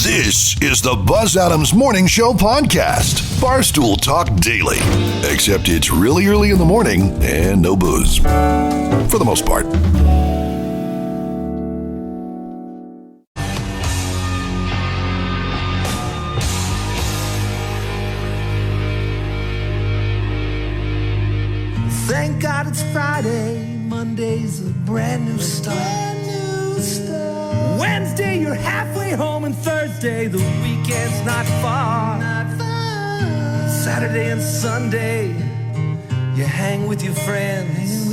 This is the Buzz Adams Morning Show podcast. Barstool Talk Daily. Except it's really early in the morning and no booze. For the most part. Thank God it's Friday. Monday's a brand new start. Wednesday, you're halfway home, and Thursday, the weekend's not far. Saturday and Sunday, you hang with your friends.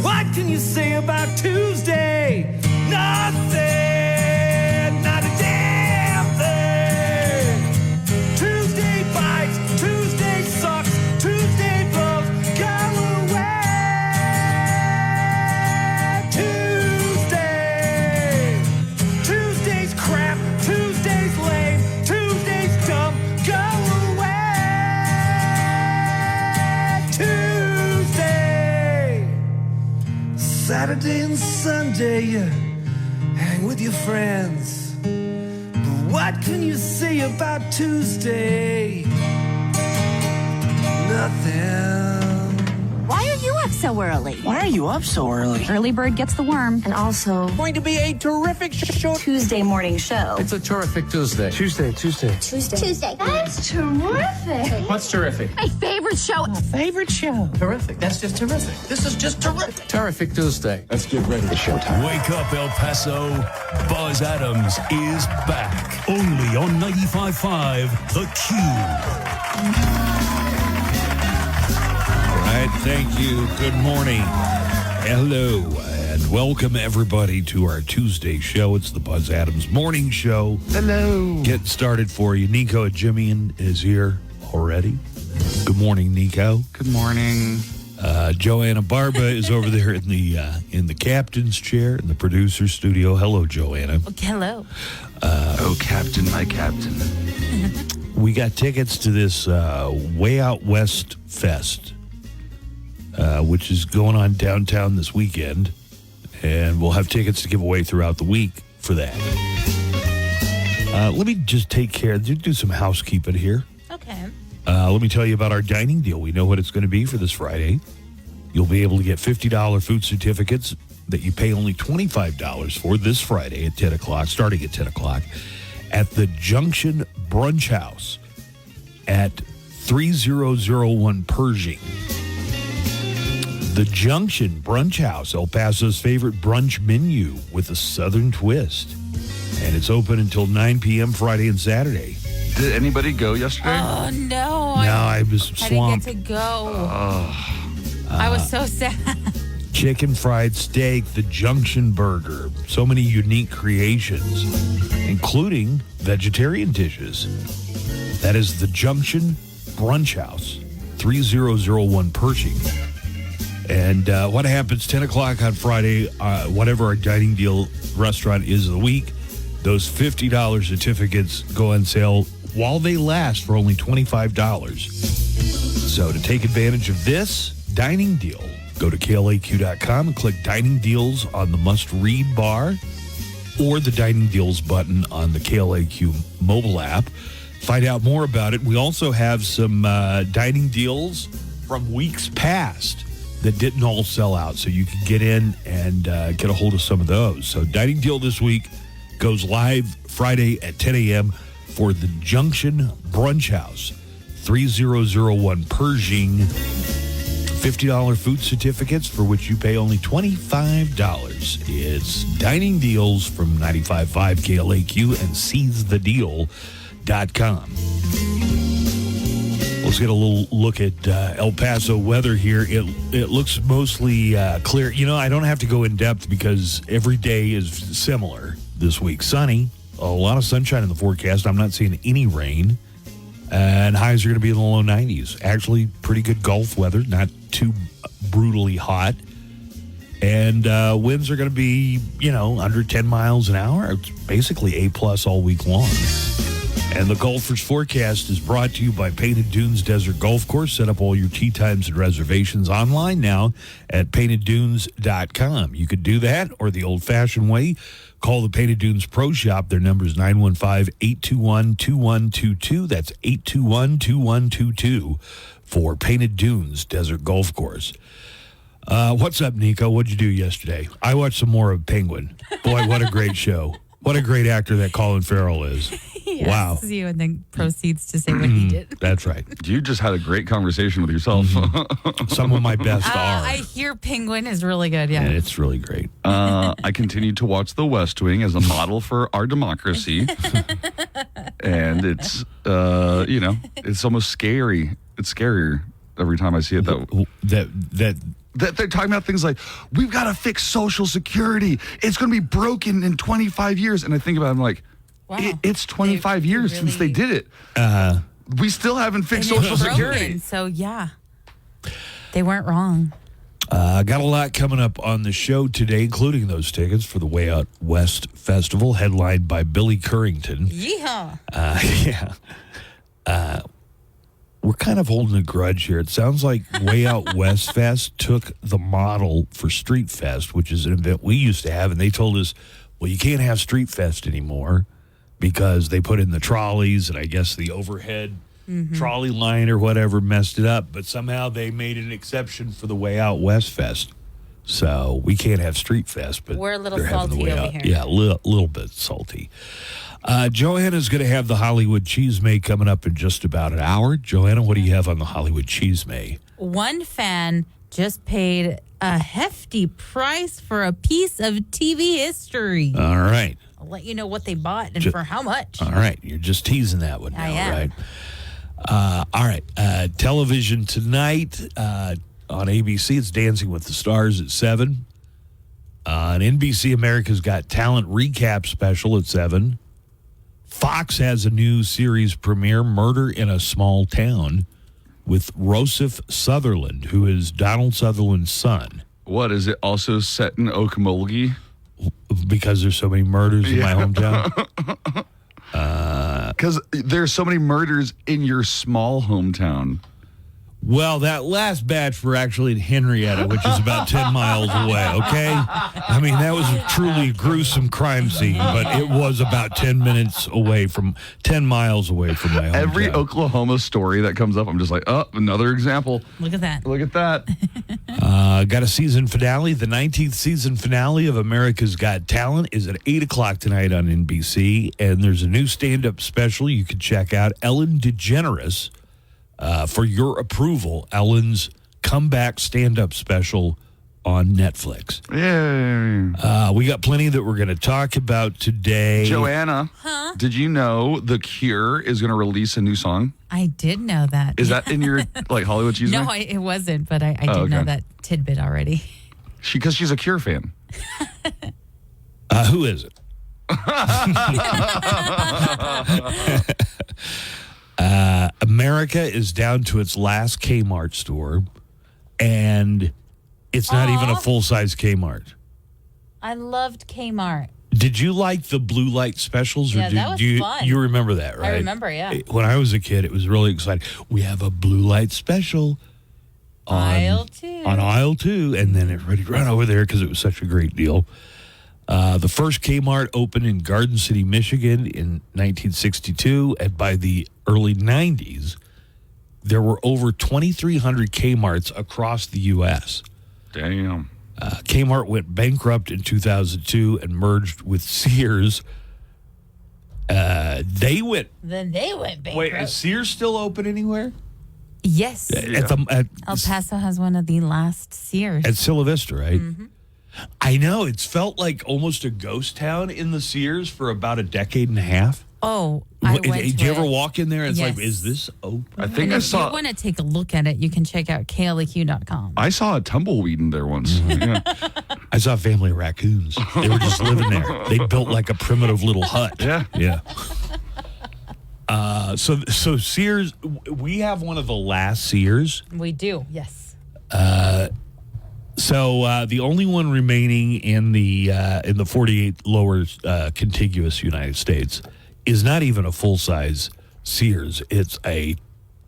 What can you say about Tuesday? Nothing, not a damn thing. Tuesday bites, Tuesday sucks, Tuesday blows, go away. Tuesday's crap, Tuesday's lame, Tuesday's dumb, go away. Tuesday, Saturday and Sunday, you hang with your friends. But what can you say about Tuesday? Nothing. Why are you up so early? Why are you up so early? Early bird gets the worm. And also, Going to be a terrific show. Tuesday morning show. It's a terrific Tuesday. Tuesday. That's terrific. What's terrific? My favorite show. Favorite show. Terrific. That's just terrific. This is just terrific. Terrific Tuesday. Let's get ready for showtime. Wake up, El Paso. Buzz Adams is back. Only on 95.5 The Q. All right, thank you. Good morning. Hello, and welcome everybody to our Tuesday show. It's the Buzz Adams Morning Show. Hello. Getting started for you. Nico Jimian is here already. Good morning, Nico. Good morning. Joanna Barba is over there in the captain's chair in the producer's studio. Hello, Joanna. Hello. Oh, Captain, my Captain. We got tickets to this Way Out West Fest, which is going on downtown this weekend, and we'll have tickets to give away throughout the week for that. Let me just do some housekeeping here. Okay. Let me tell you about our dining deal. We know what it's going to be for this Friday. You'll be able to get $50 food certificates that you pay only $25 for this Friday at 10 o'clock, starting at 10 o'clock, at the Junction Brunch House at 3001 Pershing. The Junction Brunch House, El Paso's favorite brunch menu with a southern twist. And it's open until 9 p.m. Friday and Saturday. Did anybody go yesterday? Oh, no. No, I was I swamped. didn't get to go. I was so sad. Chicken fried steak, the Junction burger, so many unique creations, including vegetarian dishes. That is the Junction Brunch House, 3001 Pershing. And what happens 10 o'clock on Friday, whatever our dining deal restaurant is of the week, those $50 certificates go on sale while they last for only $25. So to take advantage of this dining deal, go to KLAQ.com and click Dining Deals on the must-read bar or the Dining Deals button on the KLAQ mobile app. Find out more about it. We also have some dining deals from weeks past that didn't all sell out, so you can get in and get a hold of some of those. So Dining Deal this week goes live Friday at 10 a.m. for the Junction Brunch House, 3001 Pershing. $50 food certificates for which you pay only $25. It's Dining Deals from 95.5 KLAQ and seizethedeal.com. Let's get a little look at El Paso weather here. It looks mostly clear. You know, I don't have to go in depth because every day is similar this week. Sunny, a lot of sunshine in the forecast. I'm not seeing any rain. And highs are going to be in the low 90s. Actually, pretty good Gulf weather, not too brutally hot. And winds are going to be, under 10 miles an hour. It's basically A+ all week long. And the Golfers Forecast is brought to you by Painted Dunes Desert Golf Course. Set up all your tee times and reservations online now at painteddunes.com. You could do that or the old-fashioned way. Call the Painted Dunes Pro Shop. Their number is 915-821-2122. That's 821-2122 for Painted Dunes Desert Golf Course. What's up, Nico? What'd you do yesterday? I watched some more of Penguin. Boy, what a great show. What a great actor that Colin Farrell is. He Wow. asks you and then proceeds to say what he did. That's right. You just had a great conversation with yourself. Some of my best are. I hear Penguin is really good, yeah. And it's really great. I continued to watch The West Wing as a model for our democracy. And it's, it's almost scary. It's scarier every time I see it. That they're talking about things like, we've got to fix Social Security. It's going to be broken in 25 years. And I think about it, I'm like, Wow. It's 25 years since they did it. We still haven't fixed Social Security. So, yeah. They weren't wrong. Got a lot coming up on the show today, including those tickets for the Way Out West Festival, headlined by Billy Currington. Yeehaw. We're kind of holding a grudge here. It sounds like Way Out West Fest took the model for Street Fest, which is an event we used to have, and they told us, well, you can't have Street Fest anymore because they put in the trolleys, and I guess the overhead trolley line or whatever messed it up, but somehow they made an exception for the Way Out West Fest. So we can't have Street Fest, but We're a little they're having the salty Way over Out. here. Yeah, a little bit salty. Joanna's going to have the Hollywood Cheesemay coming up in just about an hour. Joanna, what do you have on the Hollywood Cheesemay? One fan just paid a hefty price for a piece of TV history. All right. I'll let you know what they bought and for how much. All right. You're just teasing that one now, I am. right? All right. Television tonight on ABC, it's Dancing with the Stars at 7. On NBC, America's Got Talent recap special at 7. Fox has a new series premiere, Murder in a Small Town, with Rossif Sutherland, who is Donald Sutherland's son. What, is it also set in Okmulgee? Because there's so many murders in my hometown. Because there's so many murders in your small hometown. Well, that last batch were actually in Henrietta, which is about 10 miles away, okay? I mean, that was a truly gruesome crime scene, but it was about 10 miles away from my hometown. Every Oklahoma story that comes up, I'm just like, oh, another example. Look at that. Look at that. Got a season finale. The 19th season finale of America's Got Talent is at 8 o'clock tonight on NBC, and there's a new stand-up special you can check out, Ellen DeGeneres. For your approval, Ellen's comeback stand-up special on Netflix. Yay. We got plenty that we're going to talk about today. Joanna, did you know The Cure is going to release a new song? I did know that. Is that in your Hollywood Cheesemay? No, it wasn't, but I did know that tidbit already. Because she's a Cure fan. Who is it? America is down to its last Kmart store, and it's not even a full-size Kmart. I loved Kmart. Did you like the blue light specials? Yeah, or that was fun. You remember that, right? I remember, yeah. When I was a kid, it was really exciting. We have a blue light special on Aisle 2. On aisle 2, and then everybody run over there because it was such a great deal. The first Kmart opened in Garden City, Michigan in 1962, and by the early 90s, there were over 2,300 Kmarts across the U.S. Damn. Kmart went bankrupt in 2002 and merged with Sears. They went bankrupt. Wait, is Sears still open anywhere? Yes. At El Paso has one of the last Sears. At Silla Vista, right? Mm-hmm. I know. It's felt like almost a ghost town in the Sears for about a decade and a half. Oh, I went Did you ever walk in there and it's like, is this open? I think and I if saw. you want to take a look at it, you can check out KLAQ.com. I saw a tumbleweed in there once. Yeah. I saw a family of raccoons. They were just living there. They built like a primitive little hut. Yeah. Yeah. So Sears, we have one of the last Sears. We do, yes. So the only one remaining in the 48 lower contiguous United States is not even a full size Sears. It's a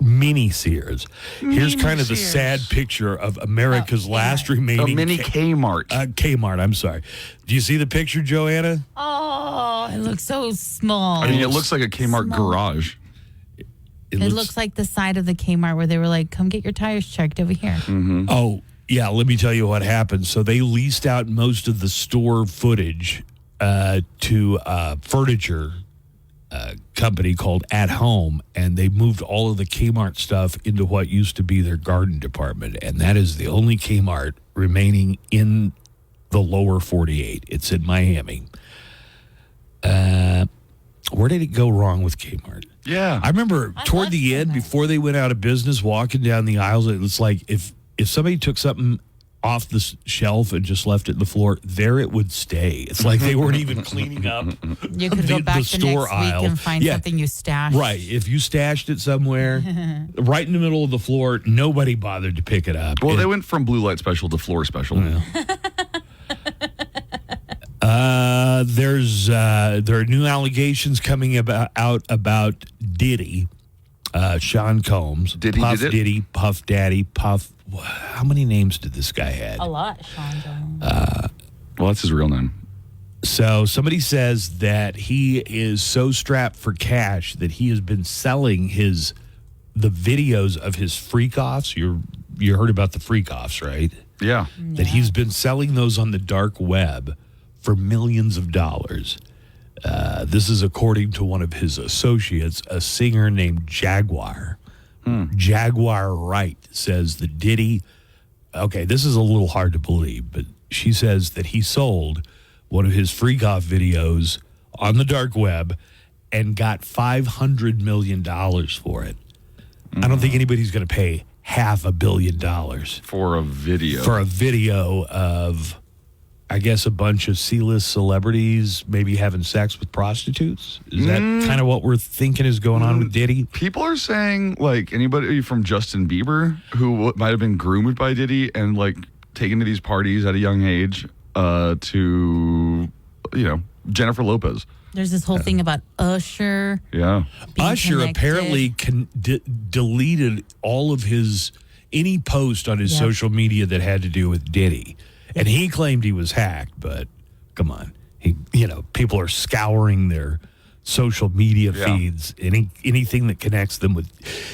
Mini Sears. Here's kind of the sad picture of America's last remaining... A mini Kmart. Kmart, I'm sorry. Do you see the picture, Joanna? Oh, it looks so small. I mean, it looks like a Kmart garage. It looks like the side of the Kmart where they were like, come get your tires checked over here. Mm-hmm. Oh, yeah, let me tell you what happened. So they leased out most of the store footage to a furniture company called At Home, and they moved all of the Kmart stuff into what used to be their garden department, and that is the only Kmart remaining in the lower 48. It's in Miami. Where did it go wrong with Kmart? Yeah. I remember toward the end, before they went out of business, walking down the aisles, it was like if somebody took something off the shelf and just left it on the floor, there it would stay. It's like they weren't even cleaning up You could go back the store next aisle. week and find something you stashed. Right. If you stashed it somewhere, right in the middle of the floor, nobody bothered to pick it up. Well, they went from blue light special to floor special. Yeah. There are new allegations coming out about Diddy, Sean Combs, Diddy Puff did it? Diddy, Puff Daddy, Puff. How many names did this guy have? A lot, Sean Jones. Well, that's his real name. So somebody says that he is so strapped for cash that he has been selling the videos of his freak-offs. You heard about the freak-offs, right? Yeah. That he's been selling those on the dark web for millions of dollars. This is according to one of his associates, a singer named Jaguar. Jaguar Wright says that Diddy, okay, this is a little hard to believe, but she says that he sold one of his freak-off videos on the dark web and got $500 million for it. I don't think anybody's going to pay $500 million For a video. for a video of, I guess, a bunch of C-list celebrities maybe having sex with prostitutes. Is that kind of what we're thinking is going on with Diddy? People are saying, like, anybody from Justin Bieber who might have been groomed by Diddy and, like, taken to these parties at a young age to, Jennifer Lopez. There's this whole thing about Usher. Yeah. being Usher connected. apparently deleted all of any post on his social media that had to do with Diddy. And he claimed he was hacked, but come on. People are scouring their social media feeds, anything that connects them with,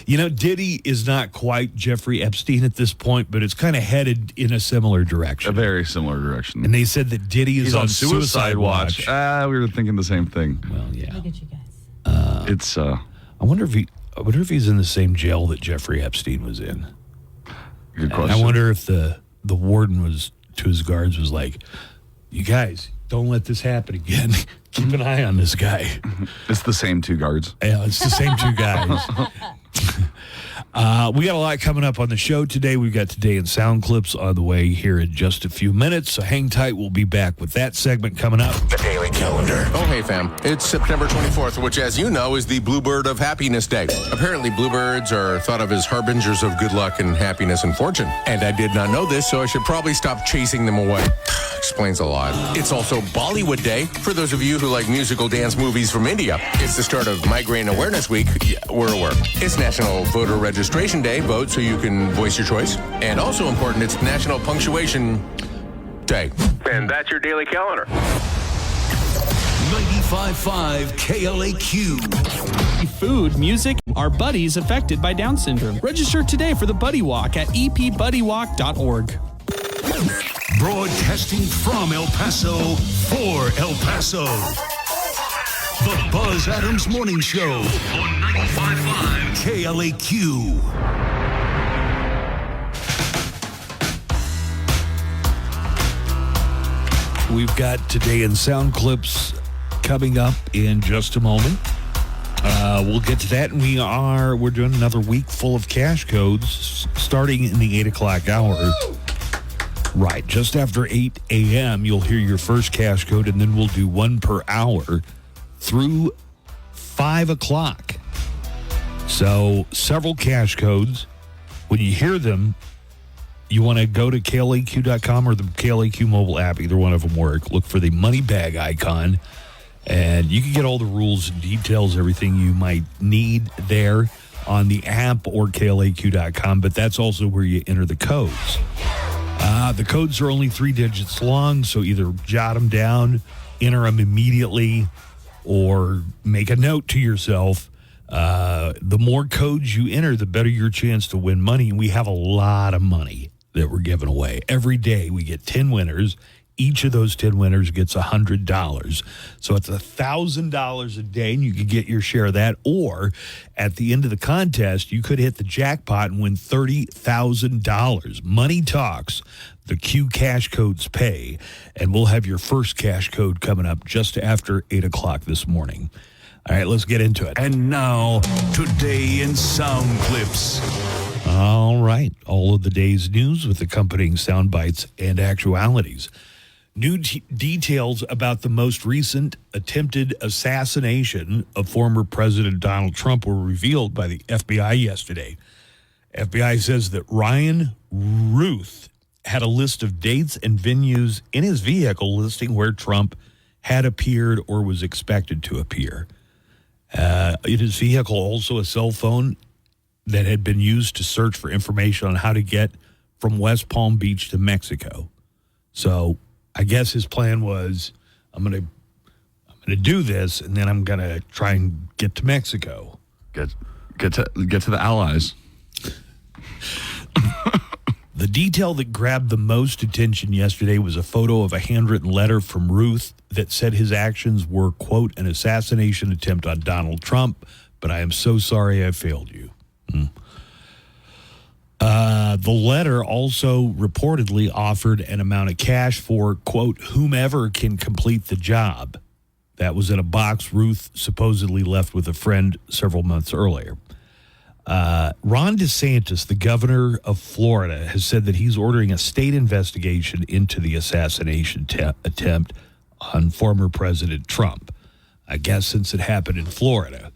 Diddy is not quite Jeffrey Epstein at this point, but it's kind of headed in a similar direction. A very similar direction. And they said that Diddy is He's on Suicide Watch. Watch. We were thinking the same thing. Well, yeah. Look at you guys. It's I wonder if he's in the same jail that Jeffrey Epstein was in. good And question. I wonder if the warden was to his guards was like, "You guys, don't let this happen again. Keep an eye on this guy." It's the same two guards. Yeah, it's the same two guys. We got a lot coming up on the show today. We've got Today in Sound Clips on the way here in just a few minutes. So hang tight. We'll be back with that segment coming up. The Daily Calendar. Oh, hey, fam. It's September 24th, which, as you know, is the Bluebird of Happiness Day. Apparently, bluebirds are thought of as harbingers of good luck and happiness and fortune. And I did not know this, so I should probably stop chasing them away. Explains a lot. It's also Bollywood Day, for those of you who like musical dance movies from India. It's the start of Migraine Awareness Week. Yeah, we're aware. It's National Voter Registration Day. Vote so you can voice your choice. And also important, it's National Punctuation Day. And that's your daily calendar. 95.5 KLAQ. Food, music, our buddies affected by Down syndrome. Register today for the Buddy Walk at epbuddywalk.org. Broadcasting from El Paso for El Paso. The Buzz Adams Morning Show on 95.5 KLAQ. We've got Today in Sound Clips coming up in just a moment. We'll get to that, and we're doing another week full of cash codes starting in the 8 o'clock hour. Right, just after 8 a.m., you'll hear your first cash code, and then we'll do one per hour through 5 o'clock. So, several cash codes. When you hear them, you want to go to KLAQ.com or the KLAQ mobile app. Either one of them work. Look for the money bag icon, and you can get all the rules and details, everything you might need there on the app or KLAQ.com, but that's also where you enter the codes. The codes are only 3 digits long, so either jot them down, enter them immediately, or make a note to yourself. The more codes you enter, the better your chance to win money. And we have a lot of money that we're giving away. Every day we get 10 winners. Each of those 10 winners gets $100. So it's $1,000 a day, and you could get your share of that. Or at the end of the contest, you could hit the jackpot and win $30,000. Money talks. The Q cash codes pay. And we'll have your first cash code coming up just after 8 o'clock this morning. All right, let's get into it. And now, Today in Sound Clips. All right, all of the day's news with accompanying sound bites and actualities. New details about the most recent attempted assassination of former President Donald Trump were revealed by the FBI yesterday. FBI says that Ryan Ruth had a list of dates and venues in his vehicle listing where Trump had appeared or was expected to appear. In his vehicle, also a cell phone that had been used to search for information on how to get from West Palm Beach to Mexico. So I guess his plan was, I'm gonna do this, and then I'm gonna try and get to Mexico. Get to the Allies. The detail that grabbed the most attention yesterday was a photo of a handwritten letter from Ruth that said his actions were, quote, an assassination attempt on Donald Trump, but I am so sorry I failed you. The letter also reportedly offered an amount of cash for, quote, whomever can complete the job. That was in a box Ruth supposedly left with a friend several months earlier. Ron DeSantis, the governor of Florida, has said that he's ordering a state investigation into the assassination attempt on former President Trump, I guess since it happened in Florida.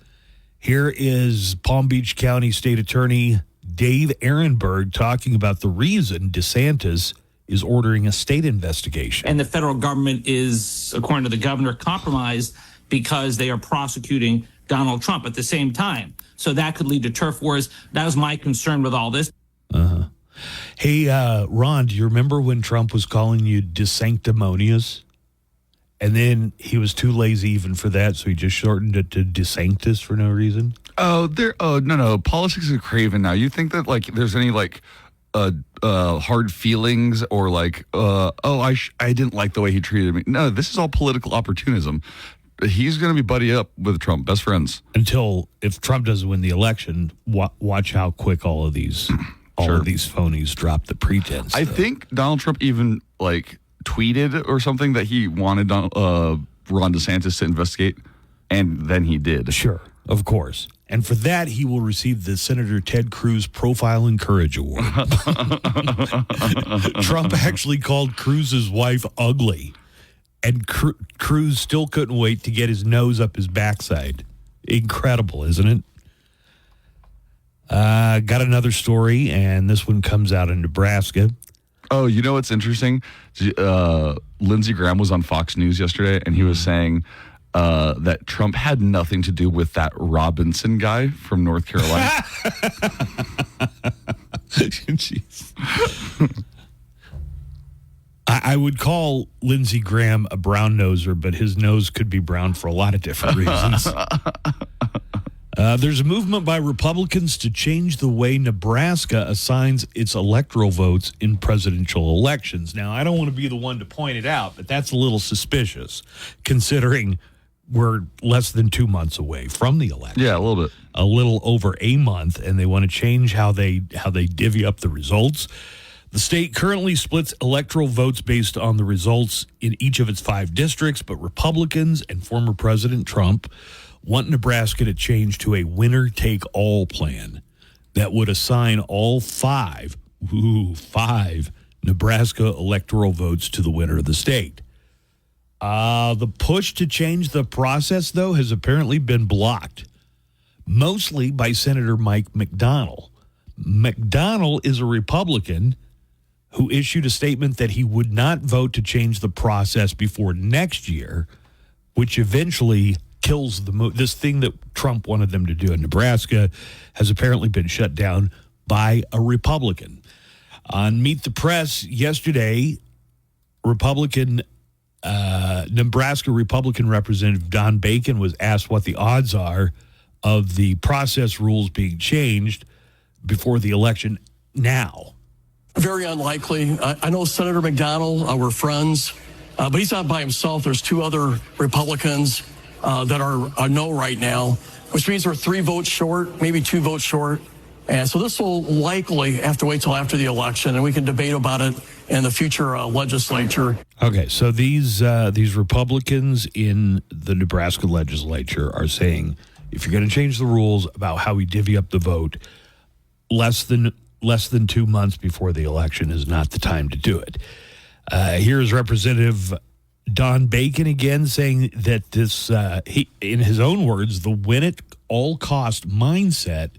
Here is Palm Beach County State Attorney Dave Ehrenberg talking about the reason DeSantis is ordering a state investigation. And the federal government is, according to the governor, compromised because they are prosecuting Donald Trump at the same time. So that could lead to turf wars. That was my concern with all this. Hey, Ron, do you remember when Trump was calling you DeSanctimonious? And then he was too lazy even for that, so he just shortened it to DeSanctus for no reason? No. Politics is craven now. You think that, like, there's any, like, hard feelings or, like, I didn't like the way he treated me. No, this is all political opportunism. He's going to be buddy up with Trump, best friends. Until, if Trump doesn't win the election, watch how quick all of these phonies drop the pretense. I think Donald Trump even, like, tweeted or something that he wanted Ron DeSantis to investigate, and then he did. Sure, of course. And for that, he will receive the Senator Ted Cruz Profile and Courage Award. Trump actually called Cruz's wife ugly, and Cruz still couldn't wait to get his nose up his backside. Incredible, isn't it? Got another story, and this one comes out in Nebraska. Oh, you know what's interesting? Lindsey Graham was on Fox News yesterday, and he was saying that Trump had nothing to do with that Robinson guy from North Carolina. Jeez. I would call Lindsey Graham a brown noser, but his nose could be brown for a lot of different reasons. There's a movement by Republicans to change the way Nebraska assigns its electoral votes in presidential elections. Now, I don't want to be the one to point it out, but that's a little suspicious, considering we're less than 2 months away from the election. Yeah, a little bit. A little over a month, and they want to change how they divvy up the results. The state currently splits electoral votes based on the results in each of its 5 districts, but Republicans and former President Trump want Nebraska to change to a winner-take-all plan that would assign all 5 Nebraska electoral votes to the winner of the state. The push to change the process, though, has apparently been blocked, mostly by Senator Mike McDonnell. McDonnell is a Republican who issued a statement that he would not vote to change the process before next year, which eventually kills the move. This thing that Trump wanted them to do in Nebraska has apparently been shut down by a Republican. On Meet the Press yesterday, Nebraska Republican Representative Don Bacon was asked what the odds are of the process rules being changed before the election now. Very unlikely. I know Senator McDonald, we're friends, but he's not by himself. There's 2 other Republicans that are no right now, which means we're 3 votes short, maybe 2 votes short. And so this will likely have to wait till after the election, and we can debate about it in the future legislature. Okay, so these Republicans in the Nebraska legislature are saying if you're going to change the rules about how we divvy up the vote, less than 2 months before the election is not the time to do it. Here's Representative Don Bacon again saying that this, in his own words, the win-at-all-cost mindset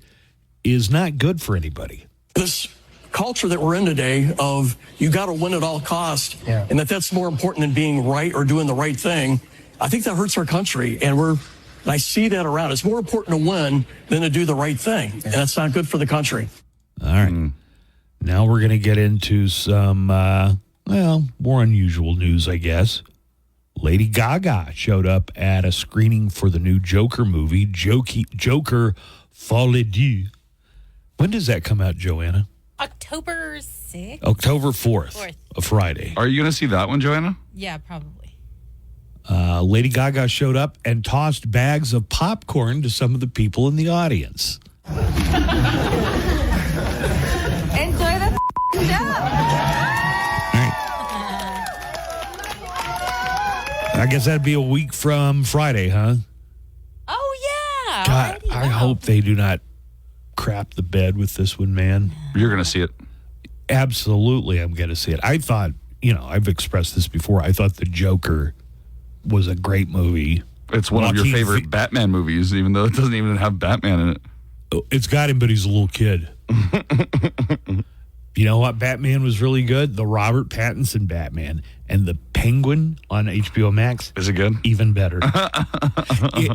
is not good for anybody. This culture that we're in today of you got to win at all cost, and that's more important than being right or doing the right thing, I think that hurts our country, and I see that around. It's more important to win than to do the right thing, and that's not good for the country. All right. Now we're going to get into some, more unusual news, I guess. Lady Gaga showed up at a screening for the new Joker movie, Joker Folie Deux. When does that come out, Joanna? October 6th? October 4th. A Friday. Are you going to see that one, Joanna? Yeah, probably. Lady Gaga showed up and tossed bags of popcorn to some of the people in the audience. Enjoy the show. I guess that'd be a week from Friday, huh? Oh, yeah. God, I hope they do not crap the bed with this one, man. You're going to see it. Absolutely, I'm going to see it. I thought, I've expressed this before. I thought The Joker was a great movie. It's one of your favorite Batman movies, even though it doesn't even have Batman in it. It's got him, but he's a little kid. You know what Batman was really good? The Robert Pattinson Batman. And the Penguin on HBO Max. Is it good? Even better.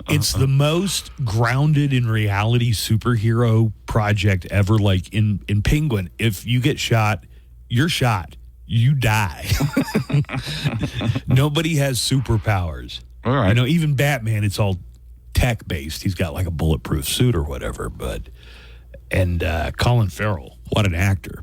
It's the most grounded in reality superhero project ever. Like in Penguin, if you get shot, you're shot. You die. Nobody has superpowers. All right. Even Batman, it's all tech-based. He's got like a bulletproof suit or whatever. And Colin Farrell, what an actor.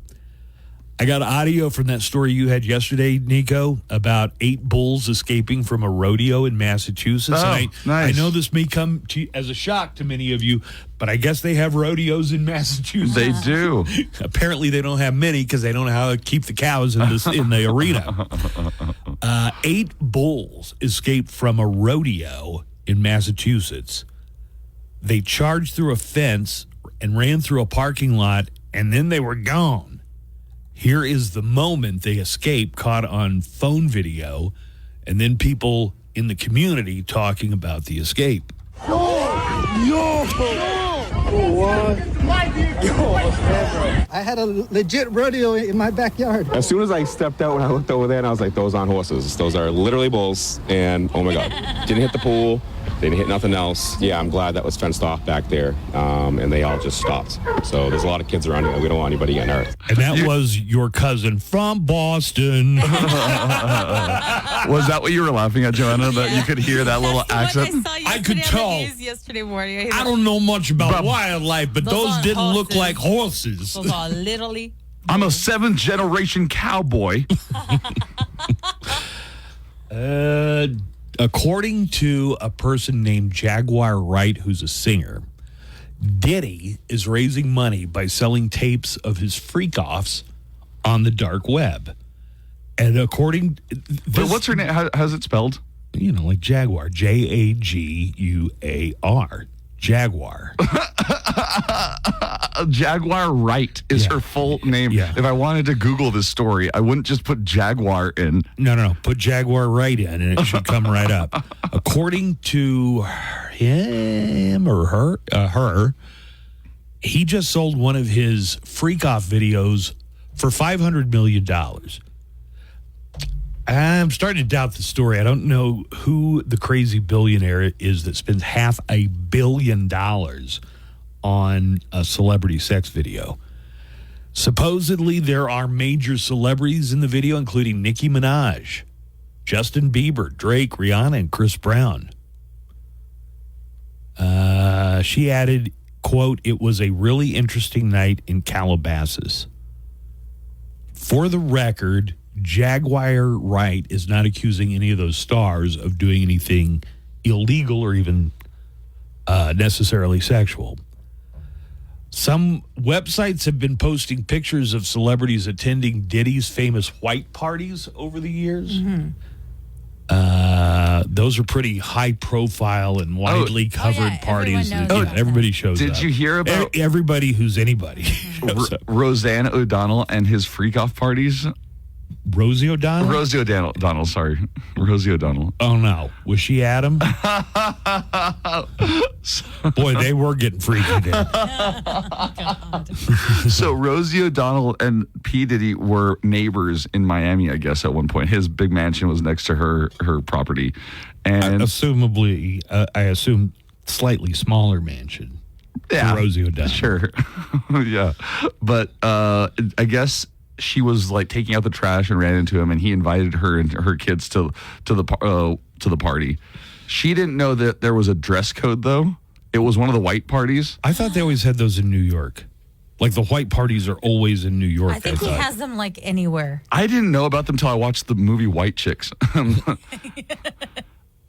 I got audio from that story you had yesterday, Nico, about 8 bulls escaping from a rodeo in Massachusetts. Oh, and nice. I know this may come as a shock to many of you, but I guess they have rodeos in Massachusetts. They do. Apparently they don't have many because they don't know how to keep the cows in the arena. 8 bulls escaped from a rodeo in Massachusetts. They charged through a fence and ran through a parking lot, and then they were gone. Here is the moment they escaped, caught on phone video, and then people in the community talking about the escape. I had a legit rodeo in my backyard. As soon as I stepped out, when I looked over there, and I was like, those aren't horses. Those are literally bulls. And oh my God, didn't hit the pool. They didn't hit nothing else. Yeah, I'm glad that was fenced off back there. And they all just stopped. So there's a lot of kids around here. We don't want anybody getting hurt. And that was your cousin from Boston. Was that what you were laughing at, Joanna? That you could hear that little accent? I could tell. Yesterday morning. I don't know much about wildlife, but those didn't look like horses. Those are literally. I'm a 7th-generation cowboy. According to a person named Jaguar Wright, who's a singer, Diddy is raising money by selling tapes of his freak-offs on the dark web. And according... But what's her name? How's it spelled? Like Jaguar. Jaguar. Jaguar. Jaguar Wright is her full name. Yeah. If I wanted to Google this story, I wouldn't just put Jaguar in. No. Put Jaguar Wright in, and it should come right up. According to him or her, he just sold one of his freak-off videos for $500 million. I'm starting to doubt the story. I don't know who the crazy billionaire is that spends $500 million on a celebrity sex video. Supposedly, there are major celebrities in the video, including Nicki Minaj, Justin Bieber, Drake, Rihanna, and Chris Brown. She added, quote, "It was a really interesting night in Calabasas." For the record, Jaguar Wright is not accusing any of those stars of doing anything illegal or even necessarily sexual. Some websites have been posting pictures of celebrities attending Diddy's famous white parties over the years. Mm-hmm. Those are pretty high profile and widely covered parties. Everybody shows up. Did you hear about everybody who's anybody? Roseanne O'Donnell and his freak off parties? Rosie O'Donnell? Rosie O'Donnell, sorry. Rosie O'Donnell. Oh, no. Was she Adam? Boy, they were getting freaky there. So Rosie O'Donnell and P. Diddy were neighbors in Miami, I guess, at one point. His big mansion was next to her property. And assumably, I assume slightly smaller mansion. Yeah. For Rosie O'Donnell. Sure. Yeah. But I guess she was like taking out the trash and ran into him, and he invited her and her kids to the party. She didn't know that there was a dress code, though. It was one of the white parties. I thought they always had those in New York. Like the white parties are always in New York. I think he has them like anywhere. I didn't know about them until I watched the movie White Chicks.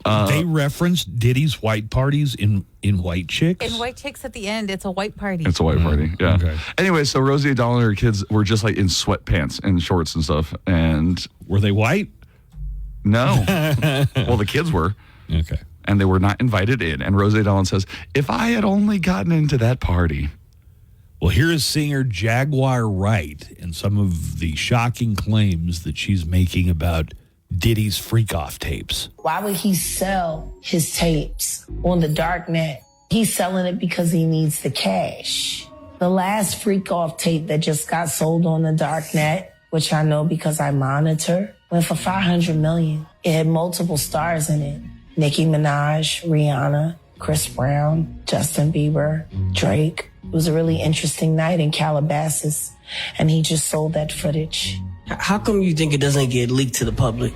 They referenced Diddy's white parties in White Chicks? In White Chicks at the end, it's a white party. It's a white party, yeah. Okay. Anyway, so Rosie O'Donnell and her kids were just like in sweatpants and shorts and stuff. And were they white? No. Well, the kids were. Okay. And they were not invited in. And Rosie O'Donnell says, if I had only gotten into that party. Well, here is singer Jaguar Wright and some of the shocking claims that she's making about Diddy's freak-off tapes. Why would he sell his tapes on the dark net? He's selling it because he needs the cash. The last freak-off tape that just got sold on the dark net, which I know because I monitor, went for $500 million. It had multiple stars in it. Nicki Minaj, Rihanna, Chris Brown, Justin Bieber, Drake. It was a really interesting night in Calabasas, and he just sold that footage. How come you think it doesn't get leaked to the public?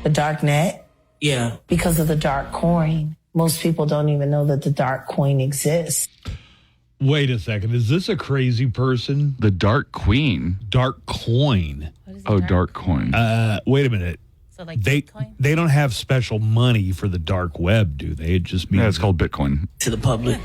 The dark net? Yeah. Because of the dark coin. Most people don't even know that the dark coin exists. Wait a second. Is this a crazy person? The Dark Queen? Dark coin. Dark coin. Wait a minute. So like they don't have special money for the dark web, do they? It just means yeah, it's called Bitcoin. To the public.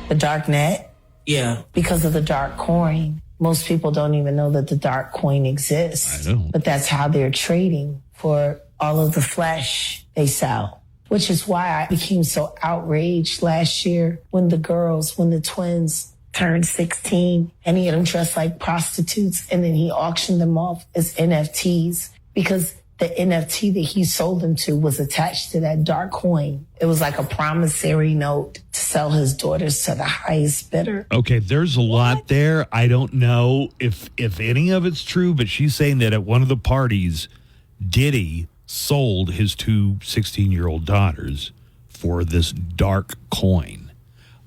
The dark net? Yeah. Because of the dark coin. Most people don't even know that the dark coin exists. I know. But that's how they're trading for all of the flesh they sell. Which is why I became so outraged last year when the twins turned 16 and he had them dressed like prostitutes and then he auctioned them off as NFTs because the NFT that he sold them to was attached to that dark coin. It was like a promissory note to sell his daughters to the highest bidder. Okay, there's a lot there. I don't know if any of it's true, but she's saying that at one of the parties, Diddy sold his two 16-year-old daughters for this dark coin.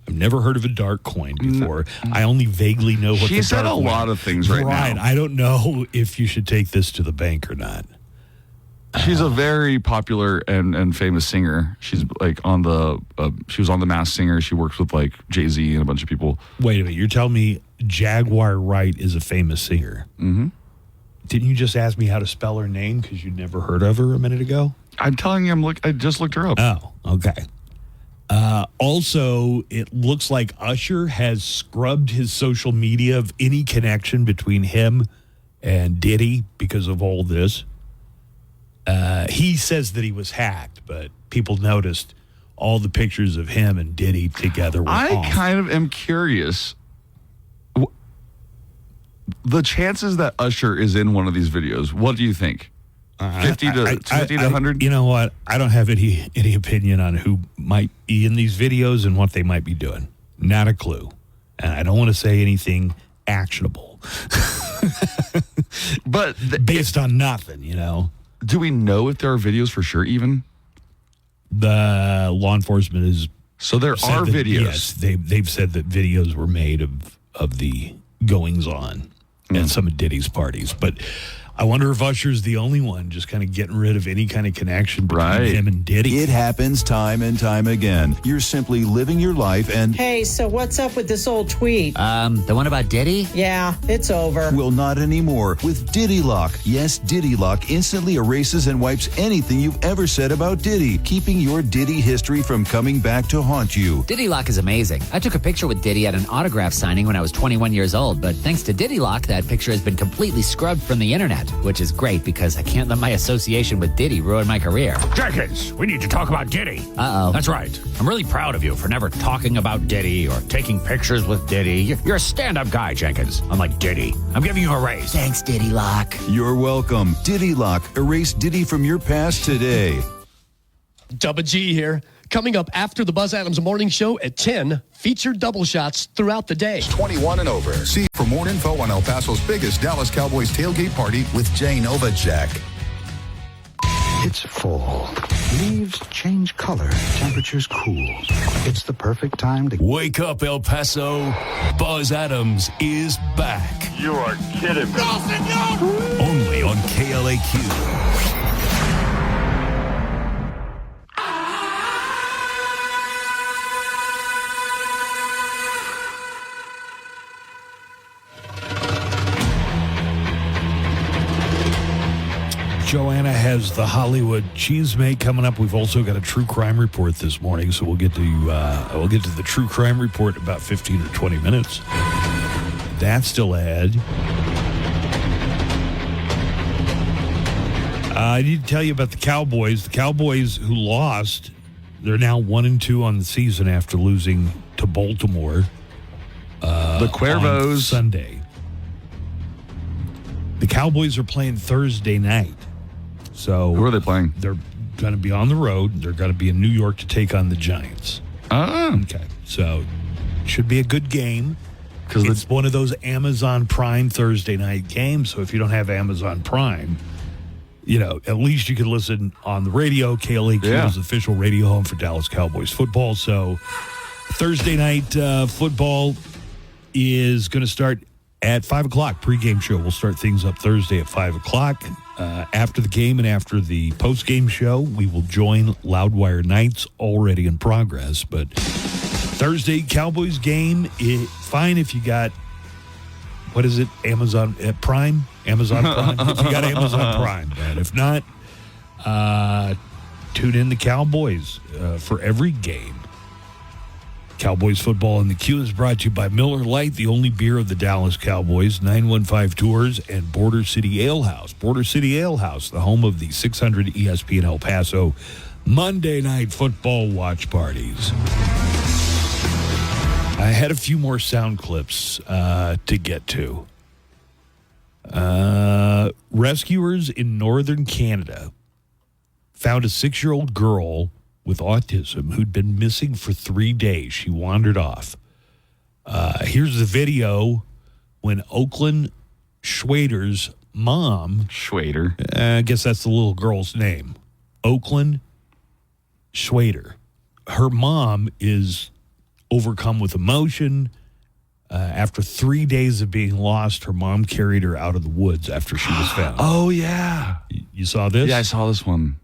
I've never heard of a dark coin before. I only vaguely know what She said a lot of things right now. I don't know if you should take this to the bank or not. She's a very popular and famous singer. She's like on she was on The Masked Singer. She works with like Jay-Z and a bunch of people. Wait a minute. You're telling me Jaguar Wright is a famous singer? Mm-hmm. Didn't you just ask me how to spell her name because you'd never heard of her a minute ago? I'm telling you, I just looked her up. Oh, okay. Also, it looks like Usher has scrubbed his social media of any connection between him and Diddy because of all this. He says that he was hacked, but people noticed all the pictures of him and Diddy together were off. Kind of am curious. The chances that Usher is in one of these videos, what do you think? 50 to 100? You know what? I don't have any opinion on who might be in these videos and what they might be doing. Not a clue. And I don't want to say anything actionable. But based on nothing, you know. Do we know if there are videos for sure even? The law enforcement is... So there are videos. Yes, they've said that videos were made of the goings-on at some of Diddy's parties. But I wonder if Usher's the only one just kind of getting rid of any kind of connection between him and Diddy. It happens time and time again. You're simply living your life and... Hey, so what's up with this old tweet? The one about Diddy? Yeah, it's over. Well, not anymore. With Diddy Lock. Yes, Diddy Lock instantly erases and wipes anything you've ever said about Diddy, keeping your Diddy history from coming back to haunt you. Diddy Lock is amazing. I took a picture with Diddy at an autograph signing when I was 21 years old, but thanks to Diddy Lock, that picture has been completely scrubbed from the internet, which is great because I can't let my association with Diddy ruin my career. Jenkins, we need to talk about Diddy. Uh-oh. That's right. I'm really proud of you for never talking about Diddy or taking pictures with Diddy. You're a stand-up guy, Jenkins, unlike Diddy. I'm giving you a raise. Thanks, Diddy Lock. You're welcome. Diddy Lock. Erase Diddy from your past today. Double G here. Coming up after the Buzz Adams Morning Show at 10, featured double shots throughout the day. 21 and over. See for more info on El Paso's biggest Dallas Cowboys tailgate party with Jay Novacek. It's fall. Leaves change color. Temperatures cool. It's the perfect time to... Wake up, El Paso. Buzz Adams is back. You are kidding me. No, senor! Only on KLAQ. Joanna has the Hollywood Cheesemate coming up. We've also got a true crime report this morning, so we'll get to the true crime report in about 15 or 20 minutes. That's still ahead. I need to tell you about the Cowboys. The Cowboys who lost, they're now 1-2 on the season after losing to Baltimore. The Cuervos on Sunday. The Cowboys are playing Thursday night. So who are they playing? They're going to be on the road. They're going to be in New York to take on the Giants. Oh. Okay. So should be a good game. Because it's one of those Amazon Prime Thursday night games. So if you don't have Amazon Prime, at least you can listen on the radio. KLAQ is the official radio home for Dallas Cowboys football. So Thursday night football is going to start at 5 o'clock. Pre-game show. We'll start things up Thursday at 5 o'clock. After the game and after the post-game show, we will join Loudwire Nights, already in progress. But Thursday Cowboys game, fine if you got, what is it, Amazon Prime? Amazon Prime? If you got Amazon Prime. And if not, tune in the Cowboys for every game. Cowboys football in the Q is brought to you by Miller Lite, the only beer of the Dallas Cowboys, 915 Tours, and Border City Ale House. Border City Ale House, the home of the 600 ESPN El Paso Monday Night Football watch parties. I had a few more sound clips to get to. Rescuers in northern Canada found a 6-year-old girl with autism who'd been missing for 3 days. She wandered off. Here's the video when Oakland Schwader's mom... Schwader. I guess that's the little girl's name. Oakland Schwader. Her mom is overcome with emotion. After 3 days of being lost, her mom carried her out of the woods after she was found. Oh, yeah. You saw this? Yeah, I saw this one.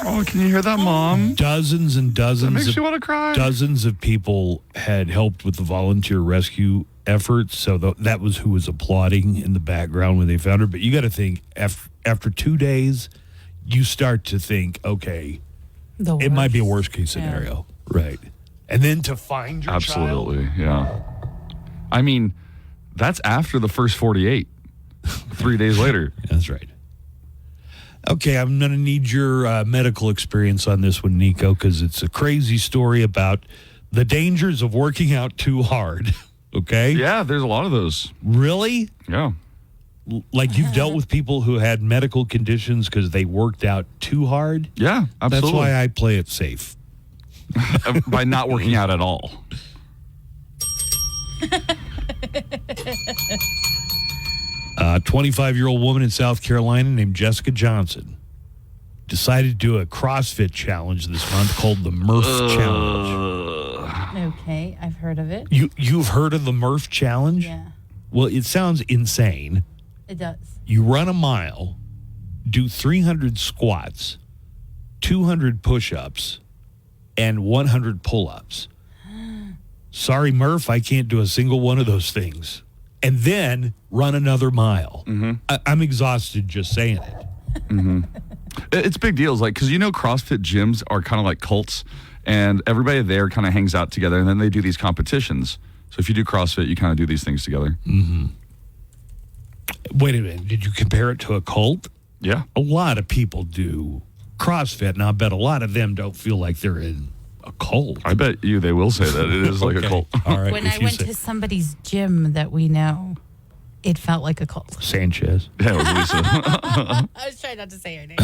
Oh, can you hear that, Mom? Dozens and dozens. That makes you want to cry. Dozens of people had helped with the volunteer rescue efforts, so that was who was applauding in the background when they found her. But you got to think, after 2 days, you start to think, okay, it might be a worst case scenario, right? And then to find your Absolutely, child, yeah. I mean, that's after the first 48. 3 days later. That's right. Okay, I'm going to need your medical experience on this one, Nico, because it's a crazy story about the dangers of working out too hard. Okay? Yeah, there's a lot of those. Really? Yeah. Like you've dealt with people who had medical conditions because they worked out too hard? Yeah, absolutely. That's why I play it safe. By not working out at all. A 25-year-old woman in South Carolina named Jessica Johnson decided to do a CrossFit challenge this month called the Murph Challenge. Okay, I've heard of it. You've heard of the Murph Challenge? Yeah. Well, it sounds insane. It does. You run a mile, do 300 squats, 200 push-ups, and 100 pull-ups. Sorry, Murph, I can't do a single one of those things. And then run another mile. I'm exhausted just saying it. It's big deals, like, because CrossFit gyms are kind of like cults, and everybody there kind of hangs out together, and then they do these competitions. So if you do CrossFit, you kind of do these things together. Wait a minute. Did you compare it to a cult? Yeah. A lot of people do CrossFit, and I bet a lot of them don't feel like they're in a cult. I bet you they will say that. It is like a cult. All right. When I went to somebody's gym that we know, it felt like a cult. Sanchez. Yeah, it was Lisa. I was trying not to say her name.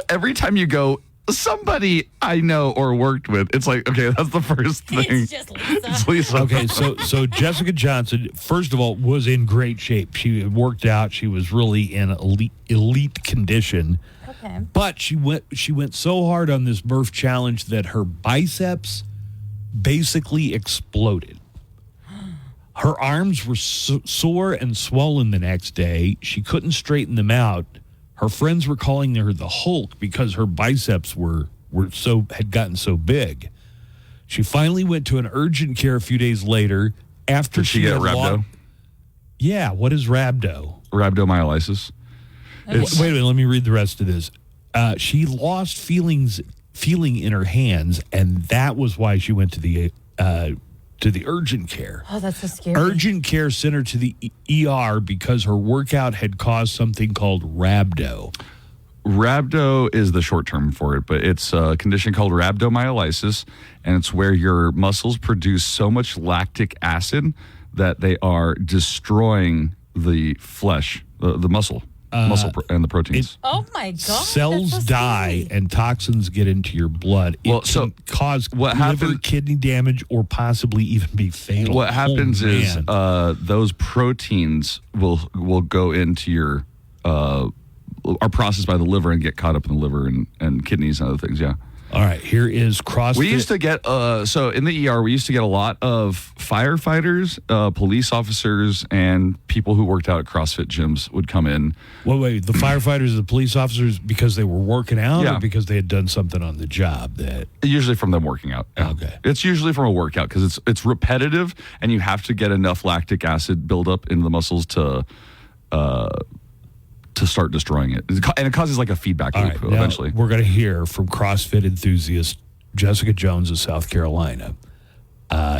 Every time you go, somebody I know or worked with, it's like, okay, that's the first thing. It's just Lisa. It's Lisa. Okay, so Jessica Johnson, first of all, was in great shape. She had worked out. She was really in elite condition. Okay. But she went so hard on this Murph challenge that her biceps basically exploded. Her arms were sore and swollen the next day. She couldn't straighten them out. Her friends were calling her the Hulk because her biceps had gotten so big. She finally went to an urgent care a few days later after Did she get rhabdo? Yeah, what is rhabdo? Rhabdomyolysis. Wait a minute, let me read the rest of this. She lost feeling in her hands, and that was why she went to the urgent care. Oh, that's so scary. Urgent care sent her to the ER because her workout had caused something called rhabdo. Rhabdo is the short term for it, but it's a condition called rhabdomyolysis, and it's where your muscles produce so much lactic acid that they are destroying the flesh, the muscle and the proteins. Oh my God. Cells die and toxins get into your blood. It can cause liver, kidney damage, or possibly even be fatal. What happens is those proteins will go into your are processed by the liver and get caught up in the liver and kidneys and other things. Yeah. All right, here is CrossFit. We used to get, so in the ER, we used to get a lot of firefighters, police officers, and people who worked out at CrossFit gyms would come in. Wait, the firefighters and the police officers because they were working out Yeah. or because they had done something on the job? Usually from them working out. Yeah. Okay. It's usually from a workout because it's repetitive, and you have to get enough lactic acid buildup in the muscles to start destroying it. And it causes like a feedback loop eventually. We're going to hear from CrossFit enthusiast Jessica Jones of South Carolina.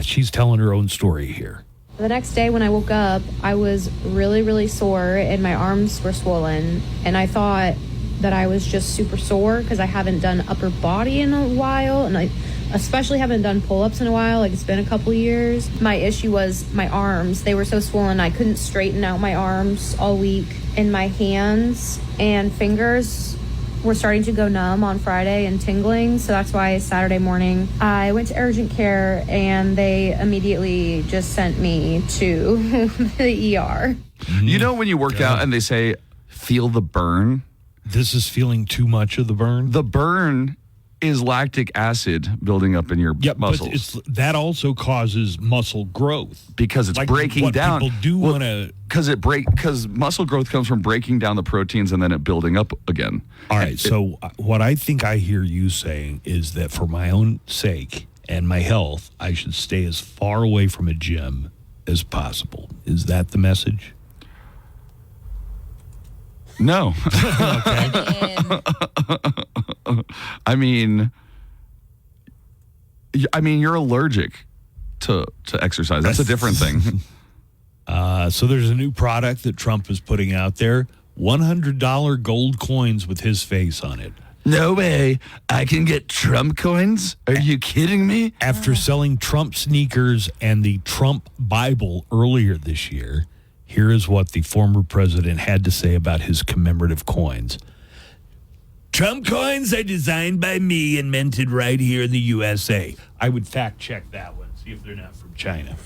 She's telling her own story here. The next day when I woke up, I was really, really sore and my arms were swollen. And I thought that I was just super sore because I haven't done upper body in a while. And I especially haven't done pull-ups in a while. Like, it's been a couple years. My issue was my arms. They were so swollen. I couldn't straighten out my arms all week. And my hands and fingers were starting to go numb on Friday and tingling. So that's why Saturday morning I went to urgent care and they immediately just sent me to the ER. You know when you work out and they say, feel the burn? This is feeling too much of the burn? The burn is lactic acid building up in your muscles. But that also causes muscle growth. Because it's like breaking what down. People do want to... Because muscle growth comes from breaking down the proteins and then it building up again. All right, so what I think I hear you saying is that for my own sake and my health, I should stay as far away from a gym as possible. Is that the message? No. I mean, you're allergic to exercise. That's a different thing. So there's a new product that Trump is putting out there, $100 gold coins with his face on it. No way. I can get Trump coins? Are you kidding me? After selling Trump sneakers and the Trump Bible earlier this year, Here is what the former president had to say about his commemorative coins. Trump coins are designed by me and minted right here in the USA. I would fact check that one, see if they're not from China.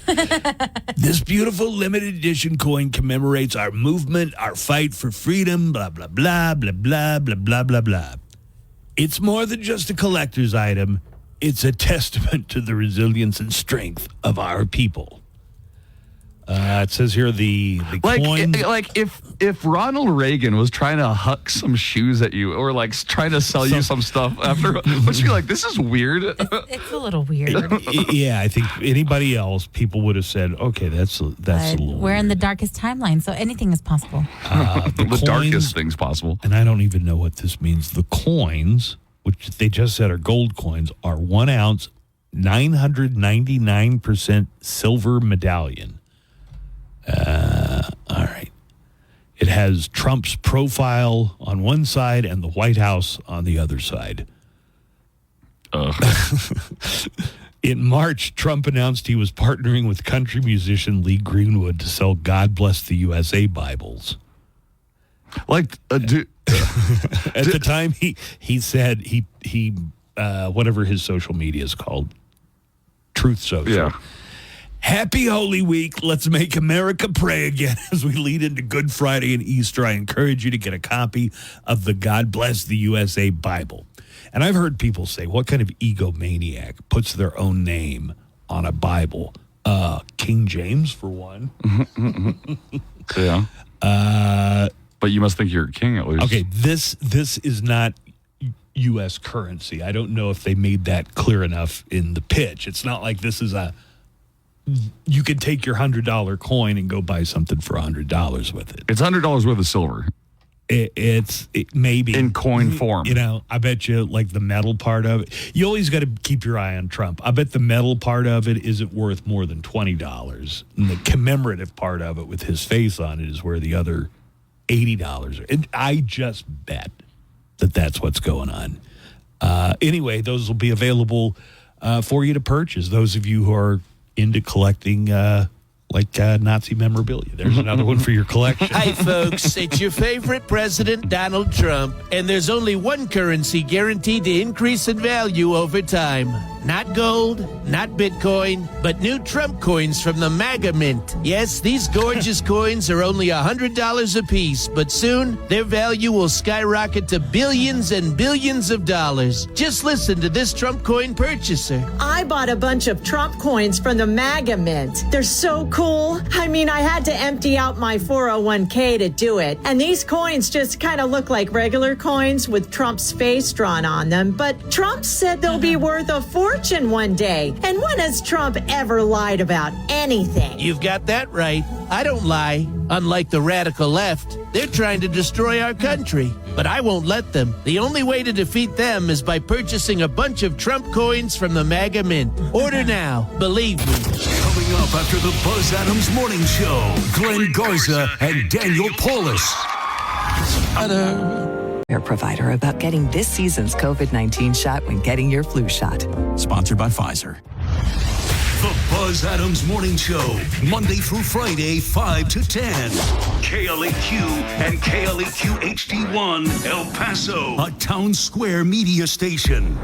This beautiful limited edition coin commemorates our movement, our fight for freedom, blah, blah, blah, blah, blah, blah, blah, blah, blah. It's more than just a collector's item. It's a testament to the resilience and strength of our people. It says here the coin. Like if Ronald Reagan was trying to huck some shoes at you or like trying to sell you some stuff after, would you be like, this is weird? It's a little weird. Yeah, I think anybody else, people would have said, okay, that's a little We're in the darkest timeline, so anything is possible. The darkest thing's possible. And I don't even know what this means. The coins, which they just said are gold coins, are 1 ounce, 999% silver medallion. All right. It has Trump's profile on one side and the White House on the other side. In March, Trump announced he was partnering with country musician Lee Greenwood to sell God Bless the USA Bibles. Like, at the time, he said he whatever his social media is called, Truth Social. Yeah. Happy Holy Week. Let's make America pray again as we lead into Good Friday and Easter. I encourage you to get a copy of the God Bless the USA Bible. And I've heard people say, what kind of egomaniac puts their own name on a Bible? King James, for one. Yeah. But you must think you're a king at least. Okay, this is not U.S. currency. I don't know if they made that clear enough in the pitch. It's not like this is you could take your $100 coin and go buy something for $100 with it. It's $100 worth of silver. It maybe in coin form. You know, I bet you like the metal part of it. You always got to keep your eye on Trump. I bet the metal part of it isn't worth more than $20, and the commemorative part of it with his face on it is where the other $80 are. And I just bet that's what's going on. Anyway, those will be available for you to purchase. Those of you who are into collecting Nazi memorabilia. There's another one for your collection. Hi, folks. It's your favorite president, Donald Trump. And there's only one currency guaranteed to increase in value over time. Not gold, not Bitcoin, but new Trump coins from the MAGA Mint. Yes, these gorgeous coins are only $100 a piece, but soon their value will skyrocket to billions and billions of dollars. Just listen to this Trump coin purchaser. I bought a bunch of Trump coins from the MAGA Mint. They're so cool. I mean, I had to empty out my 401k to do it. And these coins just kind of look like regular coins with Trump's face drawn on them. But Trump said they'll be worth a fortune one day. And when has Trump ever lied about anything? You've got that right. I don't lie. Unlike the radical left, they're trying to destroy our country. But I won't let them. The only way to defeat them is by purchasing a bunch of Trump coins from the MAGA Mint. Order now. Believe me. Coming up after the Buzz Adams Morning Show, Glenn Garza and Daniel Paulus. Care provider about getting this season's COVID-19 shot when getting your flu shot. Sponsored by Pfizer. The Buzz Adams Morning Show, Monday through Friday, 5 to 10. KLAQ and KLAQ HD1, El Paso, a Town Square media station.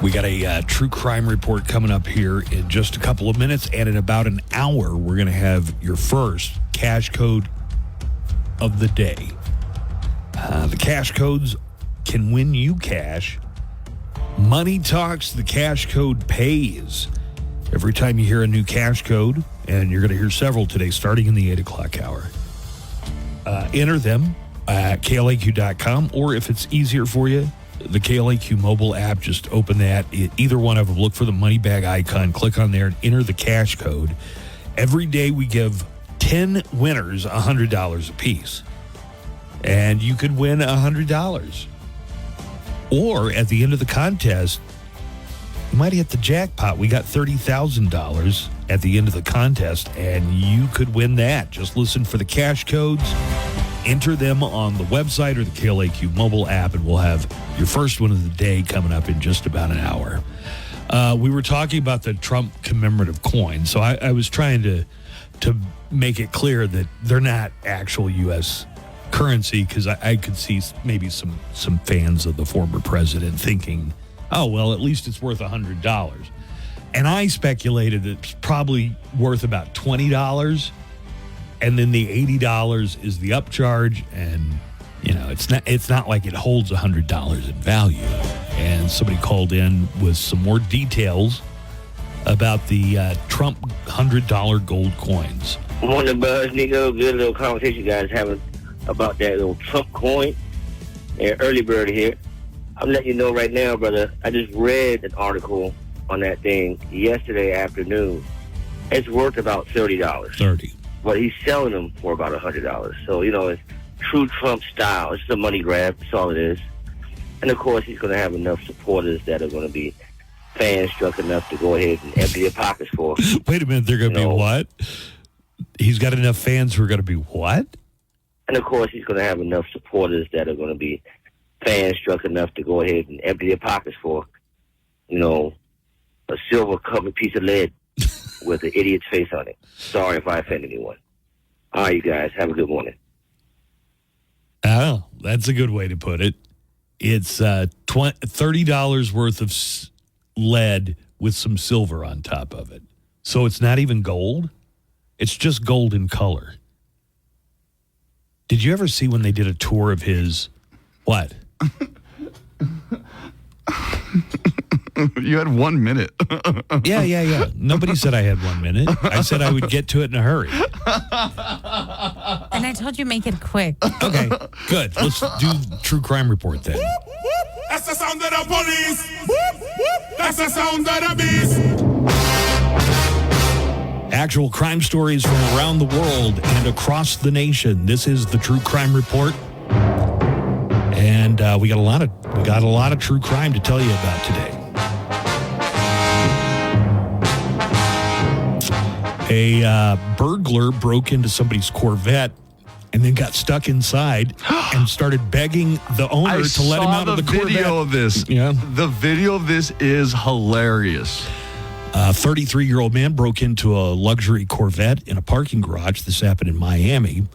We got a true crime report coming up here in just a couple of minutes, and in about an hour, we're going to have your first cash code of the day. The cash codes can win you cash. Money talks, the cash code pays. Every time you hear a new cash code, and you're going to hear several today, starting in the 8 o'clock hour, enter them at KLAQ.com, or if it's easier for you, the KLAQ mobile app, just open that. Either one of them, look for the money bag icon, click on there, and enter the cash code. Every day we give 10 winners $100 a piece. And you could win $100. Or at the end of the contest, you might hit the jackpot. We got $30,000 at the end of the contest, and you could win that. Just listen for the cash codes. Enter them on the website or the KLAQ mobile app, and we'll have your first one of the day coming up in just about an hour. We were talking about the Trump commemorative coin, so I was trying to make it clear that they're not actual U.S. currency, because I could see maybe some fans of the former president thinking, oh, well, at least it's worth $100. And I speculated it's probably worth about $20, and then the $80 is the upcharge, and it's not like it holds $100 in value. And somebody called in with some more details about the Trump $100 gold coins. Morning, Buzz, Nico. Good little conversation you guys having about that little Trump coin. And early bird here. I'm letting you know right now, brother, I just read an article on that thing yesterday afternoon. It's worth about $30. $30. But he's selling them for about $100. So, it's true Trump style. It's a money grab. That's all it is. And, of course, he's going to have enough supporters that are going to be fan-struck enough to go ahead and empty their pockets for him. Wait a minute. They're going to be what? He's got enough fans who are going to be what? And, of course, he's going to have enough supporters that are going to be fan-struck enough to go ahead and empty their pockets for, a silver-covered piece of lead with an idiot's face on it. Sorry if I offend anyone. All right, you guys. Have a good morning. Oh, that's a good way to put it. It's $30 worth of lead with some silver on top of it. So it's not even gold. It's just gold in color. Did you ever see when they did a tour of his, what? You had 1 minute. Yeah. Nobody said I had 1 minute. I said I would get to it in a hurry. And I told you make it quick. Okay, good. Let's do True Crime Report then. That's the sound of the police. That's the sound of the beast. Actual crime stories from around the world and across the nation. This is the True Crime Report. And we got a lot of true crime to tell you about today. A burglar broke into somebody's Corvette and then got stuck inside and started begging the owner to let him out of the Corvette. Video of this. Yeah. The video of this is hilarious. A 33-year-old man broke into a luxury Corvette in a parking garage. This happened in Miami.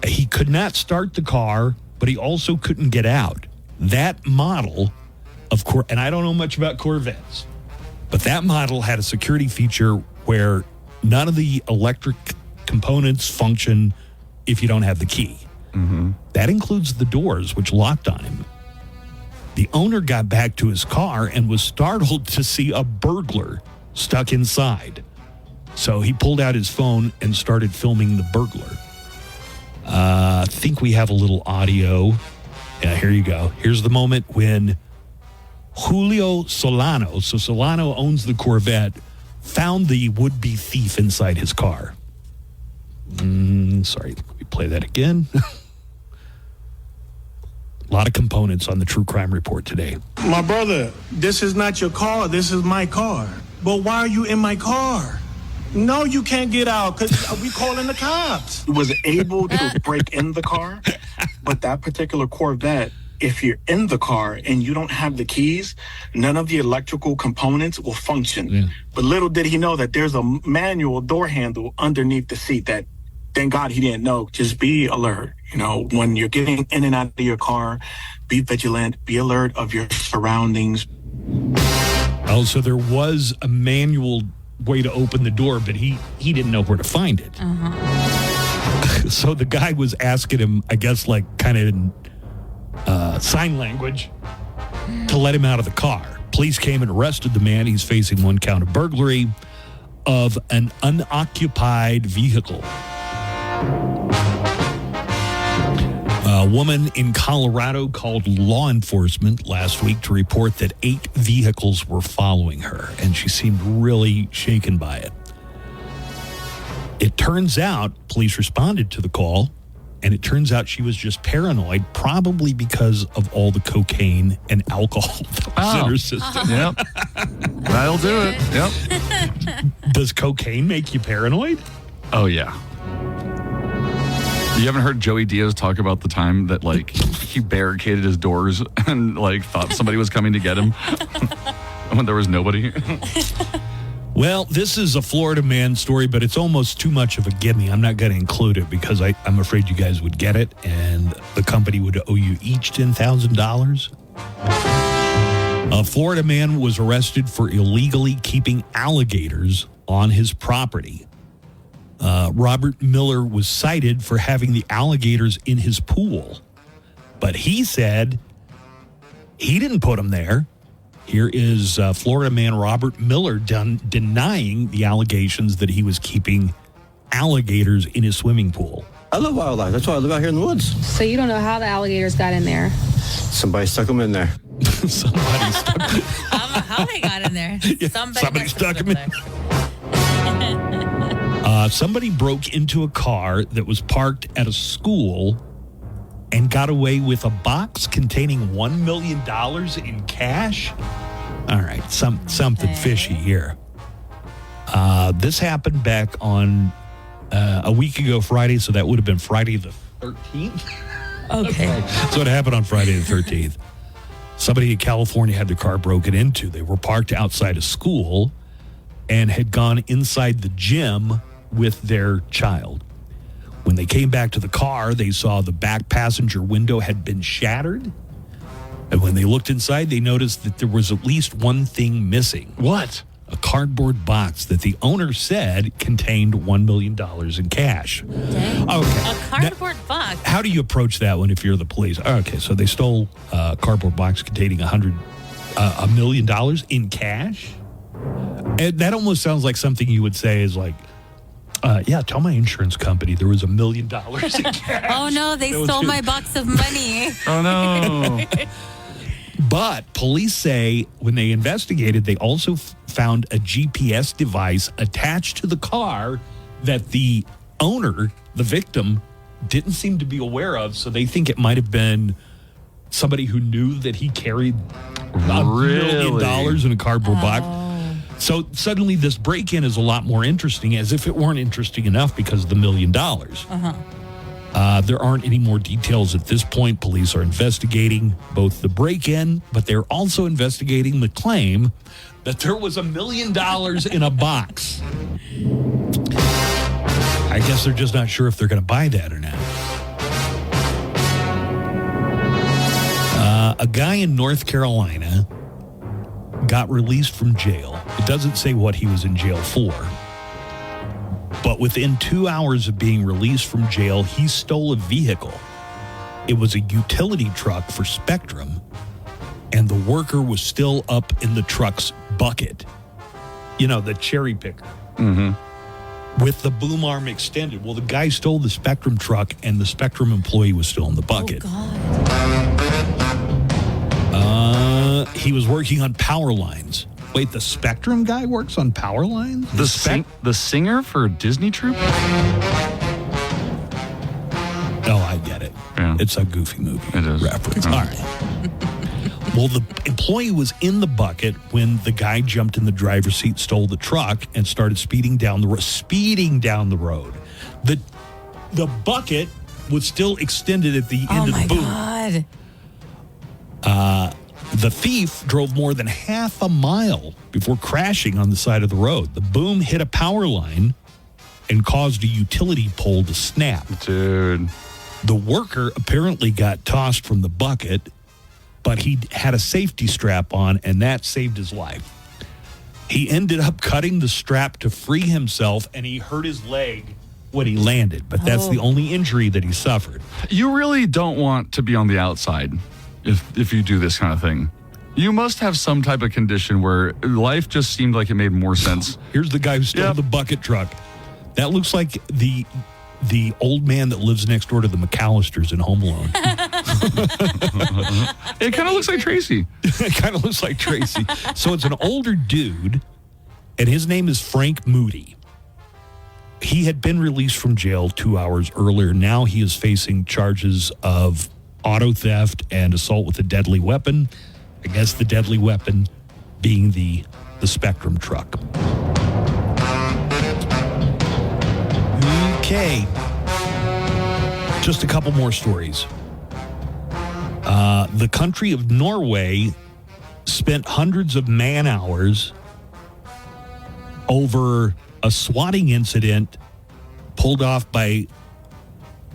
He could not start the car, but he also couldn't get out. That model of and I don't know much about Corvettes, but that model had a security feature where none of the electric components function if you don't have the key. Mm-hmm. That includes the doors, which locked on him. The owner got back to his car and was startled to see a burglar stuck inside. So he pulled out his phone and started filming the burglar. I think we have a little audio. Yeah, here you go. Here's the moment when Julio Solano, so Solano owns the Corvette, found the would-be thief inside his car. Sorry, let me play that again. A lot of components on the True Crime Report today. My brother, this is not your car. This is my car. But why are you in my car? No, you can't get out because we calling the cops. Was able to break in the car, but that particular Corvette, if you're in the car and you don't have the keys, none of the electrical components will function. Yeah. But little did he know that there's a manual door handle underneath the seat that, thank God he didn't know. Just be alert. When you're getting in and out of your car, be vigilant, be alert of your surroundings. Oh, so there was a manual way to open the door, but he didn't know where to find it. Uh-huh. So the guy was asking him, I guess, like kind of in sign language to let him out of the car. Police came and arrested the man. He's facing one count of burglary of an unoccupied vehicle. A woman in Colorado called law enforcement last week to report that 8 vehicles were following her, and she seemed really shaken by it. It turns out police responded to the call, and it turns out she was just paranoid, probably because of all the cocaine and alcohol that was in her system. Yep. That'll do it. Yep. Does cocaine make you paranoid? Oh, yeah. You haven't heard Joey Diaz talk about the time that, like, he barricaded his doors and, like, thought somebody was coming to get him when there was nobody? Well, this is a Florida man story, but it's almost too much of a gimme. I'm not going to include it because I'm afraid you guys would get it, and the company would owe you each $10,000. A Florida man was arrested for illegally keeping alligators on his property. Robert Miller was cited for having the alligators in his pool, but he said he didn't put them there. Here is Florida man Robert Miller denying the allegations that he was keeping alligators in his swimming pool. I love wildlife. That's why I live out here in the woods. So you don't know how the alligators got in there? Somebody stuck them in there. Somebody stuck them. How they got in there? Somebody stuck them in. Somebody broke into a car that was parked at a school and got away with a box containing $1 million in cash. All right, something fishy here. This happened back on a week ago Friday, so that would have been Friday the 13th. Okay. So it happened on Friday the 13th. Somebody in California had their car broken into. They were parked outside a school and had gone inside the gym with their child. When they came back to the car, they saw the back passenger window had been shattered. And when they looked inside, they noticed that there was at least one thing missing. What? A cardboard box that the owner said contained $1 million in cash. Dang. Okay. A cardboard box. How do you approach that one if you're the police? Okay, so they stole a cardboard box containing $1 million in cash? And that almost sounds like something you would say is like, yeah, tell my insurance company there was $1 million in cash. Oh, no, they stole my box of money. Oh, no. But police say when they investigated, they also found a GPS device attached to the car that the owner, the victim, didn't seem to be aware of. So they think it might have been somebody who knew that he carried $1 million in a cardboard box. So suddenly this break-in is a lot more interesting, as if it weren't interesting enough because of the $1 million. There aren't any more details at this point. Police are investigating both the break-in, but they're also investigating the claim that there was $1 million in a box. I guess they're just not sure if they're going to buy that or not. A guy in North Carolina got released from jail. It doesn't say what he was in jail for. But within 2 hours of being released from jail, he stole a vehicle. It was a utility truck for Spectrum, and the worker was still up in the truck's bucket. You know, the cherry picker. Mm-hmm. With the boom arm extended. Well, the guy stole the Spectrum truck, and the Spectrum employee was still in the bucket. Oh, God. He was working on power lines. Wait, the Spectrum guy works on power lines? The singer for Disney Troop? Oh, I get it. Yeah. It's a Goofy movie It is. reference. All right. Well, the employee was in the bucket when the guy jumped in the driver's seat, stole the truck, and started speeding down the road. The bucket was still extended at the end of the boom. God. The thief drove more than half a mile before crashing on the side of the road. The boom hit a power line and caused a utility pole to snap. Dude. The worker apparently got tossed from the bucket, but he had a safety strap on, and that saved his life. He ended up cutting the strap to free himself, and he hurt his leg when he landed. But that's the only injury that he suffered. You really don't want to be on the outside if you do this kind of thing. You must have some type of condition where life just seemed like it made more sense. Here's the guy who stole the bucket truck. That looks like the old man that lives next door to the McAllisters in Home Alone. It kind of looks like Tracy. It kind of looks like Tracy. So it's an older dude, and his name is Frank Moody. He had been released from jail 2 hours earlier. Now he is facing charges of auto theft and assault with a deadly weapon. I guess the deadly weapon being the Spectrum truck. Okay. Just a couple more stories. The country of Norway spent hundreds of man-hours over a swatting incident pulled off by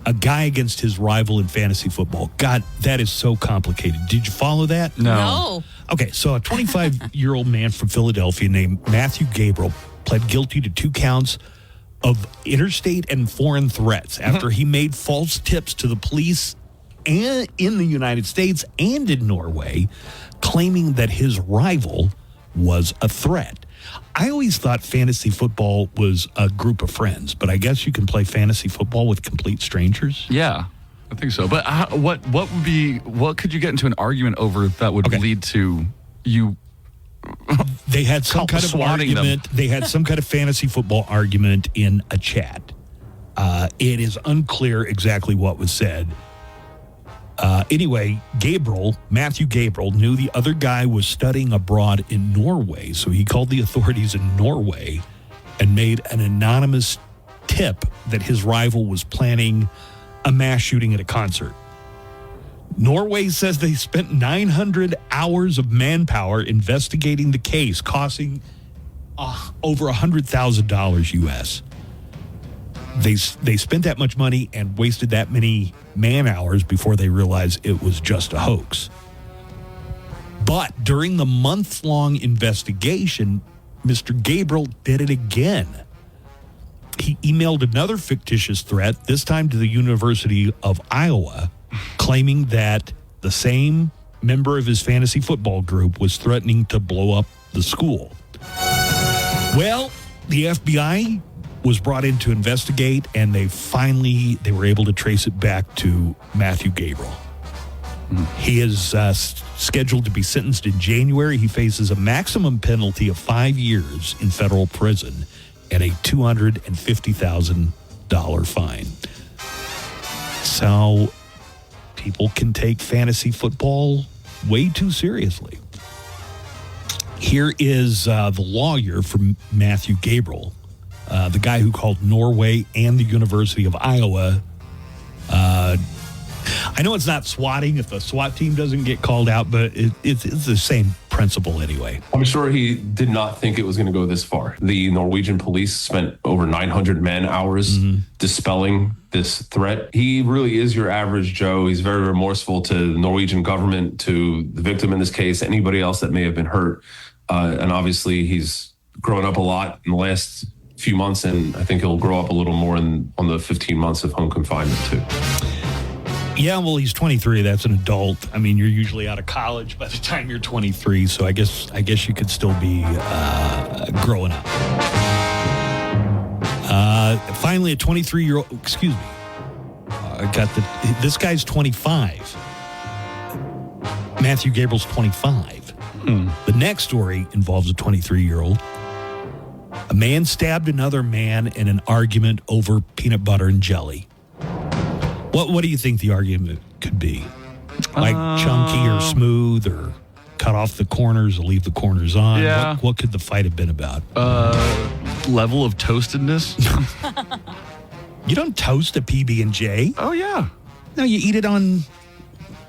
a guy against his rival in fantasy football. God, that is so complicated. Did you follow that? No. Okay, so a 25-year-old man from Philadelphia named Matthew Gabriel pled guilty to 2 counts of interstate and foreign threats after he made false tips to the police and in the United States and in Norway, claiming that his rival was a threat. I always thought fantasy football was a group of friends, but I guess you can play fantasy football with complete strangers. Yeah, I think so. But what could you get into an argument over that would lead to you? They had some kind of swatting argument. them. They had some kind of fantasy football argument in a chat. It is unclear exactly what was said. Anyway, Matthew Gabriel, knew the other guy was studying abroad in Norway, so he called the authorities in Norway and made an anonymous tip that his rival was planning a mass shooting at a concert. Norway says they spent 900 hours of manpower investigating the case, costing over $100,000 U.S. They spent that much money and wasted that many man-hours before they realized it was just a hoax. But during the month-long investigation, Mr. Gabriel did it again. He emailed another fictitious threat, this time to the University of Iowa, claiming that the same member of his fantasy football group was threatening to blow up the school. Well, the FBI was brought in to investigate, and they were able to trace it back to Matthew Gabriel. He is scheduled to be sentenced in January. He faces a maximum penalty of 5 years in federal prison and a $250,000 fine. So people can take fantasy football way too seriously. Here is the lawyer for Matthew Gabriel, the guy who called Norway and the University of Iowa. I know it's not swatting if the SWAT team doesn't get called out, but it's the same principle anyway. I'm sure he did not think it was going to go this far. The Norwegian police spent over 900 man-hours dispelling this threat. He really is your average Joe. He's very remorseful to the Norwegian government, to the victim in this case, anybody else that may have been hurt. And obviously, he's grown up a lot in the last few months, and I think he'll grow up a little more on the 15 months of home confinement, too. Yeah, well, he's 23. That's an adult. I mean, you're usually out of college by the time you're 23, so I guess you could still be growing up. Finally, a 23-year-old. Excuse me. This guy's 25. Matthew Gabriel's 25. The next story involves a 23-year-old. A man stabbed another man in an argument over peanut butter and jelly. What do you think the argument could be? Like chunky or smooth, or cut off the corners or leave the corners on? Yeah. What could the fight have been about? Level of toastedness. You don't toast a PB&J. Oh, yeah. No, you eat it on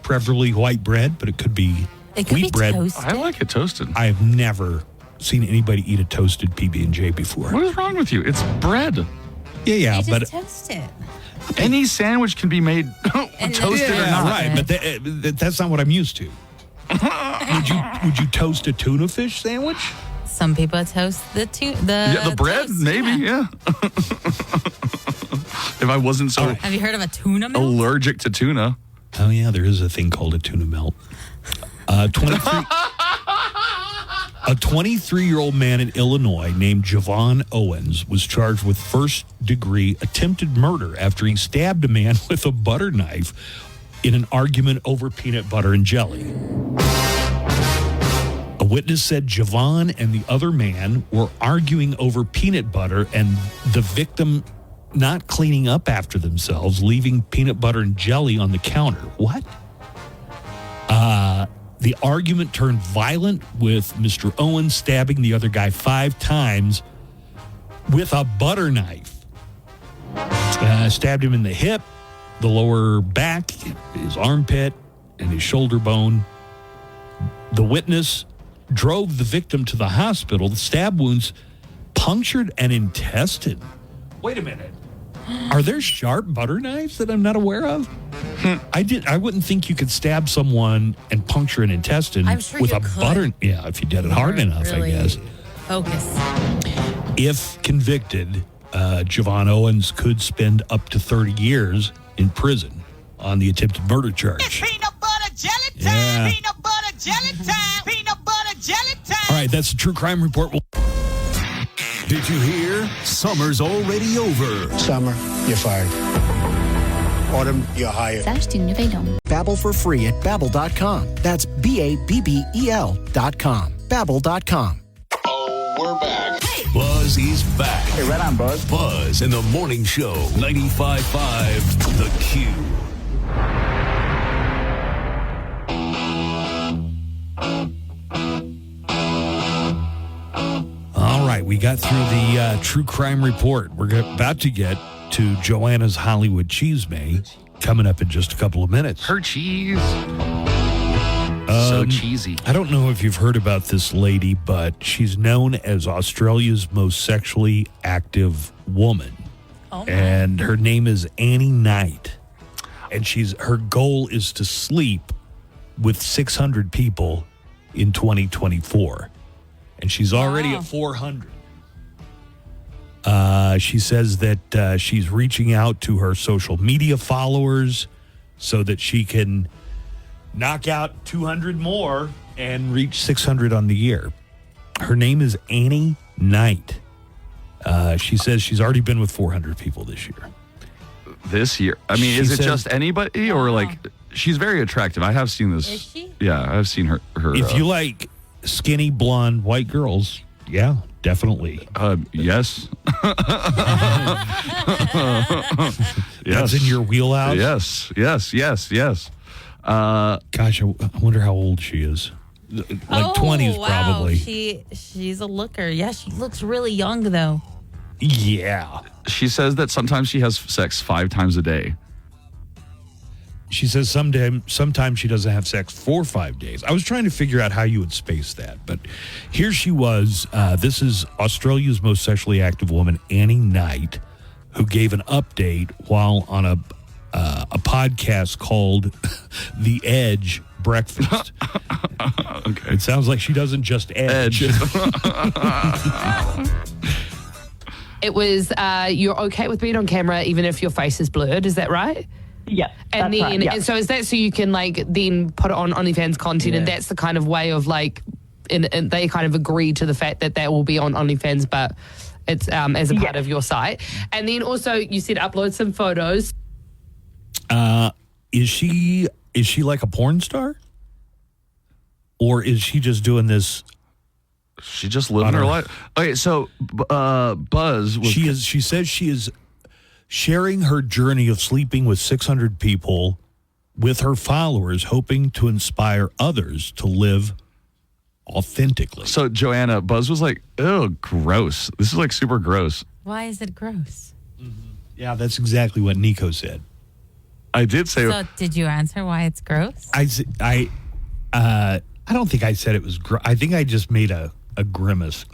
preferably white bread, but it could be wheat bread. Toasted. I like it toasted. I have never seen anybody eat a toasted PB&J before. What is wrong with you? It's bread. Yeah, You but just toast it. Any sandwich can be made toasted or not. right, but that's not what I'm used to. Would you toast a tuna fish sandwich? Some people toast the bread, toast, maybe, yeah. If I wasn't so Have you heard of a tuna melt? allergic to tuna. Oh, yeah, there is a thing called a tuna melt. 23. A 23-year-old man in Illinois named Javon Owens was charged with first-degree attempted murder after he stabbed a man with a butter knife in an argument over peanut butter and jelly. A witness said Javon and the other man were arguing over peanut butter and the victim not cleaning up after themselves, leaving peanut butter and jelly on the counter. What? The argument turned violent with Mr. Owens stabbing the other guy 5 times with a butter knife. Stabbed him in the hip, the lower back, his armpit, and his shoulder bone. The witness drove the victim to the hospital. The stab wounds punctured an intestine. Wait a minute. Are there sharp butter knives that I'm not aware of? I wouldn't think you could stab someone and puncture an intestine I'm sure with you a could. butter. Yeah, if you did it hard enough, Really I guess. Focus. If convicted, Javon Owens could spend up to 30 years in prison on the attempted murder charge. Peanut butter jelly time. Yeah. Peanut butter jelly time. Peanut butter jelly time. All right, that's the True Crime Report. Did you hear? Summer's already over. Summer, you're fired. Autumn, you're hired. Babbel for free at Babbel.com. That's BABBEL.com. Babbel.com. We're back. Buzz is back. Hey, right on, Buzz. Buzz in the Morning Show, 95.5 The Q. All right, we got through the True Crime Report. We're about to get to Joanna's Hollywood Cheesemate coming up in just a couple of minutes. Her cheese. So cheesy. I don't know if you've heard about this lady, but she's known as Australia's most sexually active woman. And her name is Annie Knight. And her goal is to sleep with 600 people in 2024. And she's already at 400. She says that she's reaching out to her social media followers so that she can knock out 200 more and reach 600 on the year. Her name is Annie Knight. She says she's already been with 400 people this year. This year? I mean, is it just anybody or like she's very attractive? I have seen this. Is she? Yeah, I've seen her. If you like skinny, blonde, white girls, yeah, definitely. Yes. That's in your wheelhouse? Yes. Gosh, I wonder how old she is. Like 20s, wow. probably. She's a looker. Yeah, she looks really young, though. Yeah. She says that sometimes she has sex 5 times a day. She says sometimes she doesn't have sex for 5 days. I was trying to figure out how you would space that, but here she was. This is Australia's most sexually active woman, Annie Knight, who gave an update while on a podcast called The Edge Breakfast. Okay. It sounds like she doesn't just edge. It was you're okay with being on camera even if your face is blurred, is that right? Yeah. And that's then right, yeah. and so is that so you can like then put it on OnlyFans content and that's the kind of way of like and they kind of agree to the fact that will be on OnlyFans but it's as a part of your site. And then also you said upload some photos. Is she like a porn star? Or is she just doing this? She just living her life. Okay, so Buzz was. She says she is sharing her journey of sleeping with 600 people with her followers, hoping to inspire others to live authentically. So Joanna, Buzz was like, "Oh, gross! This is like super gross." Why is it gross? Yeah, that's exactly what Nico said. I did say. So did you answer why it's gross? I don't think I said it was gross. I think I just made a grimace.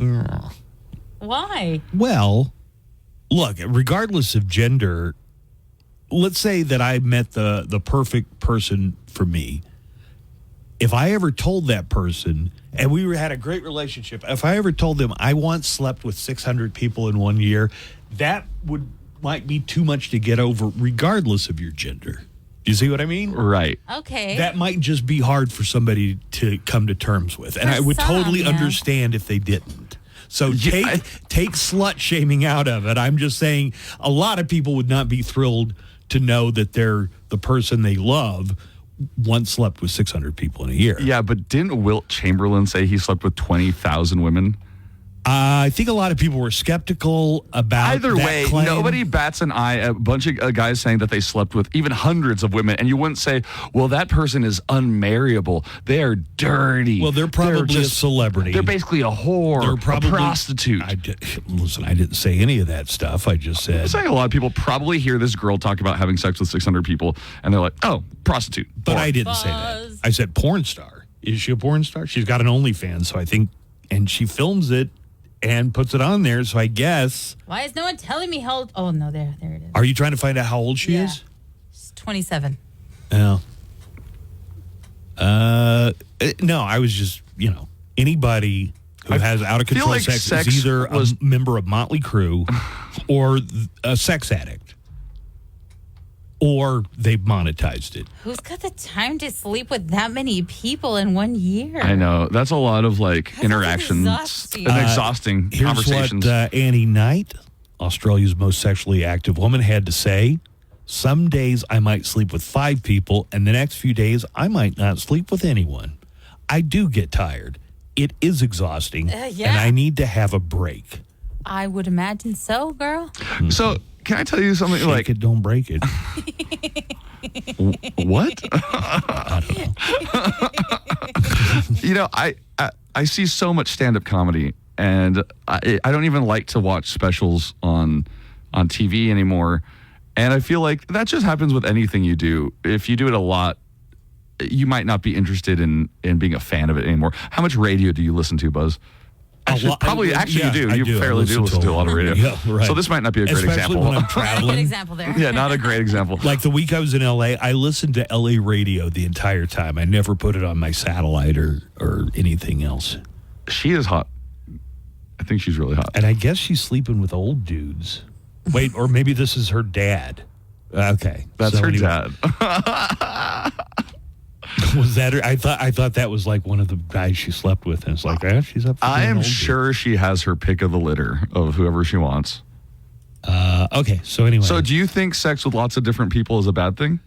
Why? Well, look, regardless of gender, let's say that I met the perfect person for me. If I ever told that person, and we had a great relationship, if I ever told them I once slept with 600 people in 1 year, that might be too much to get over regardless of your gender. Do you see what I mean? Right. Okay. That might just be hard for somebody to come to terms with. And For I would some, totally yeah. understand if they didn't. So take slut shaming out of it. I'm just saying a lot of people would not be thrilled to know that they're the person they love once slept with 600 people in a year. Yeah, but didn't Wilt Chamberlain say he slept with 20,000 women? I think a lot of people were skeptical about Either that way, claim. nobody bats an eye at a bunch of guys saying that they slept with even hundreds of women, and you wouldn't say, well, that person is unmarriable. They are dirty. Well, they're probably a celebrity. They're basically a whore, They're probably a prostitute. Listen, I didn't say any of that stuff. I just said... I'm saying a lot of people probably hear this girl talk about having sex with 600 people, and they're like, oh, prostitute. But I didn't say that. I said porn star. Is she a porn star? She's got an OnlyFans, so I think... And she films it and puts it on there, so I guess... Why is no one telling me how old? Oh, no, there it is. Are you trying to find out how old she is? She's 27. No. No, I was just, anybody who has out-of-control like sex sex is either was- a member of Motley Crue or a sex addict. Or they've monetized it. Who's got the time to sleep with that many people in 1 year? I know. That's a lot of, interactions exhausting. and exhausting Here's conversations. what Annie Knight, Australia's most sexually active woman, had to say. Some days I might sleep with 5 people, and the next few days I might not sleep with anyone. I do get tired. It is exhausting, yeah. and I need to have a break. I would imagine so, girl. So, can I tell you something? Shake it, don't break it. What? I don't know. I see so much stand-up comedy, and I don't even like to watch specials on TV anymore. And I feel like that just happens with anything you do. If you do it a lot, you might not be interested in being a fan of it anymore. How much radio do you listen to, Buzz? You do. I You fairly do listen to a lot of radio. Yeah, right. So this might not be a great Especially example. when I'm Good traveling. example there. Yeah, not a great example. Like the week I was in LA, I listened to LA radio the entire time. I never put it on my satellite or anything else. She is hot. I think she's really hot. And I guess she's sleeping with old dudes. Wait, or maybe this is her dad. Okay. That's her dad. Was that her? I thought that was like one of the guys she slept with, and it's like, she's up. I am sure she has her pick of the litter of whoever she wants. Okay, so anyway. So do you think sex with lots of different people is a bad thing?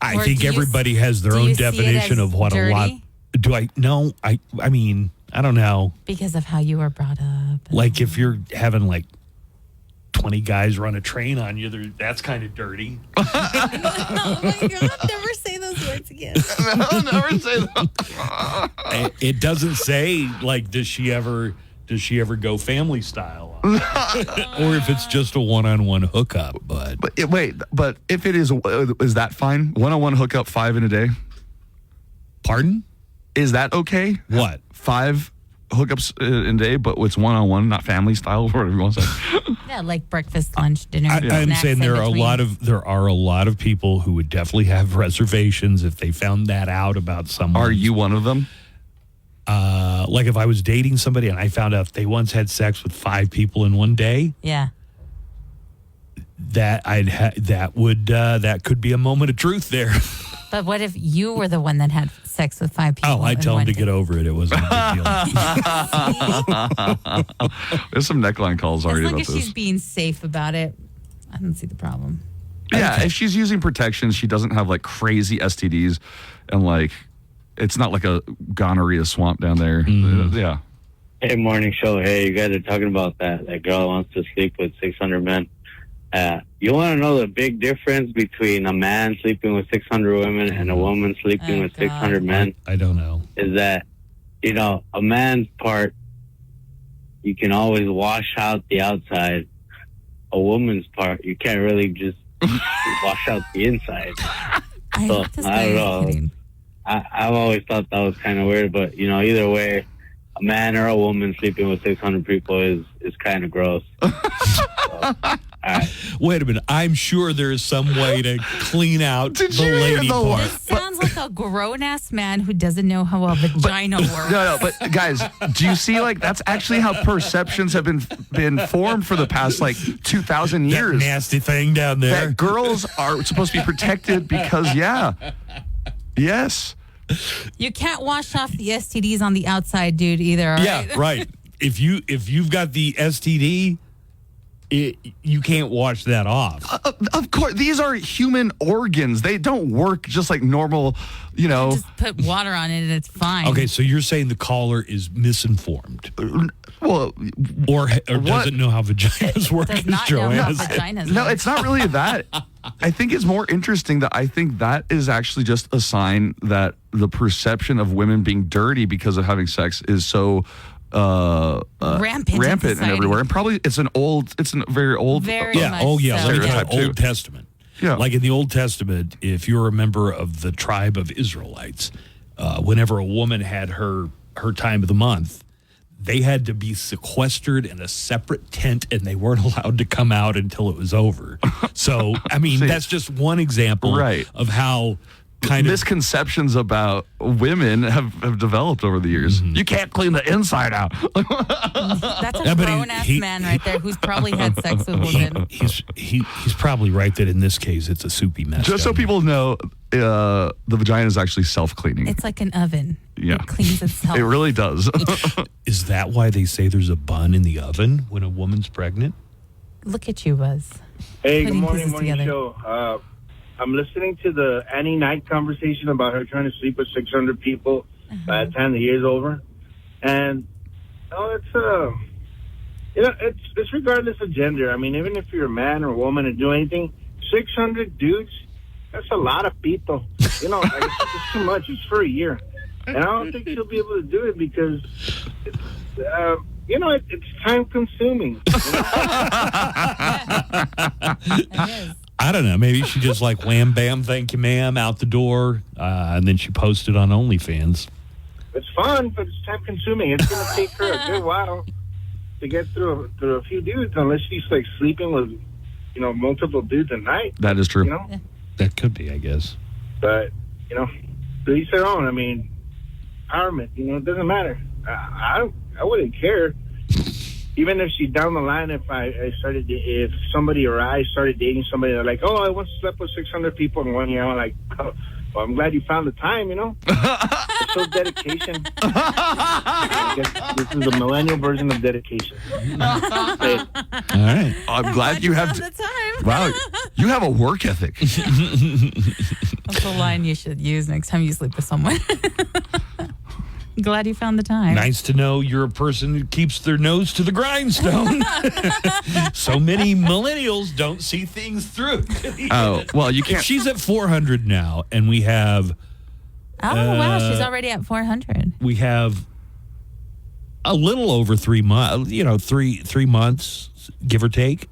I think everybody has their own definition of what dirty? a lot. Do I? No, I mean, I don't know. Because of how you were brought up. Like if you're having 20 guys run a train on you, that's kind of dirty. Oh my God, never say those words again. No, never say that. It doesn't say does she ever go family style on it? Or if it's just a one-on-one hookup. But if it is that fine? One-on-one hookup 5 in a day? Pardon? Is that okay? What? 5 hookups in a day, but it's one-on-one, not family style, whatever you want to say. Yeah, like breakfast, lunch, dinner. I'm saying there are a lot of people who would definitely have reservations if they found that out about someone. Are you one of them? Like if I was dating somebody and I found out they once had sex with 5 people in one day, yeah, that could be a moment of truth there. But what if you were the one that had sex with 5 people? Oh, I'd tell him to get over it. It wasn't a big deal. There's some neckline calls already As long about as this. she's being safe about it, I don't see the problem. Yeah, if she's using protection, she doesn't have crazy STDs and it's not like a gonorrhea swamp down there. Yeah. Hey, morning show. Hey, you guys are talking about that girl wants to sleep with 600 men. You want to know the big difference between a man sleeping with 600 women and a woman sleeping with 600 men? I don't know. Is that, a man's part, you can always wash out the outside. A woman's part, you can't really just wash out the inside. I don't know. I've always thought that was kind of weird, but, either way, a man or a woman sleeping with 600 people is kind of gross. Wait a minute. I'm sure there is some way to clean out the lady part. This sounds like a grown-ass man who doesn't know how a vagina works. No, but guys, do you see that's actually how perceptions have been formed for the past 2,000 years? That nasty thing down there. That girls are supposed to be protected because, yes. You can't wash off the STDs on the outside, dude, either. Right? Yeah, right. If you've got the STD you can't wash that off. Of course, these are human organs. They don't work just like normal, Just put water on it and it's fine. Okay, so you're saying the caller is misinformed. Well, or doesn't know how vaginas work. Does not know how vaginas No, work. it's not really that. I think it's more interesting that I think that is actually just a sign that the perception of women being dirty because of having sex is so rampant and everywhere. And probably it's a very old stereotype too. Old Testament. Yeah. Like in the Old Testament, if you're a member of the tribe of Israelites, whenever a woman had her time of the month, they had to be sequestered in a separate tent and they weren't allowed to come out until it was over. So, I mean, that's just one example of how kind of misconceptions about women have develeled over the years. Mm-hmm. You can't clean the inside out. That's a grown-ass man right there who's probably had sex with women. He's probably right that in this case it's a soupy mess. Just so people know, the vagina is actually self-cleaning. It's like an oven. Yeah. It cleans itself. It really does. Is that why they say there's a bun in the oven when a woman's pregnant? Look at you, Buzz. Hey, good Putting morning, pieces morning together. show. I'm listening to the Annie Knight conversation about her trying to sleep with 600 people by the time the year's over, and it's regardless of gender. I mean, even if you're a man or a woman and do anything, 600 dudes, that's a lot of people. It's just too much. It's for a year, and I don't think she'll be able to do it because it's time consuming. I don't know. Maybe she just like wham, bam, thank you, ma'am, out the door, and then she posted on OnlyFans. It's fun, but it's time consuming. It's going to take her a good while to get through a few dudes, unless she's like sleeping with, multiple dudes at night. That is true. That could be, I guess. But to each their own. I mean, empowerment. It doesn't matter. I wouldn't care. Even if she down the line, if somebody or I started dating somebody, they're like, oh, I once slept with 600 people in 1 year. I'm like, oh, well, I'm glad you found the time, It shows dedication. I guess this is the millennial version of dedication. All right. I'm glad you have the time. Wow, you have a work ethic. That's a line you should use next time you sleep with someone. Glad you found the time. Nice to know you're a person who keeps their nose to the grindstone. So many millennials don't see things through. Oh, well, you can't. If she's at 400 now, and we have. Oh, wow. She's already at 400. We have a little over 3 months, 3 months, give or take.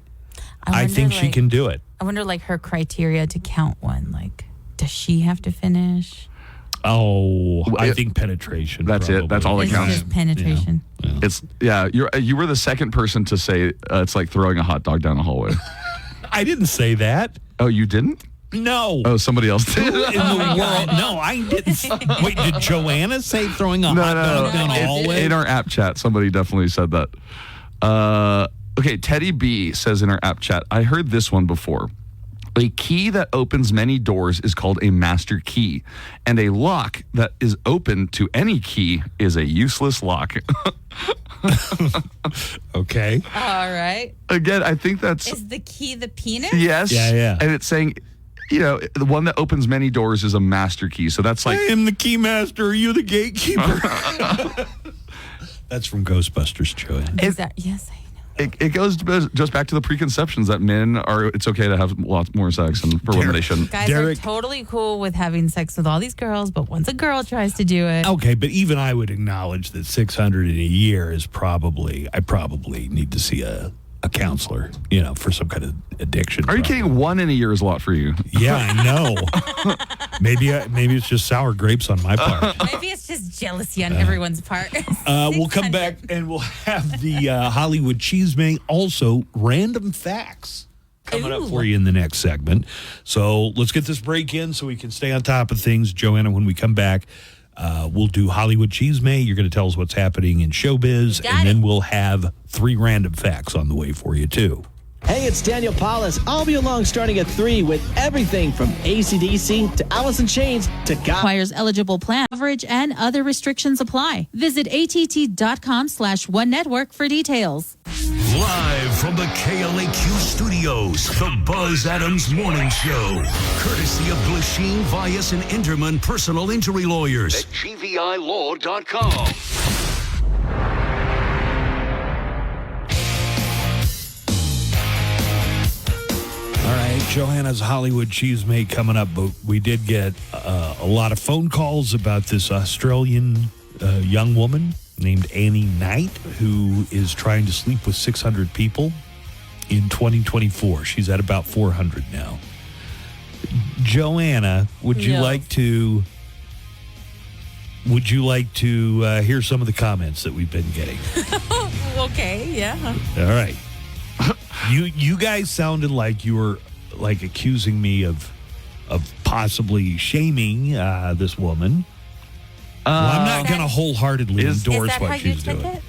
I think she can do it. I wonder, her criteria to count one. Does she have to finish? Oh, I think penetration. That's probably. it. That's all that It's counts. just penetration. Yeah. It's you were the second person to say it's like throwing a hot dog down a hallway. I didn't say that. Oh, you didn't? No. Oh, somebody else did. In the world? No, I didn't. Wait, did Joanna say throwing a hot dog down a hallway? In our app chat, somebody definitely said that. Okay, Teddy B says in our app chat, I heard this one before. A key that opens many doors is called a master key, and a lock that is open to any key is a useless lock. Okay. All right. Again, I think that's... Is the key the penis? Yes. Yeah. And it's saying, the one that opens many doors is a master key. So that's like... I am the key master. Are you the gatekeeper? That's from Ghostbusters, Joanne. Yes, I know. It goes just back to the preconceptions that it's okay to have lots more sex, and for women they shouldn't. Guys are totally cool with having sex with all these girls, but once a girl tries to do it. Okay, but even I would acknowledge that 600 in a year is I probably need to see a counselor, for some kind of addiction. Are you kidding? 1 in a year is a lot for you. Yeah, I know. Maybe it's just sour grapes on my part. Maybe it's just jealousy on everyone's part. We'll come back and we'll have the Hollywood Cheesemate, also random facts coming up for you in the next segment. So let's get this break in so we can stay on top of things. Joanna, when we come back, we'll do Hollywood Cheesemate. You're going to tell us what's happening in showbiz, and then we'll have 3 random facts on the way for you, too. Hey, it's Daniel Paulus. I'll be along starting at 3 with everything from AC/DC to Alice in Chains to Requires eligible plan coverage and other restrictions apply. Visit att.com/one network for details. Live from the KLAQ studios, the Buzz Adams Morning Show. Courtesy of Glasheen, Vyas, and Enderman Personal Injury Lawyers at GVILaw.com. All right, Johanna's Hollywood Cheesemate coming up, but we did get a lot of phone calls about this Australian young woman named Annie Knight, who is trying to sleep with 600 people in 2024. She's at about 400 now. Joanna, would you like to hear some of the comments that we've been getting? Okay, yeah. All right. You guys sounded like you were like accusing me of possibly shaming this woman. Well, I'm not going to wholeheartedly endorse what she's doing. It?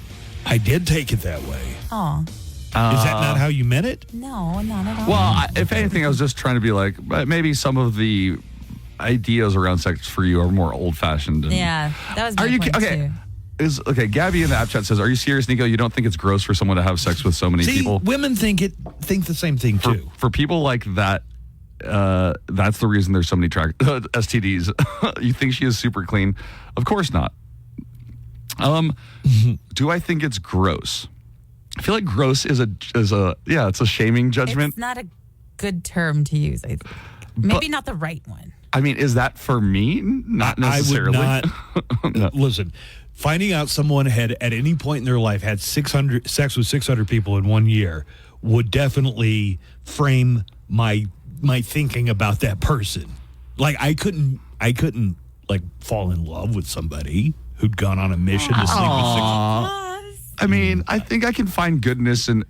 I did take it that way. Oh. Is that not how you meant it? No, not at all. Well, if anything, I was just trying to be like, maybe some of the ideas around sex for you are more old-fashioned. Yeah, that was my point too. Gabby in the app chat says, "Are you serious, Nico? You don't think it's gross for someone to have sex with so many people?" Women think the same thing too. For people like that, that's the reason there's so many STDs. You think she is super clean? Of course not. Do I think it's gross? I feel like gross is it's a shaming judgment. It's not a good term to use. I think maybe not the right one. I mean, is that for me? Not necessarily. I would not. Listen, finding out someone had at any point in their life had sex with 600 people in 1 year would definitely frame my thinking about that person. Like I couldn't like fall in love with somebody who'd gone on a mission to sleep with 600. I mean, I think I can find goodness in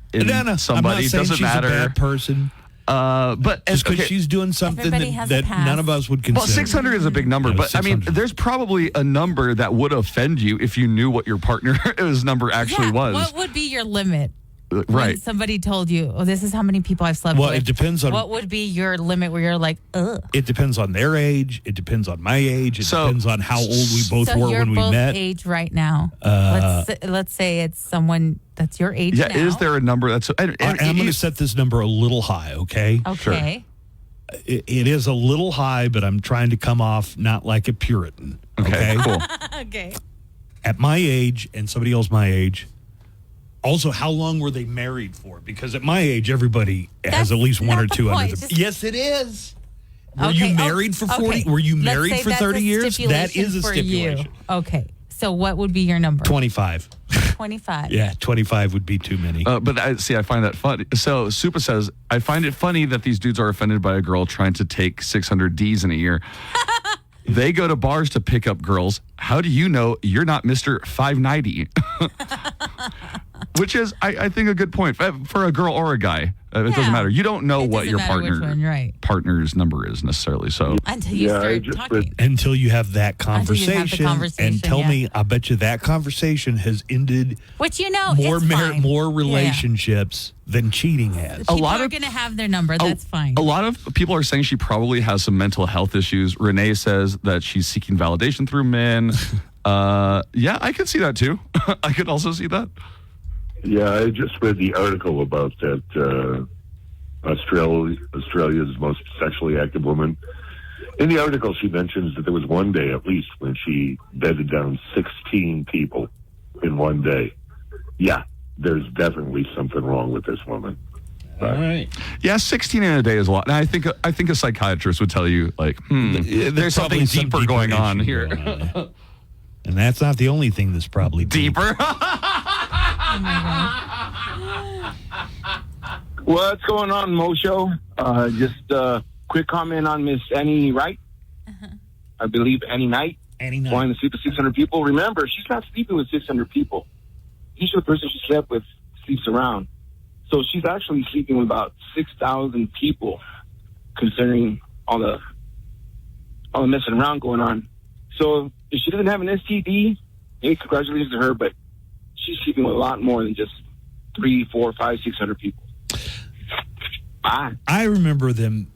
somebody. It doesn't matter. She's a bad person. But just because she's doing something that none of us would consider. Well, 600 is a big number, but 600. I mean, there's probably a number that would offend you if you knew what your partner's number actually was. What would be your limit? Right. When somebody told you, "Oh, this is how many people I've slept with." Well, it depends on what would be your limit where you're like, "Ugh." It depends on their age. It depends on my age. It depends on how old we both were when we met. Age right now. Let's say it's someone that's your age. Yeah. now. Is there a number that's? I'm going to set this number a little high. Okay. Okay. Sure. It is a little high, but I'm trying to come off not like a Puritan. Okay. Cool. Okay. At my age and somebody else my age. Also, how long were they married for? Because at my age, everybody has at least one or two under them. Yes, it is. Were you married for 40? Okay. Were you married for 30 years? That is a stipulation. Okay. So what would be your number? 25. 25. Yeah, 25 would be too many. But I find that funny. So Supa says, I find it funny that these dudes are offended by a girl trying to take 600 Ds in a year. They go to bars to pick up girls. How do you know you're not Mr. 590? Which is, I think, a good point for a girl or a guy. It doesn't matter. You don't know what your partner's number is necessarily. So until you start talking, until you have that conversation, and tell me, I bet you that conversation has ended. Which more relationships than cheating has. People are going to have their number. That's fine. A lot of people are saying she probably has some mental health issues. Renee says that she's seeking validation through men. Yeah, I could see that too. I could also see that. Yeah, I just read the article about that Australia's most sexually active woman. In the article, she mentions that there was one day, at least, when she bedded down 16 people in one day. Yeah, there's definitely something wrong with this woman. All right. Yeah, 16 in a day is a lot. And I think a psychiatrist would tell you, like, there's something deeper going on here. And that's not the only thing that's probably deeper. Oh my What's going on, Mo Show? Just a quick comment on Miss Annie Wright. I believe Annie Knight. Wanting to sleep with 600 people. Remember, she's not sleeping with 600 people. Usually the person she slept with sleeps around. So she's actually sleeping with about 6,000 people, considering all the messing around going on. So if she doesn't have an STD, hey, congratulations to her, but she's sleeping with a lot more than just 300, 400, 500, 600 people. I remember them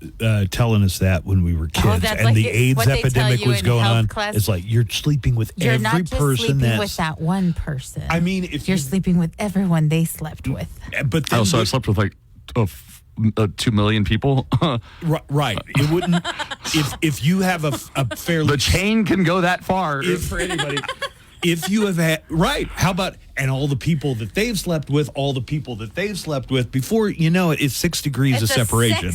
telling us that when we were kids, that's and like the AIDS what they tell epidemic you was in going health on. class. It's like you're sleeping with You're every not just person sleeping that's. with that one person. I mean, if you're sleeping with everyone they slept with. But then I slept with like 2 million people. Right. It wouldn't. if you have a fairly the chain can go that far for anybody. If you have had how about all the people that they've slept with, all the people that they've slept with, before you know it, it's 6 degrees of separation.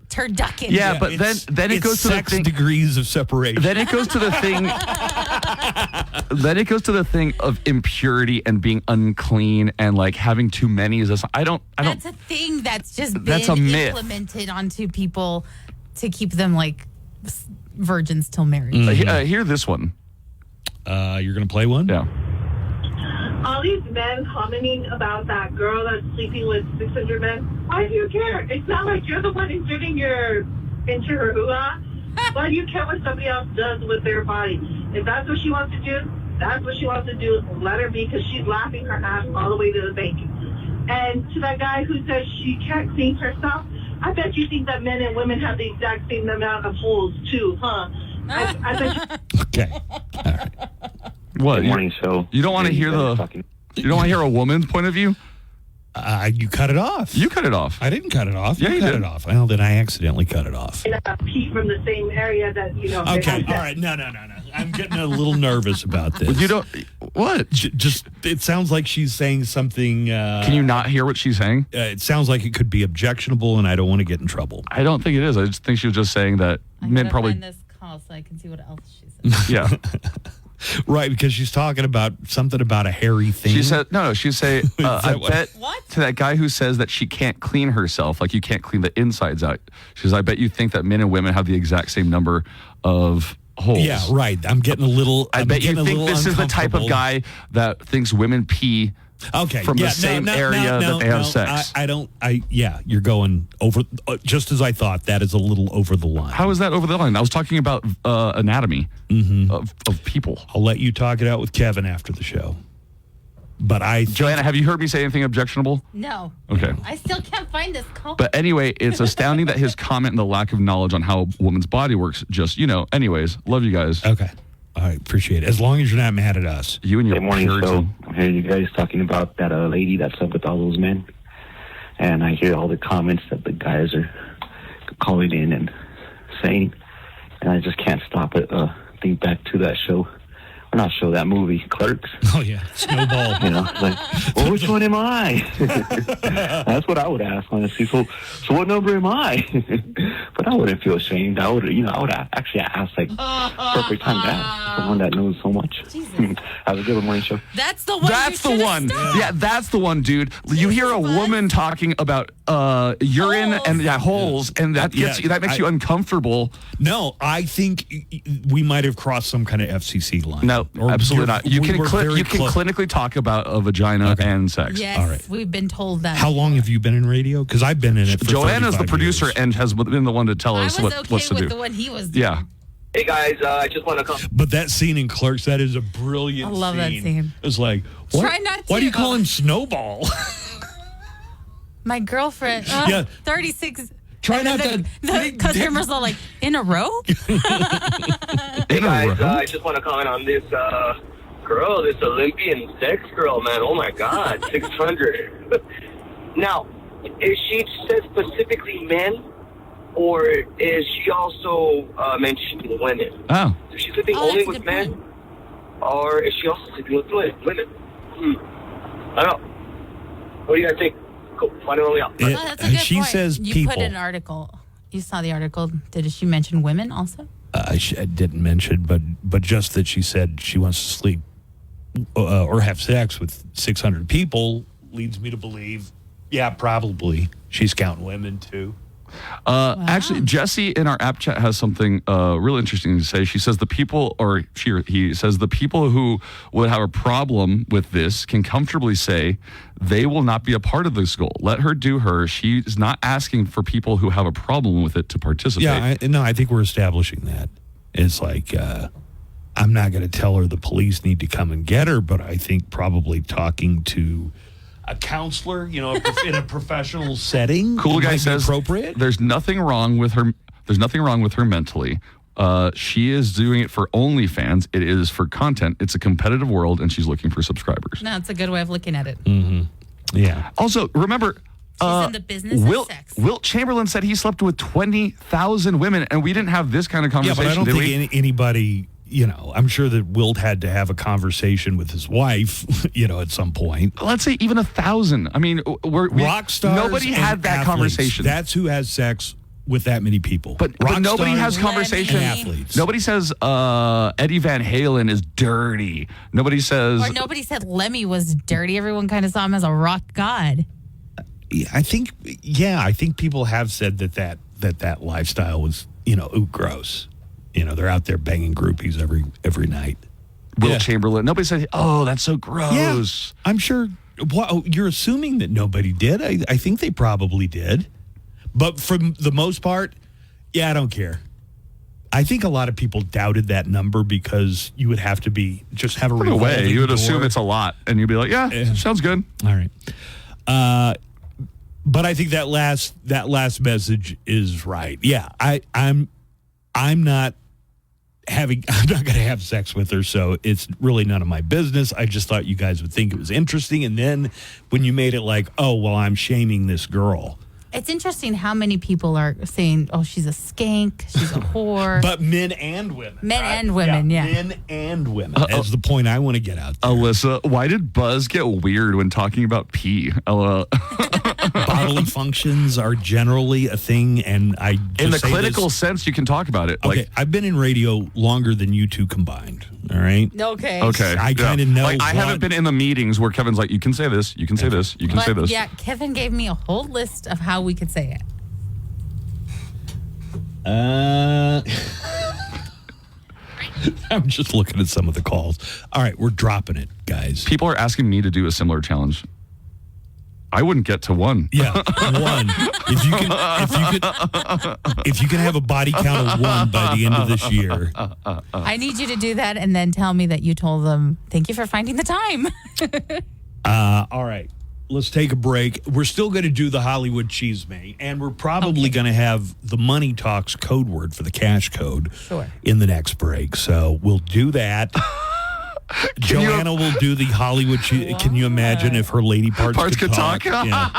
Turducken. Yeah, but then it goes to the 6 degrees of separation. Then it goes to the thing. Then it goes to the thing of impurity and being unclean and like having too many. I don't. That's a thing that's just been That's a myth. implemented onto people to keep them like virgins till marriage. Hear this one. You're going to play one? Yeah. All these men commenting about that girl that's sleeping with 600 men. Why do you care? It's not like you're the one inserting into her hoo-ha. Why do you care what somebody else does with their body? If that's what she wants to do, that's what she wants to do. Let her be, because she's laughing her ass all the way to the bank. And to that guy who says she can't clean herself, I bet you think that men and women have the exact same amount of holes too, huh? I bet you. Okay. What? Good morning show. You don't want to hear you don't want to hear a woman's point of view? You cut it off. You cut it off. I didn't cut it off. Yeah, you cut did. it off. Well, then I accidentally cut it off. Pee from the same area that, you know. Okay. All right. No. I'm getting a little nervous about this. You don't. What? Just it sounds like she's saying something. Can you not hear what she's saying? It sounds like it could be objectionable, and I don't want to get in trouble. I don't think it is. I just think she was just saying that men probably. Find this call so I can see what else she said. Yeah. Right, because she's talking about something about a hairy thing. She said, no, she'd say, I what? bet to that guy who says that she can't clean herself, like you can't clean the insides out. She says, I bet you think that men and women have the exact same number of holes. Yeah, right. I'm getting a little. I bet you think this is the type of uncomfortable. guy that thinks women pee from the same area that they have sex. You're going over, just as I thought. That is a little over the line. How is that over the line? I was talking about anatomy of people. I'll let you talk it out with Kevin after the show. But Joanna, have you heard me say anything objectionable? No. Okay. I still can't find this call. But anyway, it's astounding that his comment and the lack of knowledge on how a woman's body works anyways, love you guys. Okay. All right, appreciate it. As long as you're not mad at us. You and your Good morning Puritan. show. I hear you guys talking about that lady that slept with all those men. And I hear all the comments that the guys are calling in and saying. And I just can't stop it. Think back to that show. Or not show, that movie, Clerks. Oh, yeah. Snowball. It's like, well, which one am I? That's what I would ask, honestly. So what number am I? But I wouldn't feel ashamed. I would actually ask, like, perfect time to ask someone that knows so much. Have a good morning show. That's the one. That's the one. Yeah, that's the one, dude. You hear a woman talking about urine and holes, and that makes you uncomfortable. No, I think we might have crossed some kind of FCC line. No, absolutely not. You can clinically talk about a vagina and sex. Yes, all right. We've been told that. How long have you been in radio? Because I've been in it for Joanna's the 35 producer years. and has been the one to tell us what's to do. the one he was doing. Yeah. Hey guys, I just want to come. But that scene in Clerks, that is a brilliant scene. I love that scene. It's like, what? Try not Why to. do you call him Snowball? My girlfriend, Yeah. 36. Try and not then to- The customers are like, in a row? Hey guys, I just want to comment on this girl, this Olympian sex girl, man. Oh my God, 600. Now, is she said specifically men, or is she also mentioning women? Oh. Is she sleeping Oh, only that's a with good men, or is she also sleeping with women? I don't know. What do you guys think? Cool. Find it on me out. Oh, that's a good she point. says you people. put an article. You saw the article. Did she mention women also? I didn't mention, but just that she said she wants to sleep or have sex with 600 people leads me to believe, yeah, probably she's counting women too. Actually, Jesse in our app chat has something really interesting to say. She says he says the people who would have a problem with this can comfortably say they will not be a part of this goal. Let her do her. She's not asking for people who have a problem with it to participate. Yeah, I think we're establishing that. It's like, I'm not going to tell her the police need to come and get her, but I think probably talking to a counselor, in a professional setting. Cool it guy might be says appropriate. there's nothing wrong with her. There's nothing wrong with her mentally. She is doing it for OnlyFans. It is for content. It's a competitive world, and she's looking for subscribers. No, it's a good way of looking at it. Mm-hmm. Yeah. Also, remember, She's in the business of sex. Wilt Chamberlain said he slept with 20,000 women, and we didn't have this kind of conversation. Yeah, but I don't did we? think anybody, I'm sure that Wilt had to have a conversation with his wife, at some point. Let's say even 1,000. I mean, rock stars. Nobody and had that athletes, conversation. That's who has sex with that many people. But rock nobody stars has conversation. and athletes. Nobody says Eddie Van Halen is dirty. Nobody says. Or nobody said Lemmy was dirty. Everyone kind of saw him as a rock god. I think people have said that lifestyle was, gross. They're out there banging groupies every night. Wilt Chamberlain. Nobody said, "Oh, that's so gross." Yeah, I'm sure. Well, you're assuming that nobody did. I think they probably did, but for the most part, I don't care. I think a lot of people doubted that number because you would have to have a revolving way. You would door. assume it's a lot, and you'd be like, "Yeah, sounds good." All right. But I think that last message is right. Yeah, I'm not going to have sex with her, so it's really none of my business. I just thought you guys would think it was interesting, and then when you made it like, oh well, I'm shaming this girl. It's interesting how many people are saying, "Oh, she's a skank, she's a whore." But men and women. Men and women. That's the point I want to get out there. Alyssa, why did Buzz get weird when talking about pee? Bodily functions are generally a thing, and I just in the say clinical this, sense, you can talk about it. Okay, I've been in radio longer than you two combined. All right. Okay. I kind of know. Like, I haven't been in the meetings where Kevin's like, "You can say this. You can say this. You can say this." Yeah, Kevin gave me a whole list of how we could say it. I'm just looking at some of the calls. All right, we're dropping it, guys. People are asking me to do a similar challenge. I wouldn't get to one. Yeah, one. If you can have a body count of one by the end of this year. I need you to do that and then tell me that you told them, "Thank you for finding the time." All right. Let's take a break. We're still going to do the Hollywood Cheesemate, and we're probably going to have the Money Talks code word for the cash code in the next break. So we'll do that. Joanna will do the Hollywood cheese. Can you imagine if her lady parts could talk? Yeah.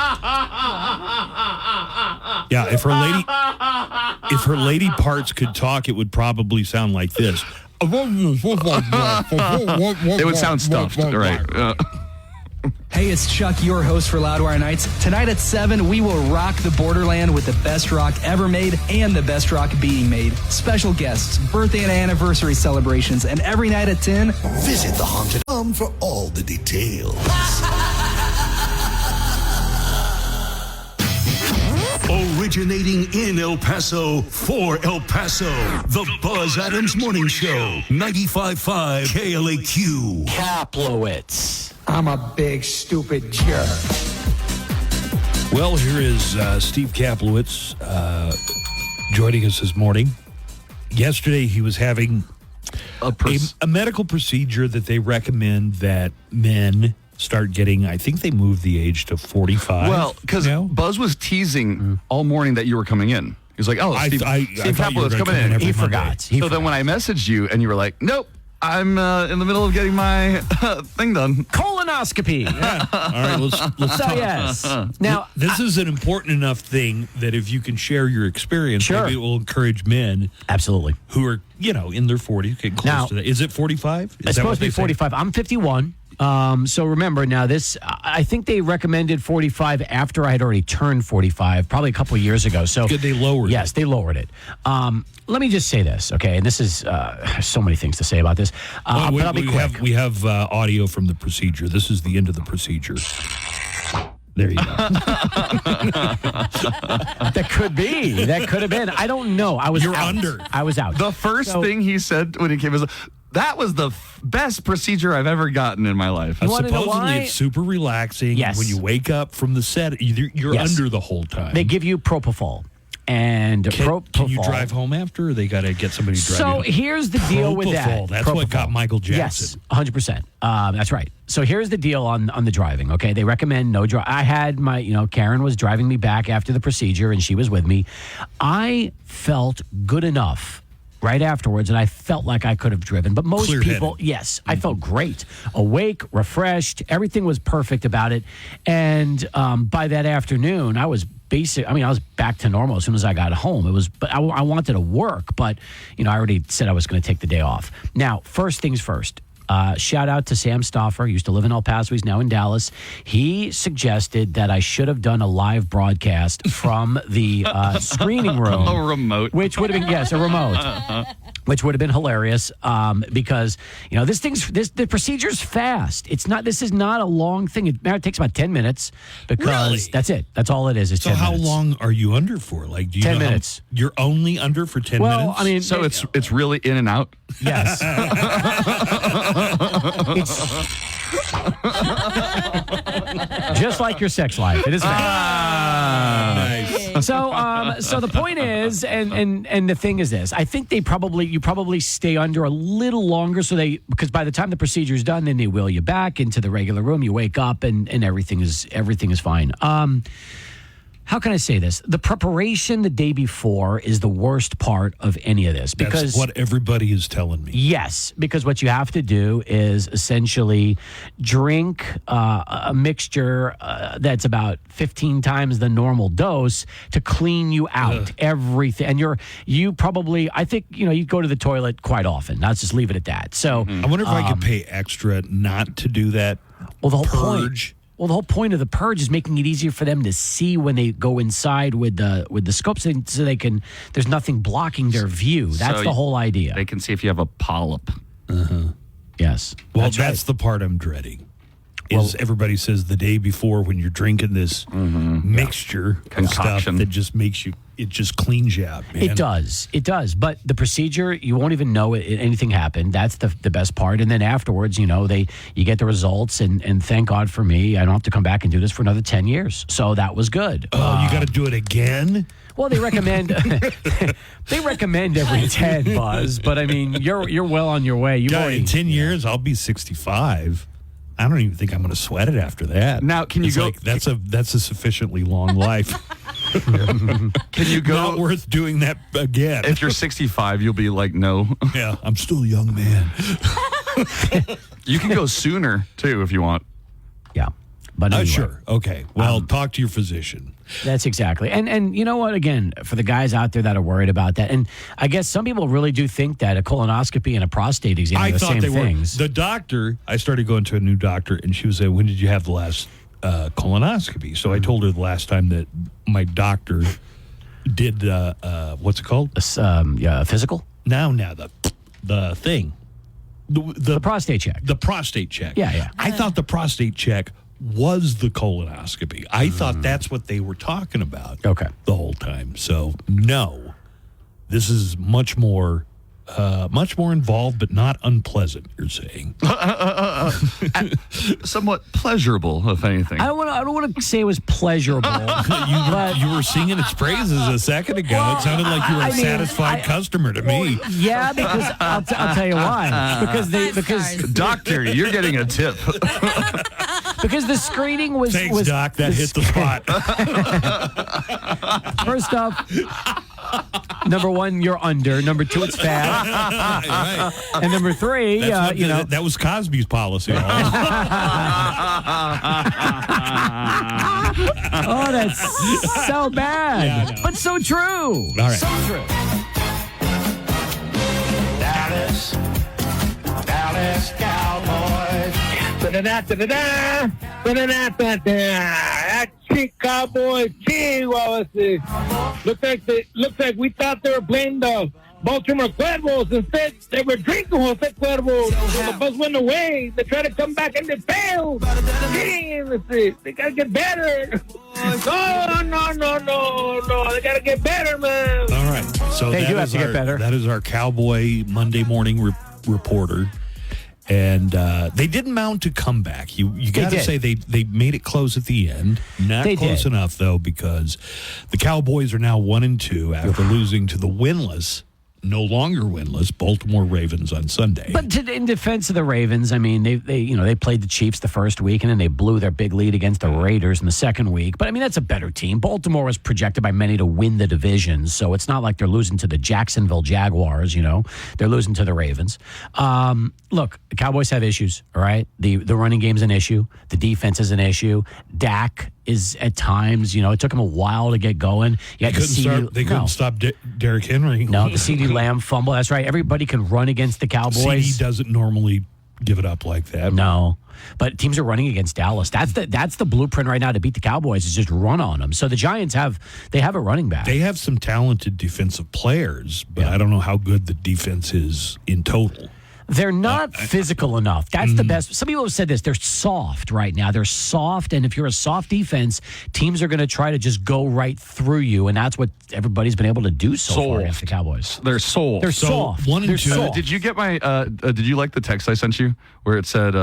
Yeah, if her lady parts could talk, it would probably sound like this. It would sound stuffed, right? Hey, it's Chuck, your host for Loudwire Nights. Tonight at 7, we will rock the borderland with the best rock ever made and the best rock being made. Special guests, birthday and anniversary celebrations, and every night at 10, Visit the Haunted Home for all the details. Originating in El Paso, for El Paso, the Buzz Adams Morning Show, 95.5 KLAQ. Kaplowitz. I'm a big, stupid jerk. Well, here is Steve Kaplowitz joining us this morning. Yesterday, he was having a medical procedure that they recommend that men start getting. I think they moved the age to 45. Well, because Buzz was teasing all morning that you were coming in. He was like, "Oh, Steve Kaplowitz coming in." He forgot. So then when I messaged you and you were like, "Nope, I'm in the middle of getting my thing done." Colonoscopy. Yeah. All right, let's talk. Yes. Now, this is an important enough thing that if you can share your experience, maybe it will encourage men. Absolutely. Who are, in their 40s, getting close to that. Is it 45? It's supposed to be 45. I'm 51. So remember now I think they recommended 45 after I had already turned 45, probably a couple of years ago. So they lowered it. Yes, they lowered it. Let me just say this, okay? And this is so many things to say about this, but I'll be quick. We have audio from the procedure. This is the end of the procedure. There you go. That could be. That could have been. I don't know. I was out. The first thing he said when he came was, "That was the best procedure I've ever gotten in my life." Supposedly, it's super relaxing. Yes. When you wake up from the set, you're under the whole time. They give you propofol. and Can you drive home after, or they got to get somebody to drive you home? So here's the deal with that. That's what got Michael Jackson. Yes, 100%. That's right. So here's the deal on the driving, okay? They recommend no drive. I had Karen was driving me back after the procedure, and she was with me. I felt good enough right afterwards, and I felt like I could have driven. But most people, yes, I felt great. Awake, refreshed. Everything was perfect about it. And by that afternoon, I was I was back to normal as soon as I got home. But I wanted to work, but, I already said I was going to take the day off. Now, first things first. Shout out to Sam Stoffer. He used to live in El Paso. He's now in Dallas. He suggested that I should have done a live broadcast from the screening room. A remote. Which would have been, yes, a remote. Which would have been hilarious because, the procedure's fast. This is not a long thing. It takes about 10 minutes because that's it. That's all it is. It's so 10 how minutes. long are you under for? Like, do you 10 know minutes. You're only under for 10 minutes? Well, I mean, so it's really in and out. Yes. Just like your sex life. It is fast. Nice. So the point is, and the thing is this, I think you probably stay under a little longer because by the time the procedure is done, then they wheel you back into the regular room. You wake up and everything is fine. How can I say this? The preparation the day before is the worst part of any of this. Because that's what everybody is telling me. Yes, because what you have to do is essentially drink a mixture that's about 15 times the normal dose to clean you out. Everything. And you probably, I think, you go to the toilet quite often. Let's just leave it at that. So I wonder if I could pay extra not to do that. Well, the whole purge. Well, the whole point of the purge is making it easier for them to see when they go inside with the scopes, so they can. There's nothing blocking their view. That's the whole idea. They can see if you have a polyp. Yes. Well, that's the part I'm dreading. Everybody says the day before when you're drinking this mixture of stuff that just it just cleans you out, man. It does. But the procedure, you won't even know anything happened. That's the best part. And then afterwards, you get the results, and thank God for me, I don't have to come back and do this for another 10 years. So that was good. Oh, you got to do it again? Well, they recommend every 10, Buzz. But I mean, you're well on your way. In 10 years, I'll be 65. I don't even think I'm going to sweat it after that. Now, can you go? That's a sufficiently long life. Can you go? Not worth doing that again. If you're 65, you'll be like, no. Yeah, I'm still a young man. You can go sooner too if you want. Yeah, but anyway. Sure. Okay. Well, talk to your physician. That's exactly. And you know what? Again, for the guys out there that are worried about that, and I guess some people really do think that a colonoscopy and a prostate exam are the same things. The doctor, I started going to a new doctor, and she was saying, when did you have the last colonoscopy? So I told her the last time that my doctor did, what's it called? A physical? Now, the thing. The prostate check. The prostate check. Yeah. I thought the prostate check was the colonoscopy. I thought that's what they were talking about. Okay. The whole time. So no, this is much more involved, but not unpleasant. You're saying somewhat pleasurable, if anything. I don't want to say it was pleasurable. you were singing its praises a second ago. Well, it sounded like you were a satisfied customer to me. Yeah, because I'll tell you why. Because doctor, you're getting a tip. Because the screening was... Thanks, Doc. That hit the spot. First off, number one, you're under. Number two, it's fast. Right. And number three, that was Cosby's policy. Oh, that's so bad. Yeah, but so true. All right. So true. Dallas Cowboys. Da-da-da-da-da-da. Da-da-da-da-da. That cheap Cowboys team was looks like we thought they were playing the Baltimore Cuervos. Instead, they were drinking Jose Cuervos. So the bus went away. They tried to come back and they failed. Damn, they gotta get better. No. They gotta get better, man. All right. So they do have to get better. That is our Cowboy Monday morning reporter. And they didn't mount a comeback. You got to say they made it close at the end. Not close enough, though, because the Cowboys are now 1-2 after losing to the winless, no longer winless, Baltimore Ravens on Sunday. But in defense of the Ravens, I mean, they played the Chiefs the first week, and then they blew their big lead against the Raiders in the second week. But, I mean, that's a better team. Baltimore was projected by many to win the division, so it's not like they're losing to the Jacksonville Jaguars, They're losing to the Ravens. Look, the Cowboys have issues, all right? The running game's an issue. The defense is an issue. Dak is at times, it took him a while to get going. They couldn't stop Derrick Henry. No, the CeeDee Lamb fumble. That's right. Everybody can run against the Cowboys. CeeDee doesn't normally give it up like that. No, but teams are running against Dallas. That's the blueprint right now to beat the Cowboys, is just run on them. So the Giants have a running back. They have some talented defensive players, but I don't know how good the defense is in total. They're not physical enough. That's the best. Some people have said this. They're soft right now. They're soft, and if you're a soft defense, teams are going to try to just go right through you, and that's what everybody's been able to do so far against the Cowboys. They're soft. They're soft. 1 and 2. Soft. Did you get my? Did you like the text I sent you where it said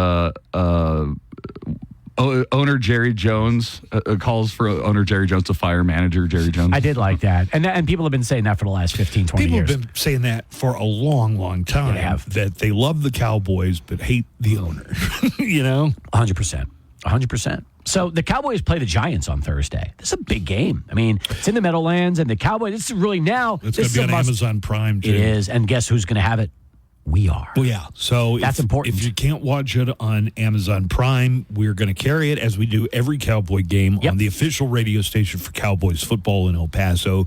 owner Jerry Jones calls for owner Jerry Jones to fire manager Jerry Jones? I did like that. And people have been saying that for the last 15, 20 years. People have been saying that for a long, long time. They have. That they love the Cowboys but hate the owner. 100%. 100%. So the Cowboys play the Giants on Thursday. This is a big game. I mean, it's in the Meadowlands, and the Cowboys, this is really now. It's going to be on Amazon Prime, too. It is. And guess who's going to have it? We are. Well, yeah. So that's important. If you can't watch it on Amazon Prime, we're going to carry it as we do every Cowboy game on the official radio station for Cowboys football in El Paso,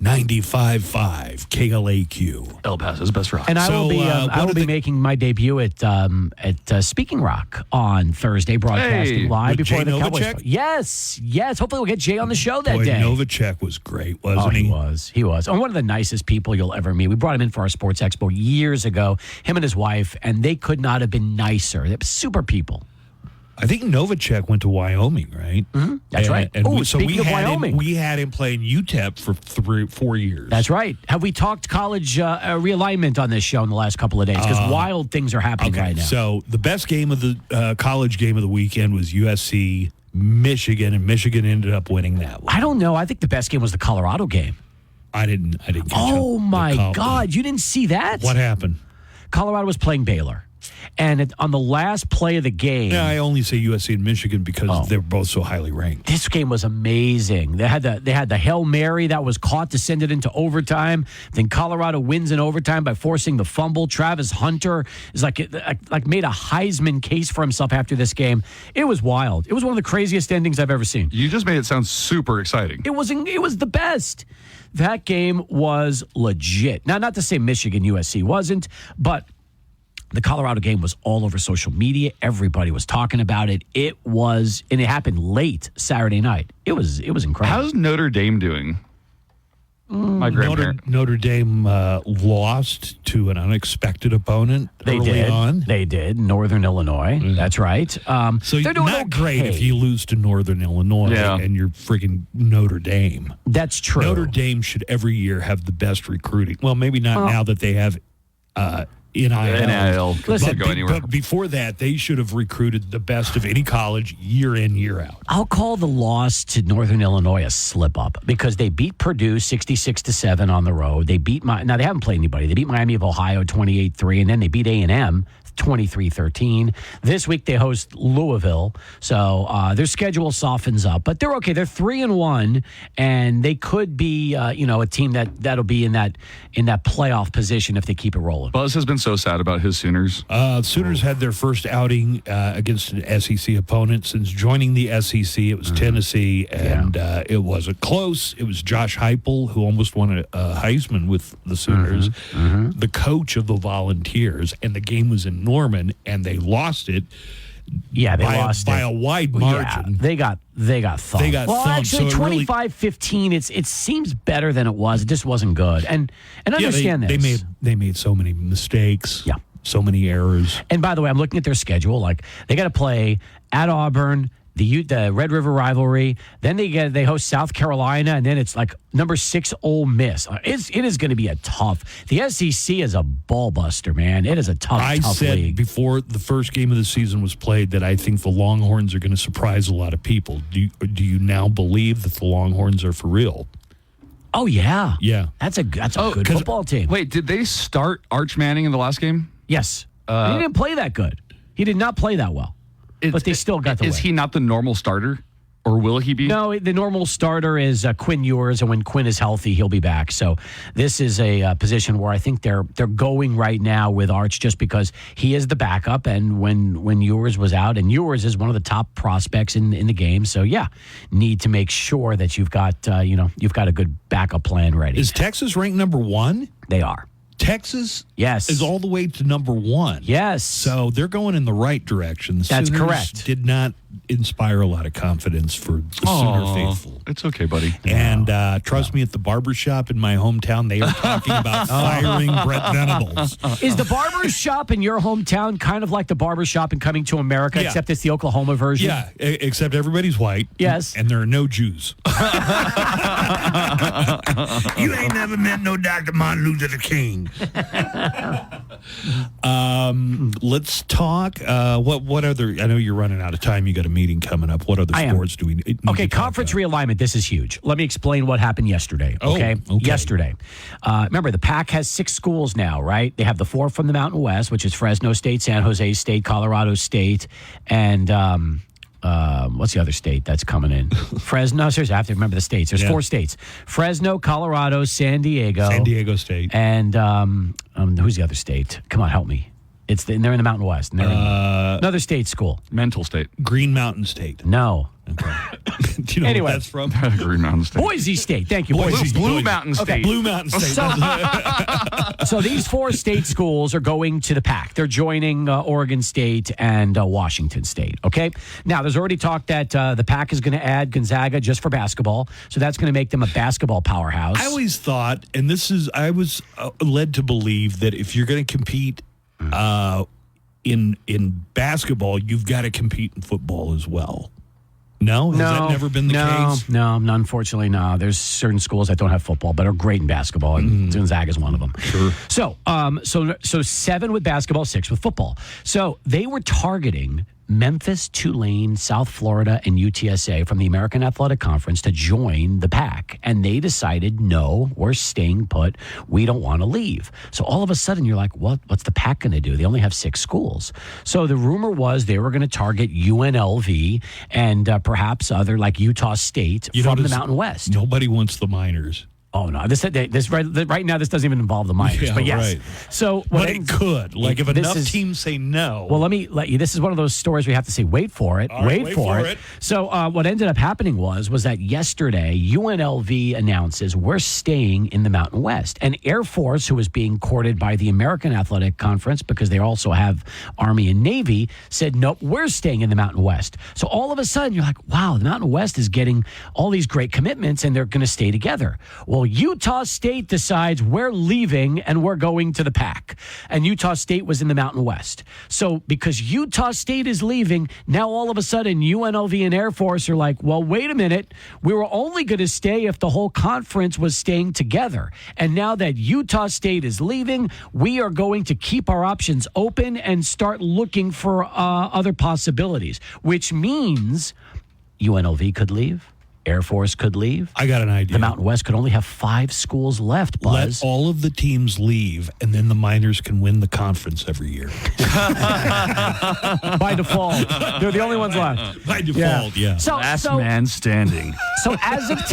95.5 KLAQ. El Paso's best rock. And I will be making my debut at Speaking Rock on Thursday, broadcasting live with before Jay the Cowboys. Novacek? Yes. Hopefully we'll get Jay on the show that day. Novacek was great, wasn't he? He was. And one of the nicest people you'll ever meet. We brought him in for our Sports Expo years ago, him and his wife, and they could not have been nicer. They're super people. I think Novacek went to Wyoming, right? Mm-hmm. That's right. And Speaking of Wyoming. We had him playing UTEP for 4 years. That's right. Have we talked college realignment on this show in the last couple of days? Because wild things are happening right now. So the best game of the college game of the weekend was USC Michigan, and Michigan ended up winning that one. I don't know. I think the best game was the Colorado game. I didn't catch Oh my God! You didn't see that? What happened? Colorado was playing Baylor. And on the last play of the game... Yeah, I only say USC and Michigan because they're both so highly ranked. This game was amazing. They had the Hail Mary that was caught to send it into overtime. Then Colorado wins in overtime by forcing the fumble. Travis Hunter is like made a Heisman case for himself after this game. It was wild. It was one of the craziest endings I've ever seen. You just made it sound super exciting. It was the best. That game was legit. Now, not to say Michigan USC wasn't, but... the Colorado game was all over social media. Everybody was talking about it. It happened late Saturday night. It was incredible. How's Notre Dame doing? My grandparent. Notre Dame lost to an unexpected opponent early on. They did. Northern Illinois. Mm-hmm. That's right. So they're doing not great if you lose to Northern Illinois and you're freaking Notre Dame. That's true. Notre Dame should every year have the best recruiting. Well, maybe not now that they have NIL. Listen, go anywhere. But before that, they should have recruited the best of any college year in, year out. I'll call the loss to Northern Illinois a slip up because they beat Purdue 66-7 on the road. They beat now they haven't played anybody. They beat Miami of Ohio 28-3, and then they beat A&M 23-13. This week they host Louisville, so their schedule softens up, but they're okay. They're 3-1, and they could be, a team that'll be in that playoff position if they keep it rolling. Buzz has been so sad about his Sooners. Sooners had their first outing against an SEC opponent since joining the SEC. It was Tennessee, and it wasn't close. It was Josh Heupel, who almost won a Heisman with the Sooners, the coach of the Volunteers, and the game was in Norman, and they lost it. Yeah, they lost by a wide margin. Yeah, they got thumped. They got thumped. Actually, 25-15. It seems better than it was. It just wasn't good. And understand this. They made so many mistakes. Yeah, so many errors. And by the way, I'm looking at their schedule. Like they got to play at Auburn, the Red River rivalry. Then they host South Carolina, and then it's like number 6 Ole Miss. It is going to be a tough. The SEC is a ball buster, man. It is a tough I said league. before the first game of the season was played that I think the Longhorns are going to surprise a lot of people. Do you now believe that the Longhorns are for real? Oh yeah, yeah. That's a good football team. Wait, did they start Arch Manning in the last game? Yes, he didn't play that good. He did not play that well. But they still got the win. Is he not the normal starter? Or will he be? No, the normal starter is Quinn Ewers, and when Quinn is healthy, he'll be back. So this is a position where I think they're going right now with Arch just because he is the backup, and when Ewers was out, and Ewers is one of the top prospects in the game. So yeah, need to make sure that you've got you've got a good backup plan ready. Is Texas ranked number 1? They are. Texas yes. is all the way to number 1. Yes. So they're going in the right direction. The That's Sooners correct. Did not inspire a lot of confidence for the Sooner faithful. It's okay, buddy. And trust me, at the barbershop in my hometown, they are talking about firing Brett Venables. Is the barber shop in your hometown kind of like the barber shop in Coming to America, Yeah. except it's the Oklahoma version? Yeah, except everybody's white. Yes. And there are no Jews. You ain't never met no Dr. Martin Luther King. Let's talk. What other? I know you're running out of time. You got a meeting coming up. What other I am. sports do we need? Okay, to talk conference about? realignment. This is huge. Let me explain what happened yesterday. Okay. Yesterday. Remember, the PAC has 6 schools now, right? They have the 4 from the Mountain West, which is Fresno State, San Jose State, Colorado State, and what's the other state that's coming in? Fresno. Seriously, I have to remember the states. There's 4 states: Fresno, Colorado, San Diego State, and who's the other state? Come on, help me. They're in the Mountain West. And they're in another state school. Mental State. Green Mountain State. No. Okay. Do you know Anyway. where that's from? Green Mountain State. Boise State. Thank you. Blue Mountain State. Okay. Blue Mountain State. So these 4 state schools are going to the PAC. They're joining Oregon State and Washington State. Okay. Now, there's already talk that the PAC is going to add Gonzaga just for basketball. So that's going to make them a basketball powerhouse. I always thought, and I was led to believe that if you're going to compete in basketball, you've got to compete in football as well. No? Has that never been the case? No, unfortunately, no. There's certain schools that don't have football but are great in basketball, and Gonzaga is one of them. Sure. So 7 with basketball, 6 with football. So they were targeting Memphis, Tulane, South Florida, and UTSA from the American Athletic Conference to join the PAC. And they decided, no, we're staying put. We don't want to leave. So all of a sudden, you're like, what's the PAC going to do? They only have 6 schools. So the rumor was they were going to target UNLV and perhaps other like Utah State from the Mountain West. Nobody wants the Miners. Oh no! This right now. This doesn't even involve the Miners, Yeah, but yes. right. So, But it could. Like, if this enough is- teams say no. Well, let me let you. This is one of those stories we have to say, wait for it. All right, wait for it. So what ended up happening was that yesterday UNLV announces we're staying in the Mountain West, and Air Force, who is being courted by the American Athletic Conference because they also have Army and Navy, said nope, we're staying in the Mountain West. So all of a sudden you're like, wow, the Mountain West is getting all these great commitments, and they're going to stay together. Well, Utah State decides we're leaving and we're going to the PAC. And Utah State was in the Mountain West. So because Utah State is leaving, now all of a sudden UNLV and Air Force are like, well, wait a minute. We were only going to stay if the whole conference was staying together. And now that Utah State is leaving, we are going to keep our options open and start looking for other possibilities, which means UNLV could leave. Air Force could leave. I got an idea. The Mountain West could only have 5 schools left, Buzz. Let all of the teams leave, and then the Miners can win the conference every year. By default. They're the only ones left. By default, yeah. Last man standing. So as of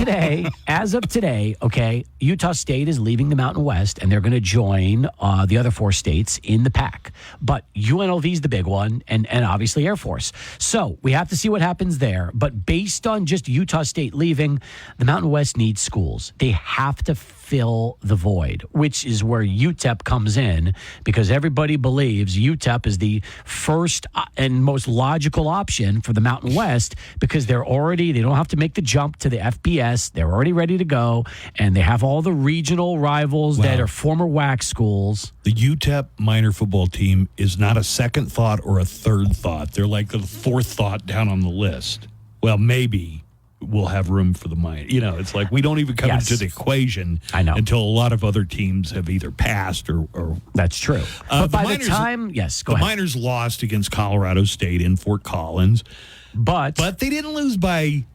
today, okay, Utah State is leaving the Mountain West, and they're going to join the other 4 states in the PAC. But UNLV is the big one, and obviously Air Force. So we have to see what happens there. But based on just Utah State leaving, the Mountain West needs schools. They have to fill the void, which is where UTEP comes in, because everybody believes UTEP is the first and most logical option for the Mountain West, because they don't have to make the jump to the FBS. They're already ready to go, and they have all the regional rivals that are former WAC schools. The UTEP minor football team is not a second thought or a third thought. They're like the 4th thought down on the list. well, maybe we'll have room for the Miners. It's like we don't even come into the equation until a lot of other teams have either passed or That's true. But by Miners, the time, go the ahead. Miners lost against Colorado State in Fort Collins, but they didn't lose by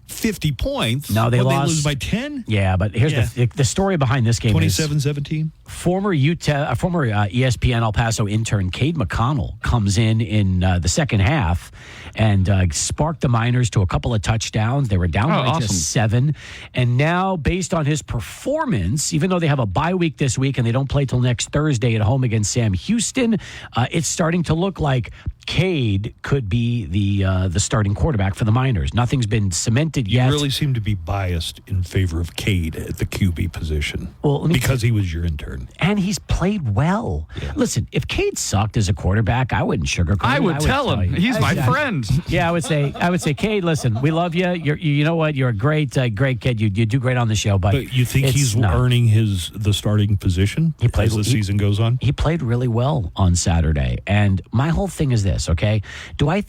50 points. No, they lost. They lose by 10? Yeah, but here's the story behind this game. 27-17? Former ESPN El Paso intern Cade McConnell comes in the second half and sparked the Miners to a couple of touchdowns. They were down by just 7. And now, based on his performance, even though they have a bye week this week and they don't play till next Thursday at home against Sam Houston, it's starting to look like Cade could be the starting quarterback for the Miners. Nothing's been cemented yet. You really seem to be biased in favor of Cade at the QB position. Well, because he was your intern. And he's played well. Yeah. Listen, if Cade sucked as a quarterback, I wouldn't sugarcoat it. I would tell him. He's my friend. Yeah, I would say, Cade, listen, we love you. You know what? You're a great kid. You do great on the show. But you think he's earning the starting position as the season goes on? He played really well on Saturday. And my whole thing is this, okay? Do I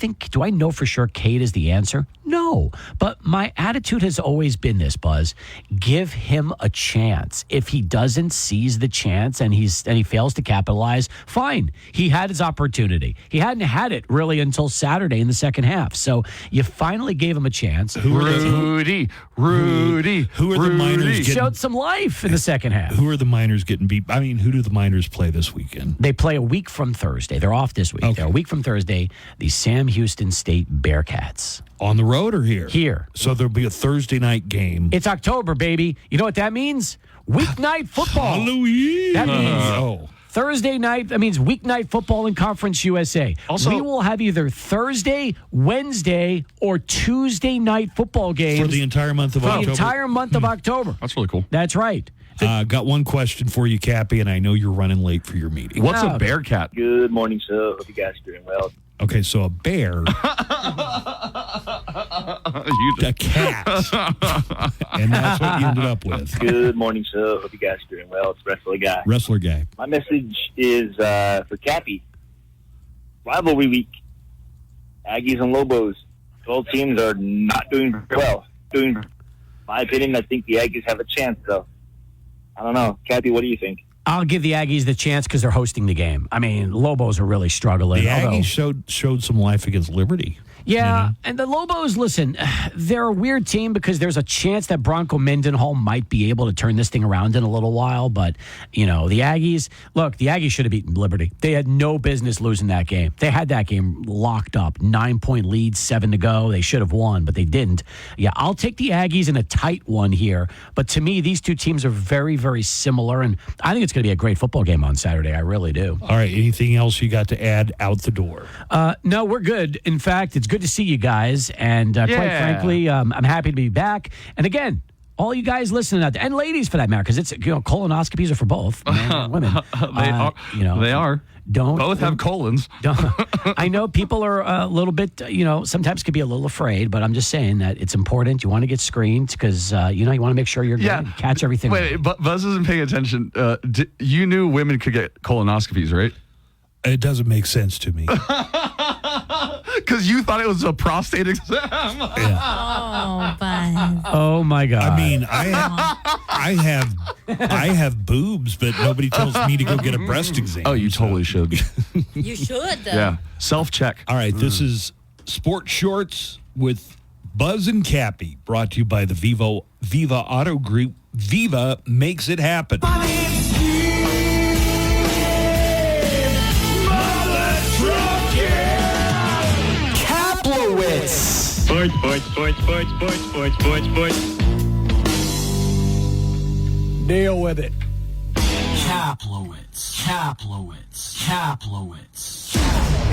know for sure Cade is the answer? No. But my attitude has always been this, Buzz. Give him a chance. If he doesn't seize the chance and he fails to capitalize, fine. He had his opportunity. He hadn't had it really until Saturday in the second half. So you finally gave him a chance. Rudy. Who are the Miners getting? Showed some life in the second half. Who are the Miners getting beat? I mean, who do the Miners play this weekend? They play a week from Thursday. They're off this week. Okay. They're a week from Thursday. The Sam Houston State Bearcats. On the road or here? Here. So there'll be a Thursday night game. It's October, baby. You know what that means? Weeknight football. Halloween. That means Thursday night. That means weeknight football in Conference USA. Also, we will have either Thursday, Wednesday, or Tuesday night football games for the entire month of October. For the entire month of October. That's really cool. That's right. Got one question for you, Cappy, and I know you're running late for your meeting. What's a Bearcat? Good morning, sir. Hope you guys are doing well. Okay, so a bear, a cat, and that's what you ended up with. Good morning, sir. Hope you guys are doing well. It's Wrestler Guy. Wrestler Guy. My message is for Cappy. Rivalry week. Aggies and Lobos. Both teams are not doing very well. In my opinion, I think the Aggies have a chance, though. I don't know. Cappy, what do you think? I'll give the Aggies the chance because they're hosting the game. I mean, Lobos are really struggling. The Aggies showed some life against Liberty. Yeah, and the Lobos, listen, they're a weird team because there's a chance that Bronco Mendenhall might be able to turn this thing around in a little while. But, the Aggies, look, the Aggies should have beaten Liberty. They had no business losing that game. They had that game locked up. 9-point lead, 7 to go. They should have won, but they didn't. Yeah, I'll take the Aggies in a tight one here. But to me, these two teams are very, very similar. And I think it's going to be a great football game on Saturday. I really do. All right, anything else you got to add out the door? No, we're good. In fact, it's good to see you guys, and quite frankly, I'm happy to be back. And again, all you guys listening out there, and ladies for that matter, because it's colonoscopies are for both men and women. They are. Both have colons. I know people are a little bit, sometimes could be a little afraid, but I'm just saying that it's important. You want to get screened because you want to make sure you're good, catch everything. Wait, but Buzz isn't paying attention. You knew women could get colonoscopies, right? It doesn't make sense to me. Because you thought it was a prostate exam. Oh, Buzz. Oh my God. I mean, I have boobs, but nobody tells me to go get a breast exam. Oh, you totally should. You should. Yeah. Self-check. All right. This is Sports Shorts with Buzz and Cappy, brought to you by the Viva Auto Group. Viva makes it happen. Deal with it. Kaplowitz.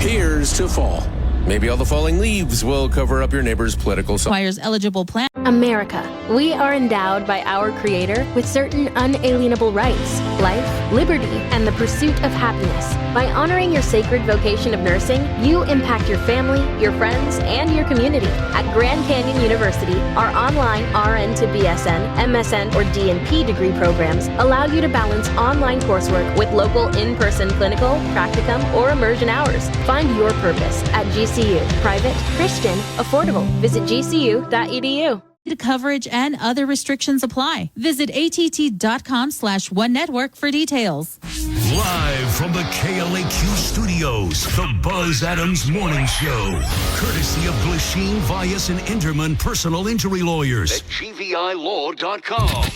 Here's to fall. Maybe all the falling leaves will cover up your neighbor's political song. Requires eligible plan. America. We are endowed by our Creator with certain unalienable rights, life, liberty, and the pursuit of happiness. By honoring your sacred vocation of nursing, you impact your family, your friends, and your community. At Grand Canyon University, our online RN to BSN, MSN, or DNP degree programs allow you to balance online coursework with local in-person clinical, practicum, or immersion hours. Find your purpose at GCU. Private, Christian, affordable. Visit gcu.edu. Coverage and other restrictions apply. Visit att.com/onenetwork for details. Live from the KLAQ studios, the Buzz Adams Morning Show. Courtesy of Glasheen, Vyas, and Enderman Personal Injury Lawyers at GVILaw.com.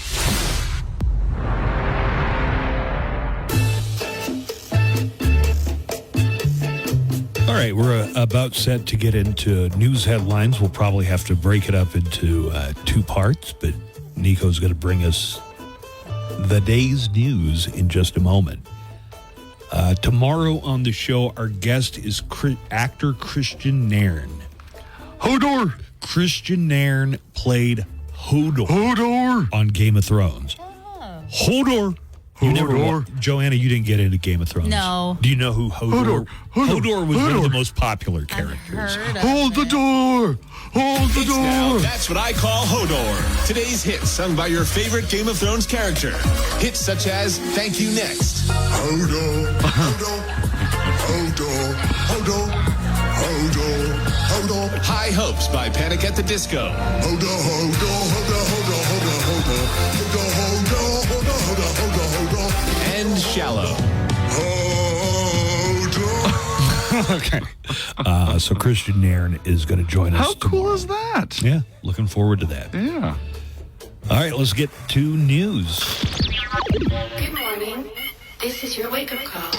All right, we're about set to get into news headlines. We'll probably have to break it up into two parts, but Nico's going to bring us the day's news in just a moment. Tomorrow on the show, our guest is actor Christian Nairn. Hodor! Christian Nairn played Hodor on Game of Thrones. Hodor! Joanna, you didn't get into Game of Thrones. No. Do you know who Hodor? Hodor was one of the most popular characters. Hold the door! Hold the door! Now, that's what I call Hodor. Today's hits sung by your favorite Game of Thrones character. Hits such as Thank You Next. Hodor, Hodor, Hodor, Hodor, Hodor, Hodor. High Hopes by Panic at the Disco. Hodor, Hodor, Hodor, Hodor, Hodor, Hodor, Hodor, Hodor, Hodor, Hodor. And Shallow. Okay. So Christian Nairn is going to join us. How cool is that? Yeah, looking forward to that. Yeah. All right, let's get to news. Good morning. This is your wake-up call.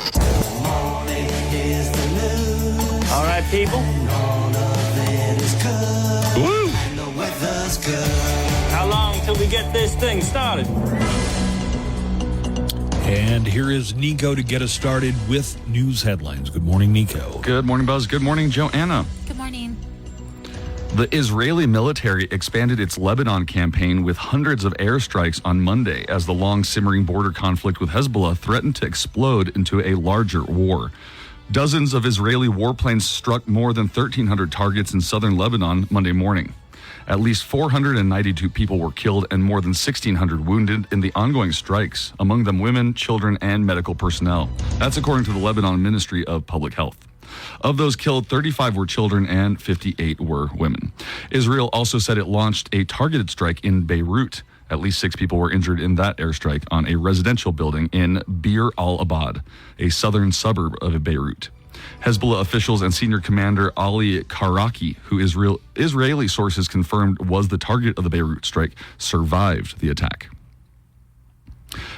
Morning is the news. All right, people. None of it is good. Woo! And the weather's good. How long till we get this thing started? And here is Nico to get us started with news headlines. Good morning, Nico. Good morning, Buzz. Good morning, Joanna. Good morning. The Israeli military expanded its Lebanon campaign with hundreds of airstrikes on Monday as the long simmering border conflict with Hezbollah threatened to explode into a larger war. Dozens of Israeli warplanes struck more than 1,300 targets in southern Lebanon Monday morning. At least 492 people were killed and more than 1,600 wounded in the ongoing strikes, among them women, children, and medical personnel. That's according to the Lebanon Ministry of Public Health. Of those killed, 35 were children and 58 were women. Israel also said it launched a targeted strike in Beirut. At least 6 people were injured in that airstrike on a residential building in Bir al-Abad, a southern suburb of Beirut. Hezbollah officials and senior commander Ali Karaki, who Israeli sources confirmed was the target of the Beirut strike, survived the attack.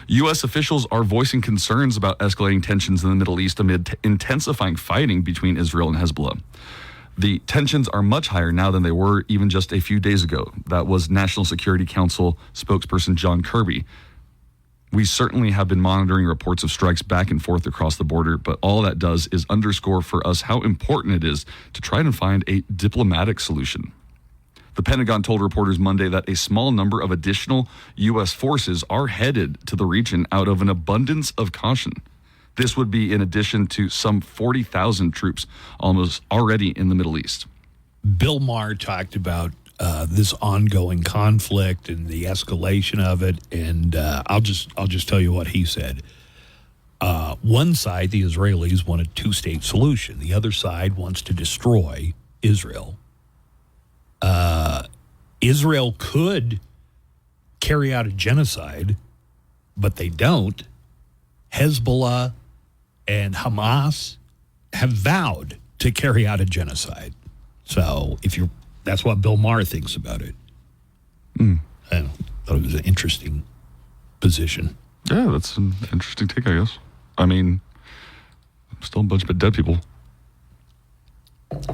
U.S. officials are voicing concerns about escalating tensions in the Middle East amid intensifying fighting between Israel and Hezbollah. The tensions are much higher now than they were even just a few days ago. That was National Security Council spokesperson John Kirby. We certainly have been monitoring reports of strikes back and forth across the border, but all that does is underscore for us how important it is to try and find a diplomatic solution. The Pentagon told reporters Monday that a small number of additional U.S. forces are headed to the region out of an abundance of caution. This would be in addition to some 40,000 troops almost already in the Middle East. Bill Maher talked about this ongoing conflict and the escalation of it, and I'll just tell you what he said. One side, the Israelis, want a two-state solution. The other side wants to destroy Israel. Israel could carry out a genocide, but they don't. Hezbollah and Hamas have vowed to carry out a genocide. So that's what Bill Maher thinks about it. I thought it was an interesting position. Yeah, that's an interesting take, I guess. I mean, still a bunch of dead people.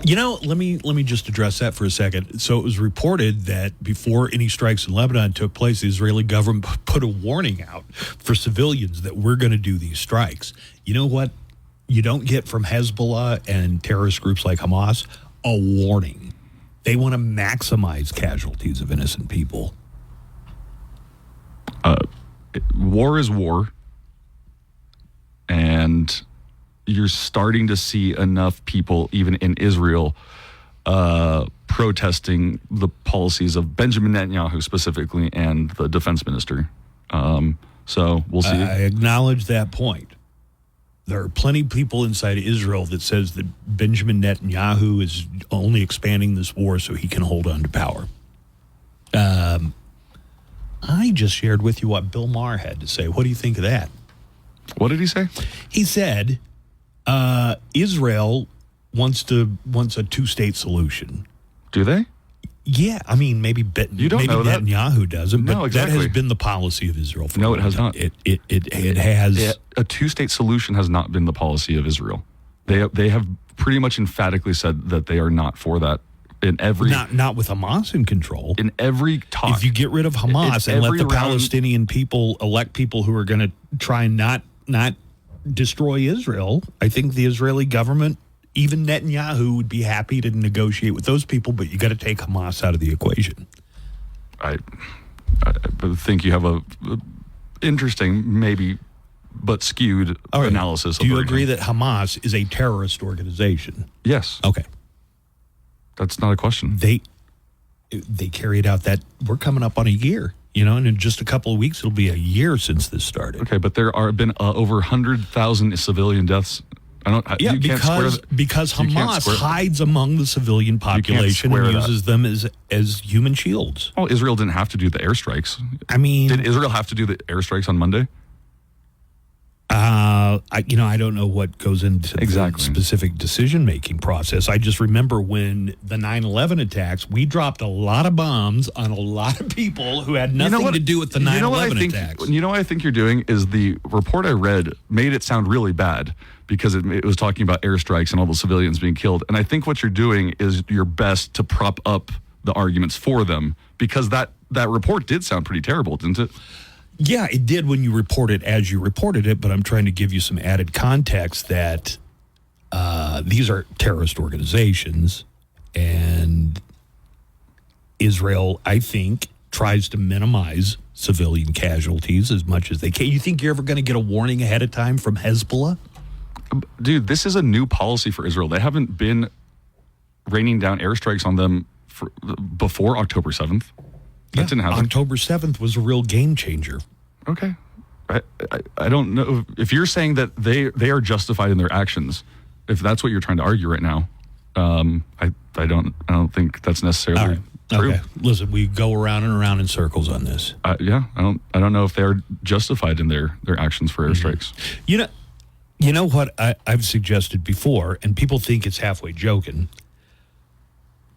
You know, let me just address that for a second. So it was reported that before any strikes in Lebanon took place, the Israeli government put a warning out for civilians that we're going to do these strikes. You know what you don't get from Hezbollah and terrorist groups like Hamas? A warning. They want to maximize casualties of innocent people. War is war. And you're starting to see enough people, even in Israel, protesting the policies of Benjamin Netanyahu specifically and the defense minister. So we'll see. I acknowledge that point. There are plenty of people inside Israel that says that Benjamin Netanyahu is only expanding this war so he can hold on to power. I just shared with you what Bill Maher had to say. What do you think of that? What did he say? He said Israel wants a two-state solution. Do they? Yeah, I mean, maybe you don't know that. Netanyahu doesn't, but No, exactly. that has been the policy of Israel. For No, it has not. It has. A two-state solution has not been the policy of Israel. They have pretty much emphatically said that they are not for that. In every not with Hamas in control. In every talk, if you get rid of Hamas and let the Palestinian people elect people who are going to try and not destroy Israel, I think the Israeli government, even Netanyahu, would be happy to negotiate with those people. But you got to take Hamas out of the equation. I think you have a interesting, maybe, but skewed analysis. Do you agree that Hamas is a terrorist organization? Yes. Okay. That's not a question. They carried out that. We're coming up on a year, and in just a couple of weeks, it'll be a year since this started. Okay, but there are been over 100,000 civilian deaths. Because Hamas hides among the civilian population and uses them as human shields. Oh, Israel didn't have to do the airstrikes. I mean, did Israel have to do the airstrikes on Monday? I don't know what goes into the specific decision-making process. I just remember when the 9/11 attacks, we dropped a lot of bombs on a lot of people who had nothing to do with the 9/11 attacks. You know what I think you're doing is the report I read made it sound really bad because it was talking about airstrikes and all the civilians being killed. And I think what you're doing is your best to prop up the arguments for them because that report did sound pretty terrible, didn't it? Yeah, it did when you report it as you reported it, but I'm trying to give you some added context that these are terrorist organizations, and Israel, I think, tries to minimize civilian casualties as much as they can. You think you're ever going to get a warning ahead of time from Hezbollah? Dude, this is a new policy for Israel. They haven't been raining down airstrikes on them before October 7th. That didn't happen. October 7th was a real game changer. Okay. I don't know. If you're saying that they are justified in their actions, if that's what you're trying to argue right now, I don't think that's necessarily true. Okay. Listen, we go around and around in circles on this. I don't know if they're justified in their actions for airstrikes. You know what I've suggested before, and people think it's halfway joking.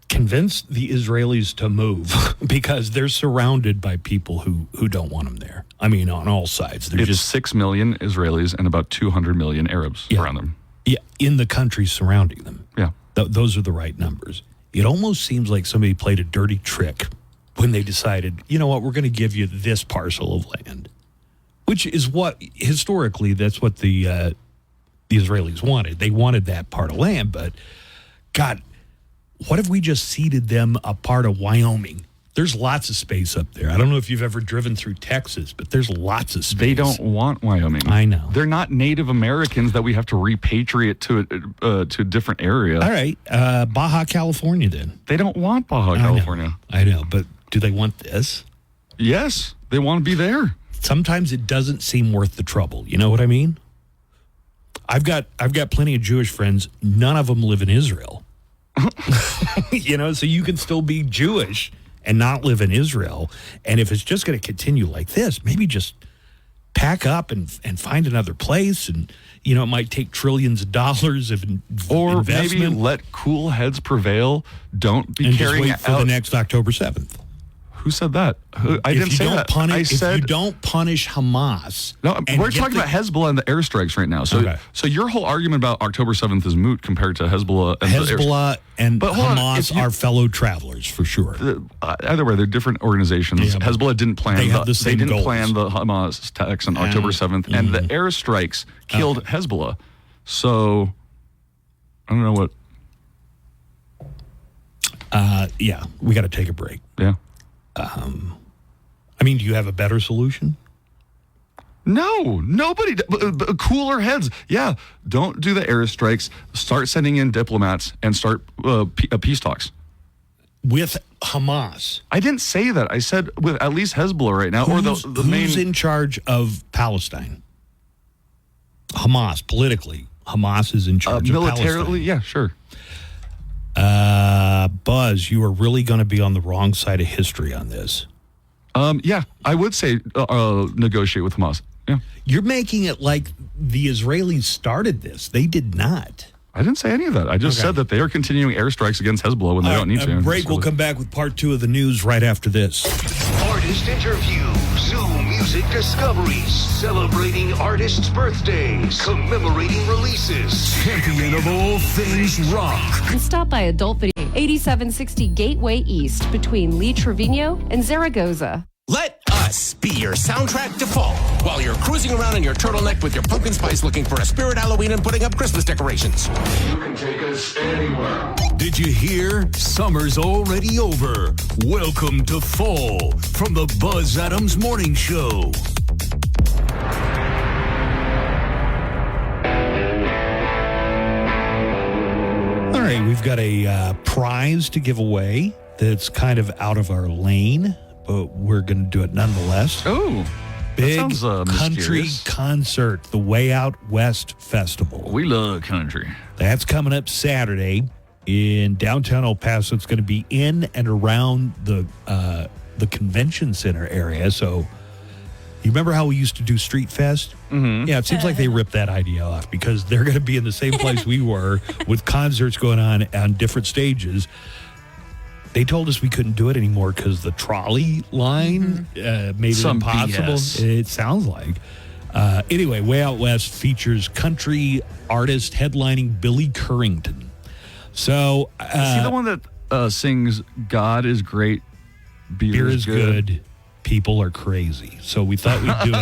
Convince the Israelis to move because they're surrounded by people who don't want them there. I mean, on all sides. It's just 6 million Israelis and about 200 million Arabs around them. Yeah, in the countries surrounding them. Yeah. Those are the right numbers. It almost seems like somebody played a dirty trick when they decided, you know what, we're going to give you this parcel of land, which is what, historically, that's what the Israelis wanted. They wanted that part of land, but God, what if we just ceded them a part of Wyoming? There's lots of space up there. I don't know if you've ever driven through Texas, but there's lots of space. They don't want Wyoming. I know. They're not Native Americans that we have to repatriate to a different area. All right. Baja California, then. They don't want Baja California. I know, but do they want this? Yes. They want to be there. Sometimes it doesn't seem worth the trouble. You know what I mean? I've got plenty of Jewish friends. None of them live in Israel. So you can still be Jewish and not live in Israel. And if it's just going to continue like this, maybe just pack up and find another place. And, it might take trillions of dollars of or investment. Maybe let cool heads prevail. Don't be and carrying just wait for the next October 7th. Who said that? I didn't say that. If you don't punish Hamas. No, we're talking about Hezbollah and the airstrikes right now. So your whole argument about October 7th is moot compared to Hezbollah and Hamas are fellow travelers for sure. Either way, they're different organizations. Yeah, Hezbollah didn't plan they didn't plan the Hamas attacks on October 7th, and the airstrikes killed Hezbollah. So I don't know what. We got to take a break. Yeah. Do you have a better solution? No, nobody. Cooler heads. Yeah, don't do the airstrikes. Start sending in diplomats and start peace talks. With Hamas. I didn't say that. I said with at least Hezbollah right now. Who's in charge of Palestine? Hamas, politically. Hamas is in charge of militarily, Palestine. yeah, sure. Buzz, you are really going to be on the wrong side of history on this. Yeah, I would say negotiate with Hamas. Yeah. You're making it like the Israelis started this. They did not. I didn't say any of that. I just said that they are continuing airstrikes against Hezbollah when they don't need to. Break. We'll come back with part 2 of the news right after this. Artist interviews, new music discoveries, celebrating artists' birthdays, commemorating releases, champion of all things rock. And stop by Adult Video, 8760 Gateway East, between Lee Trevino and Zaragoza. Let us be your soundtrack to fall while you're cruising around in your turtleneck with your pumpkin spice looking for a spirit Halloween and putting up Christmas decorations. You can take us anywhere. Did you hear? Summer's already over. Welcome to fall from the Buzz Adams Morning Show. All right, we've got a prize to give away that's kind of out of our lane, but we're going to do it nonetheless. Oh, big that sounds country mysterious. concert, the Way Out West Festival. We love country. That's coming up Saturday in downtown El Paso. It's going to be in and around the convention center area. So you remember how we used to do Street Fest? Mm-hmm. Yeah, it seems like they ripped that idea off because they're going to be in the same place we were with concerts going on different stages. They told us we couldn't do it anymore because the trolley line made it Some impossible. BS. It sounds like. Anyway, Way Out West features country artist headlining Billy Currington. So, is he the one that sings "God is great, beer is good"? People are crazy. So we thought we'd do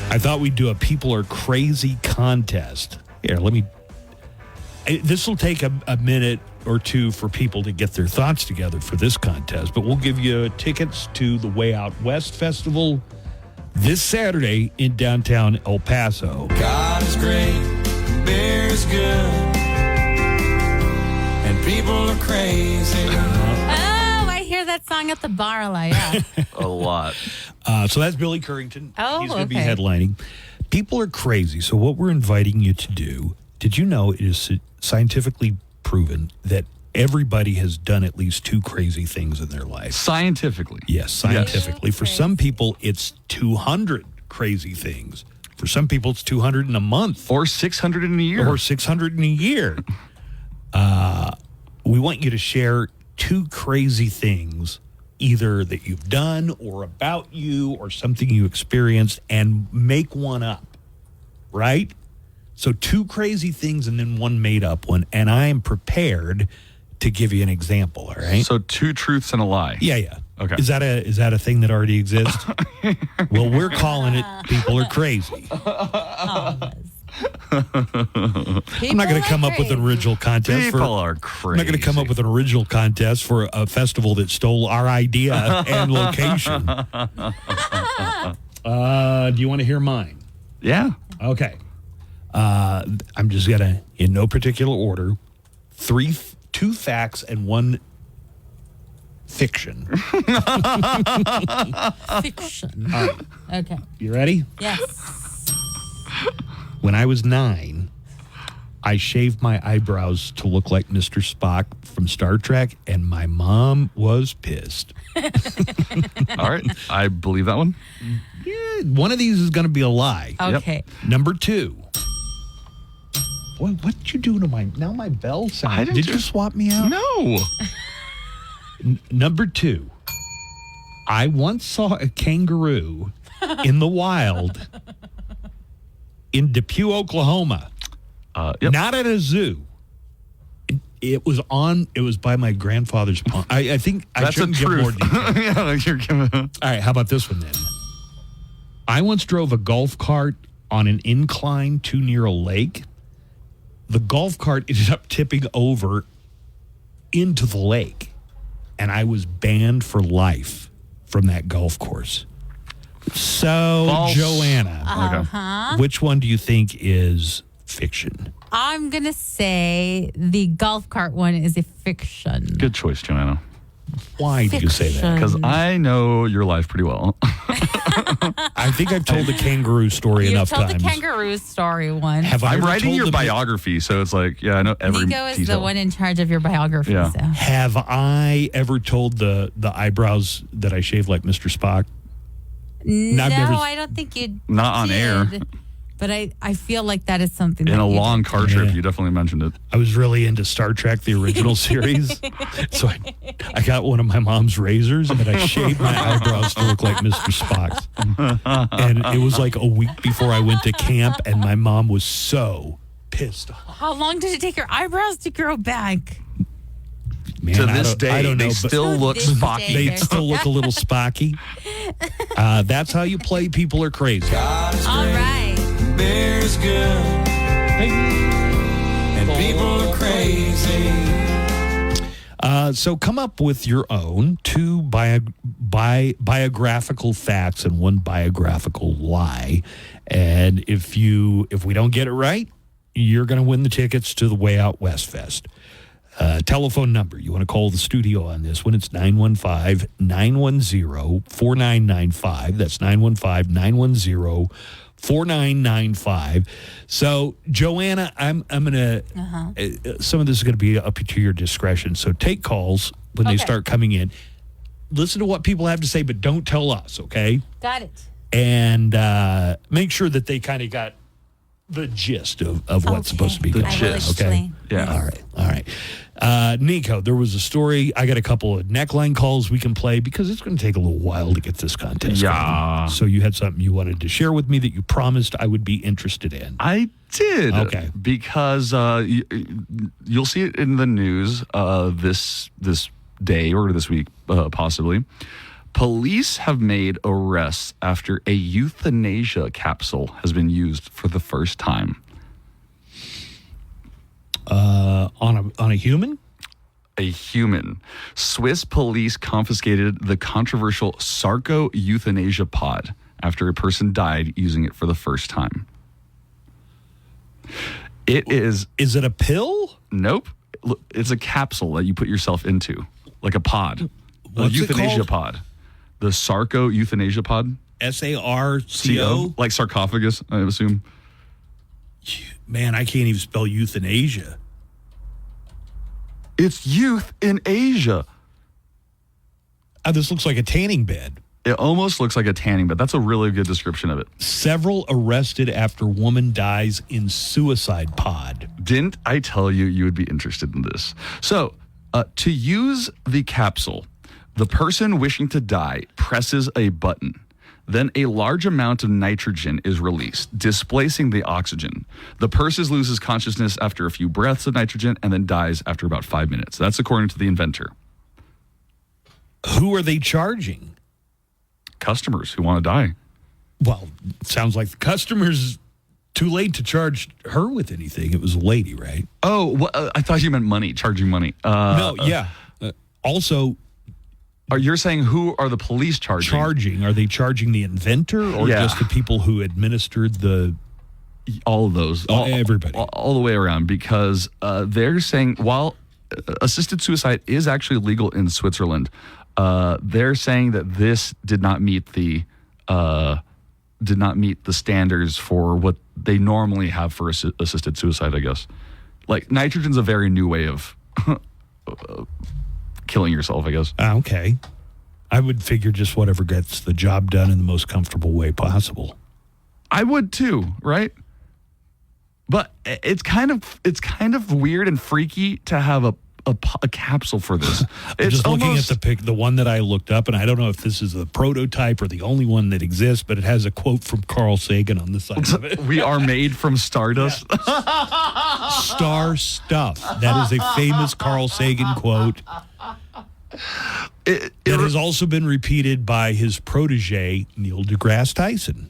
I thought we'd do a People Are Crazy contest. Here, this will take a minute or two for people to get their thoughts together for this contest, but we'll give you tickets to the Way Out West Festival this Saturday in downtown El Paso. God is great, beer is good, and people are crazy. Oh, I hear that song at the bar a lot, yeah. A lot. So that's Billy Currington. Oh, He's going to be okay. headlining. People are crazy. So what we're inviting you to do, did you know it is scientifically proven that everybody has done at least 2 crazy things in their life? Scientifically. Yes, scientifically. For some people, it's 200 crazy things. For some people, it's 200 in a month. Or 600 in a year. Or 600 in a year. We want you to share 2 crazy things, either that you've done or about you or something you experienced, and make one up, right? So 2 crazy things and then 1 made up one, and I am prepared to give you an example, all right? So 2 truths and a lie. Yeah. Okay. Is that a thing that already exists? Well, we're calling it People Are Crazy. I'm not going to come up with an original contest. People are crazy. I'm not going to come up with an original contest for a festival that stole our idea and location. Do you want to hear mine? Yeah. Okay. I'm just going to, in no particular order, 2 facts and 1 fiction. Fiction. All right. Okay. You ready? Yes. When I was 9, I shaved my eyebrows to look like Mr. Spock from Star Trek, and my mom was pissed. All right. I believe that one. Yeah, one of these is going to be a lie. Okay. Number 2. Boy, what'd you do to my bell sound? Did you swap me out? No. Number 2. I once saw a kangaroo in the wild in Depew, Oklahoma. Not at a zoo. It was by my grandfather's pond. I think I That's shouldn't a give truth. more details. Yeah, you're giving. All right, how about this one then? I once drove a golf cart on an incline too near a lake. The golf cart ended up tipping over into the lake, and I was banned for life from that golf course. So, False. Joanna, which one do you think is fiction? I'm going to say the golf cart one is a fiction. Good choice, Joanna. Why do you say that? Because I know your life pretty well. I think I've told the kangaroo story enough You've told times. the kangaroo story once. I'm writing your biography, so it's like, yeah, I know every Nico is detail. the one in charge of your biography. Yeah. So. Have I ever told the eyebrows that I shave like Mr. Spock? No, I've never- I don't think you Not on air. But I feel like that is something In that a you long did. car trip, you definitely mentioned it. I was really into Star Trek, the original series. So I got one of my mom's razors and I shaved my eyebrows to look like Mr. Spock's. And it was like a week before I went to camp, and my mom was so pissed off. How long did it take your eyebrows to grow back? Man, To I this don't- day, I don't they know, but still look this Spocky. day. They still look a little Spocky. That's how you play People Are Crazy. God is All great. right. Beer is good. And people are crazy. So come up with your own two biographical facts and one biographical lie. And if we don't get it right, you're going to win the tickets to the Way Out West Fest. Telephone number. You want to call the studio on this one. It's 915-910-4995. That's 915-910-4995. So, Joanna, I'm going to, some of this is going to be up to your discretion. So take calls when they start coming in. Listen to what people have to say, but don't tell us, okay? Got it. And make sure that they kind of got the gist of what's supposed to be The going on. gist. Okay. Yeah. All right. Nico, there was a story. I got a couple of neckline calls we can play because it's going to take a little while to get this contest Yeah. going. So you had something you wanted to share with me that you promised I would be interested in. I did. Okay. Because you'll see it in the news this day or this week, possibly. Police have made arrests after a euthanasia capsule has been used for the first time. On a human? A human. Swiss police confiscated the controversial Sarco euthanasia pod after a person died using it for the first time. Is it a pill? Nope. Look, it's a capsule that you put yourself into, like a pod. What's a it euthanasia called? pod. The Sarco euthanasia pod. SARCO? Like sarcophagus, I assume. Man, I can't even spell euthanasia. It's youth in Asia. This looks like a tanning bed. It almost looks like a tanning bed. That's a really good description of it. Several arrested after woman dies in suicide pod. Didn't I tell you you would be interested in this? So, to use the capsule, the person wishing to die presses a button. Then a large amount of nitrogen is released, displacing the oxygen. The person loses consciousness after a few breaths of nitrogen and then dies after about 5 minutes. That's according to the inventor. Who are they charging? Customers who want to die. Well, it sounds like the customer's too late to charge her with anything. It was a lady, right? Oh, well, I thought you meant money, charging money. No, yeah. Also, you're saying who are the police charging? Are they charging the inventor or just the people who administered the... All of those. Everybody. All the way around, because they're saying while assisted suicide is actually legal in Switzerland, they're saying that this did not meet the standards for what they normally have for assisted suicide, I guess. Like, nitrogen's a very new way of killing yourself, I guess. Okay. I would figure just whatever gets the job done in the most comfortable way possible. I would too, right? But it's kind of weird and freaky to have a capsule for this. I'm just looking at the one that I looked up, and I don't know if this is the prototype or the only one that exists, but it has a quote from Carl Sagan on the side of it. We are made from stardust. Star stuff. That is a famous Carl Sagan quote. It has also been repeated by his protege, Neil deGrasse Tyson.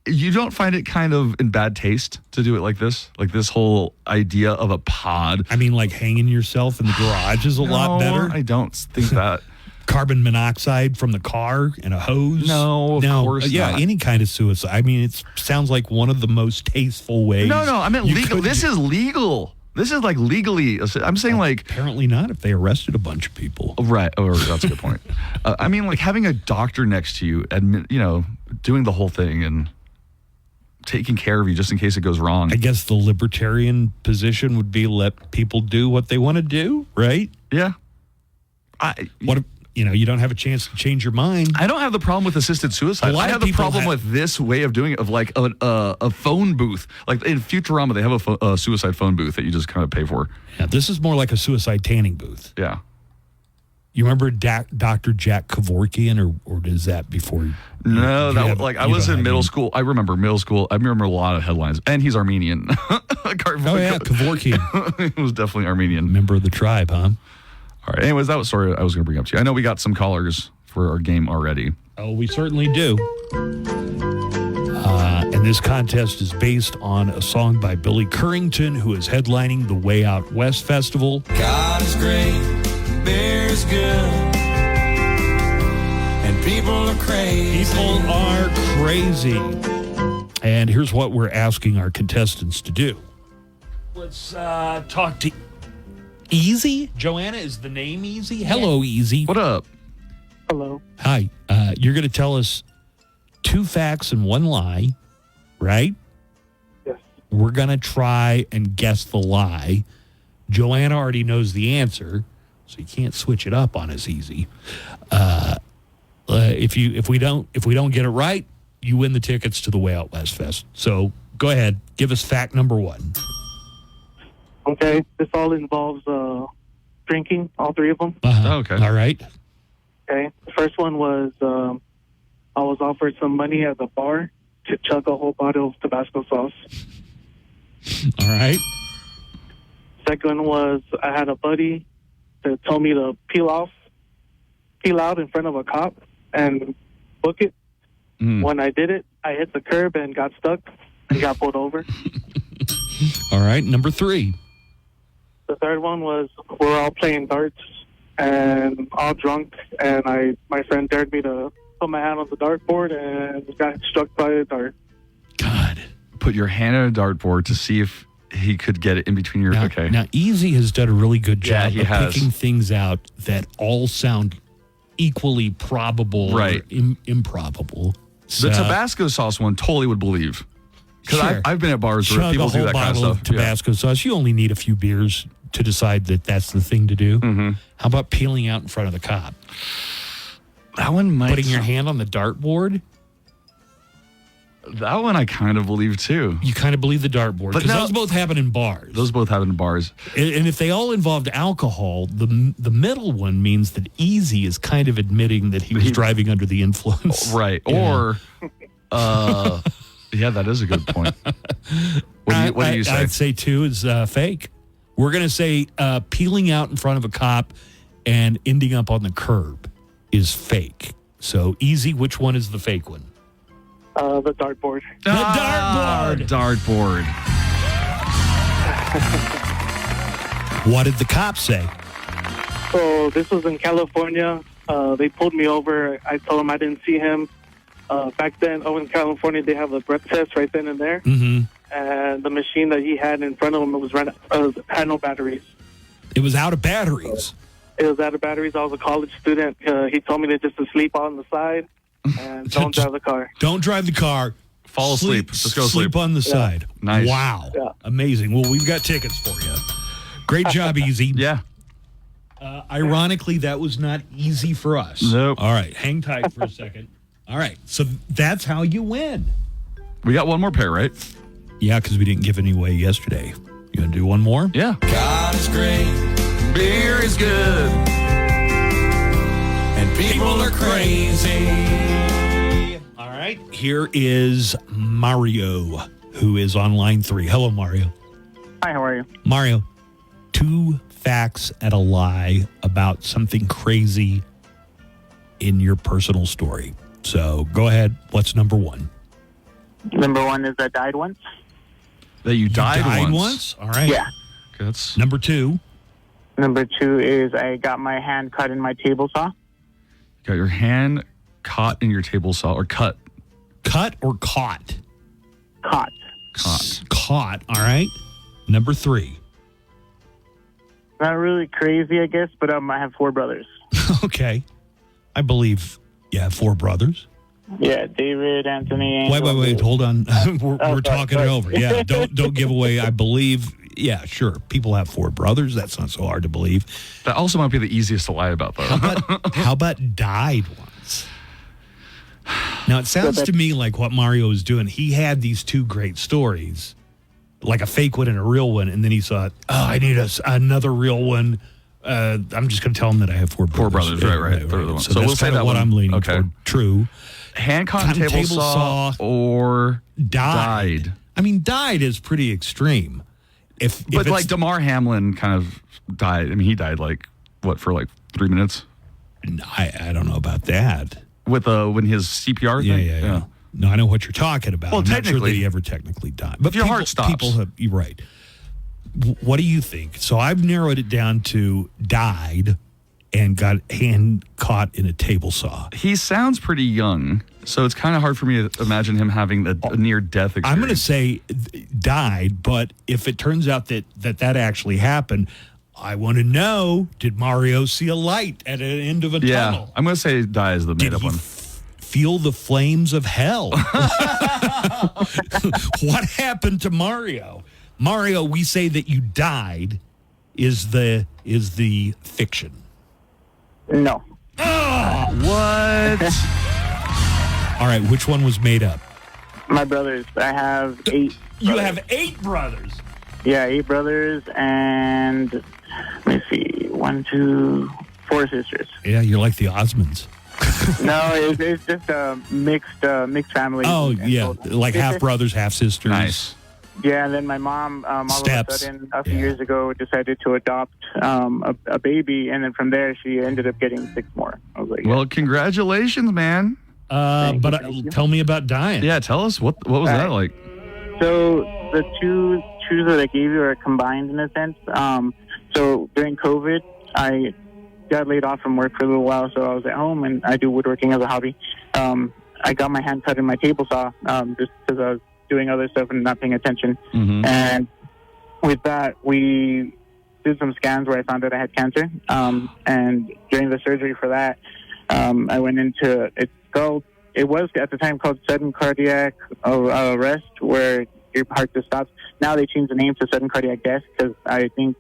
You don't find it kind of in bad taste to do it like this? Like this whole idea of a pod? I mean, like hanging yourself in the garage is a lot better. I don't think that. Carbon monoxide from the car and a hose? No, of course not. Any kind of suicide. I mean, it sounds like one of the most tasteful ways. No, I meant legal. This is legal. This is like legally. I'm saying like apparently not. If they arrested a bunch of people, right? Oh, that's a good point. I mean, like having a doctor next to you, doing the whole thing and taking care of you just in case it goes wrong. I guess the libertarian position would be let people do what they want to do, right? Yeah. You don't have a chance to change your mind. I don't have the problem with assisted suicide. I have the problem with this way of doing it, of like a phone booth. Like in Futurama, they have a suicide phone booth that you just kind of pay for. Yeah, this is more like a suicide tanning booth. Yeah. You remember Dr. Jack Kevorkian, or is that before? No, I was in middle school. I remember middle school. I remember a lot of headlines, and he's Armenian. Kevorkian. He was definitely Armenian. Member of the tribe, huh? All right. Anyways, that was story I was going to bring up to you. I know we got some callers for our game already. Oh, we certainly do. And this contest is based on a song by Billy Currington, who is headlining the Way Out West Festival. God is great, beer is good, and people are crazy. People are crazy. And here's what we're asking our contestants to do. Let's talk to Easy. Joanna, is the name Easy? Hello, Easy. What up? Hello. Hi. You're going to tell us 2 facts and 1 lie, right? Yes. We're going to try and guess the lie. Joanna already knows the answer, so you can't switch it up on us, Easy. If we don't get it right, you win the tickets to the Way Out West Fest. So go ahead, give us fact number 1. Okay, this all involves drinking, all 3 of them. Okay. All right. Okay, the first one was I was offered some money at the bar to chug a whole bottle of Tabasco sauce. All right. Second was I had a buddy that told me to peel out in front of a cop and book it. When I did it, I hit the curb and got stuck and got pulled over. All right, number 3. The third one was we're all playing darts and all drunk, and my friend dared me to put my hand on the dartboard and got struck by a dart. God. Put your hand on a dartboard to see if he could get it in between your... Okay. Now, Easy has done a really good job he of has. picking things out that all sound equally probable or improbable. The Tabasco sauce one totally would believe. Because I've been at bars where people do that kind of stuff. Tabasco sauce. You only need a few beers to decide that that's the thing to do. Mm-hmm. How about peeling out in front of the cop? That one might... Putting your hand on the dartboard? That one I kind of believe, too. You kind of believe the dartboard. Because those both happen in bars. Those both happen in bars. And if they all involved alcohol, the middle one means that Easy is kind of admitting that he was driving under the influence. Right. Yeah. Or... yeah, that is a good point. What do you say? I'd say 2 is fake. We're going to say peeling out in front of a cop and ending up on the curb is fake. So, Easy, which one is the fake one? The dartboard. The dartboard. Dartboard. What did the cop say? So this was in California. They pulled me over. I told them I didn't see him. Back then, over in California, they have a breath test right then and there. Mm-hmm. And the machine that he had in front of him had no batteries. It was out of batteries. It was out of batteries. I was a college student. He told me to sleep on the side and don't drive the car. Don't drive the car. Fall asleep. Just go sleep on the side. Nice. Wow. Yeah. Amazing. Well, we've got tickets for you. Great job, Easy. Yeah. Ironically, that was not easy for us. Nope. All right. Hang tight for a second. All right. So that's how you win. We got one more pair, right? Yeah, because we didn't give any away yesterday. You going to do one more? Yeah. God is great, beer is good, and people are crazy. All right. Here is Mario, who is on line 3. Hello, Mario. Hi, how are you? Mario, 2 facts and a lie about something crazy in your personal story. So go ahead. What's number 1? Number 1 is I died once. That you died once? All right. Yeah. Okay, that's... Number 2. Number 2 is I got my hand cut in my table saw. Got your hand caught in your table saw, or cut? Cut or caught? Caught. Caught. Caught. All right. Number 3. not really crazy, I guess, but I have 4 brothers. Okay. I believe you have 4 brothers. Yeah, David, Anthony. Angel, Wait. Hold on. we're sorry, talking it over. Yeah, don't give away. I believe. Yeah, sure. People have 4 brothers. That's not so hard to believe. That also might be the easiest to lie about, though. How about died once? Now, it sounds to me like what Mario was doing. He had these 2 great stories, like a fake one and a real one, and then he thought, I need another real one. I'm just going to tell him that I have 4 brothers. 4 brothers, right. So we'll say that what I'm leaning toward. True. Hand caught table saw or died. I mean, died is pretty extreme. But like Damar Hamlin kind of died. I mean, he died for 3 minutes? I don't know about that. With when his CPR thing? Yeah. No, I know what you're talking about. Well, I'm not sure that technically, he ever technically died. But if your heart stops. You're right. What do you think? So I've narrowed it down to died and got hand caught in a table saw. He sounds pretty young, so it's kind of hard for me to imagine him having a near-death experience. I'm going to say died, but if it turns out that actually happened, I want to know, did Mario see a light at an end of a tunnel? I'm going to say die is the made-up one. Feel the flames of hell? What happened to Mario? Mario, we say that you died is the fiction. No. Oh, what? All right, which one was made up? My brothers. I have 8. You have 8 brothers? Yeah, 8 brothers, and let me see, 1, 2, 4 sisters. Yeah, you're like the Osmonds. No, it's just a mixed family. Oh, yeah, like half brothers, half sisters. Nice. Yeah, and then my mom, all of a sudden, a few years ago, decided to adopt a baby, and then from there, she ended up getting 6 more. I was like, well, congratulations, man. Tell me about dying. Yeah, tell us, what was that like? So the two that I gave you are combined in a sense. So during COVID, I got laid off from work for a little while, so I was at home, and I do woodworking as a hobby. I got my hand cut in my table saw just because I was doing other stuff and not paying attention. Mm-hmm. And with that, we did some scans where I found out I had cancer. And during the surgery for that, I went into, it was at the time called sudden cardiac arrest, where your heart just stops. Now they changed the name to sudden cardiac death because I think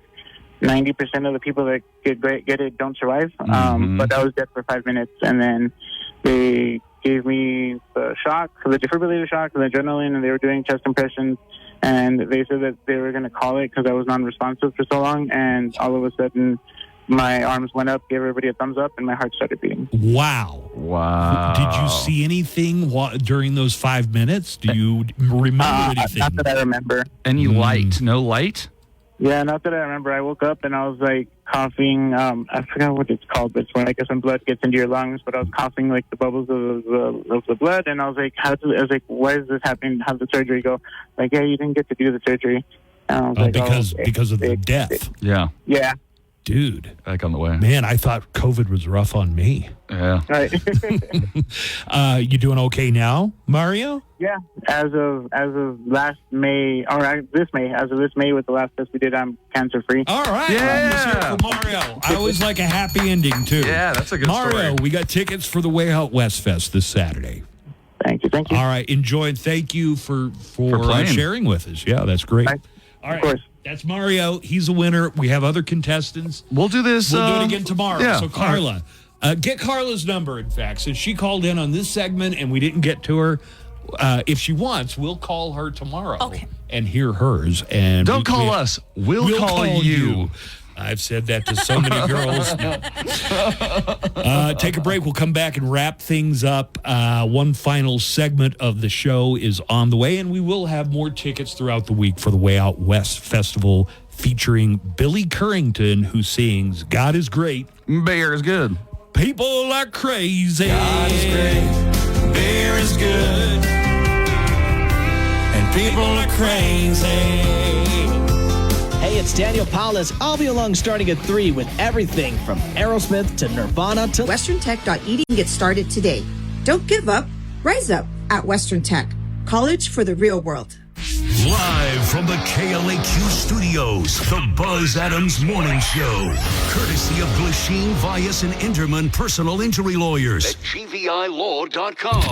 90% of the people that get it don't survive. But I was dead for 5 minutes, and then they gave me the shock, the defibrillator shock, the adrenaline, and they were doing chest compressions. And they said that they were going to call it because I was non-responsive for so long. And all of a sudden, my arms went up, gave everybody a thumbs up, and my heart started beating. Wow. Did you see anything during those 5 minutes? Do you remember anything? Not that I remember. Any light? No light? Yeah, not that I remember. I woke up and I was like coughing. I forgot what it's called, but it's when I guess when blood gets into your lungs. But I was coughing like the bubbles of the blood, and I was like, why is this happening? How'd the surgery go? Like, yeah, you didn't get to do the surgery. And I was because of the death. Yeah. Yeah. Dude, back on the way. Man, I thought COVID was rough on me. Yeah. Right. You doing okay now, Mario? Yeah. As of last May, or this May, as of this May with the last test we did, I'm cancer free. All right. Yeah. Let's hear it for Mario. I always like a happy ending too. Yeah, that's a good Mario, story. we got tickets for the Way Out West Fest this Saturday. Thank you. All right, enjoy, and thank you for sharing with us. Yeah, that's great. Right. All right. Of course. That's Mario. He's a winner. We have other contestants. We'll do this. We'll do it again tomorrow. Yeah. So, Carla, get Carla's number, in fact. Since she called in on this segment and we didn't get to her, if she wants, we'll call her tomorrow and hear hers. And don't call us. We'll call you. I've said that to so many girls. Take a break. We'll come back and wrap things up. One final segment of the show is on the way, and we will have more tickets throughout the week for the Way Out West Festival featuring Billy Currington, who sings God is Great. Beer is good. People are crazy. God is great. Beer is good. And people are crazy. Hey, it's Daniel Paulus. I'll be along starting at 3 with everything from Aerosmith to Nirvana to WesternTech.edu. Get started today. Don't give up. Rise up at Western Tech. College for the real world. Live from the KLAQ studios, the Buzz Adams Morning Show. Courtesy of Glasheen, Vyas, and Enderman Personal Injury Lawyers at GVILaw.com.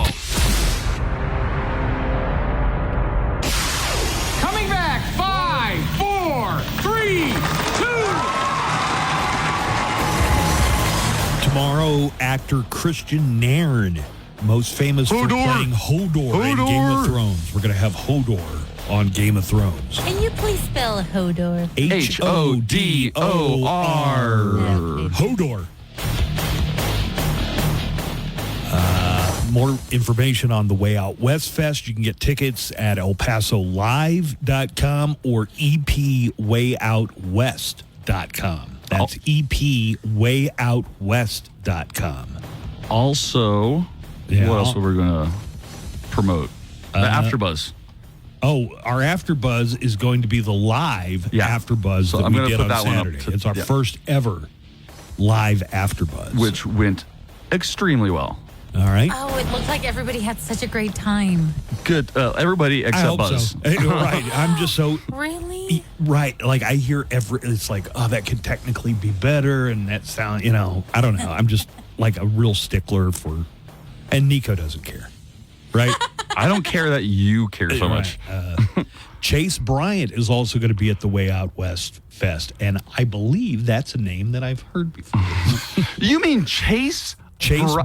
Coming back, 5, 4, 3, 2. Tomorrow, actor Christian Nairn, most famous for playing Hodor in Game of Thrones. We're going to have Hodor on Game of Thrones. Can you please spell Hodor? Hodor. Hodor. More information on the Way Out West Fest. You can get tickets at elpasolive.com or epwayoutwest.com. That's epwayoutwest.com. Also, what else were we going to promote? The AfterBuzz. Oh, our AfterBuzz is going to be the live AfterBuzz that I'm we gonna did put on that one up Saturday. to- It's our first ever live AfterBuzz. Which went extremely well. All right. Oh, it looked like everybody had such a great time. Good. Everybody I except hope Buzz. so. Right. I'm just so... Really? Right. Like, I hear it's like, oh, that could technically be better, and that sound, I don't know. I'm just like a real stickler for... And Nico doesn't care. Right? I don't care that you care so much. Chase Bryant is also going to be at the Way Out West Fest, and I believe that's a name that I've heard before. You mean Chase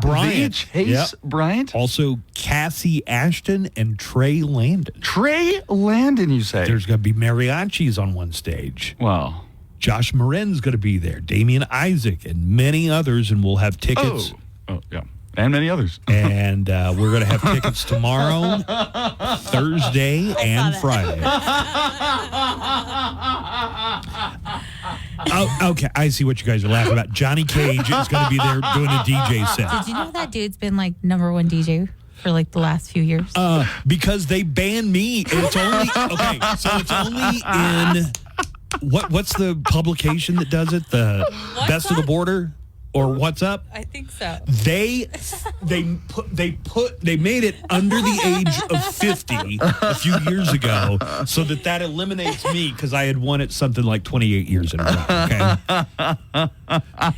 Bryant. Chase Bryant? Also, Cassie Ashton and Trey Landon. Trey Landon, you say? There's going to be mariachis on one stage. Wow. Josh Maren's going to be there, Damian Isaac, and many others, and we'll have tickets. Oh, yeah. And many others. And we're going to have tickets tomorrow, Thursday, and Friday. Oh, okay, I see what you guys are laughing about. Johnny Cage is going to be there doing a DJ set. Did you know that dude's been like #1 DJ for like the last few years? Because they banned me. And it's only okay. So it's only in what's the publication that does it? The Best of the Border. Or What's Up? I think so. They made it under the age of 50 a few years ago, so that eliminates me because I had won it something like 28 years in a row. Okay,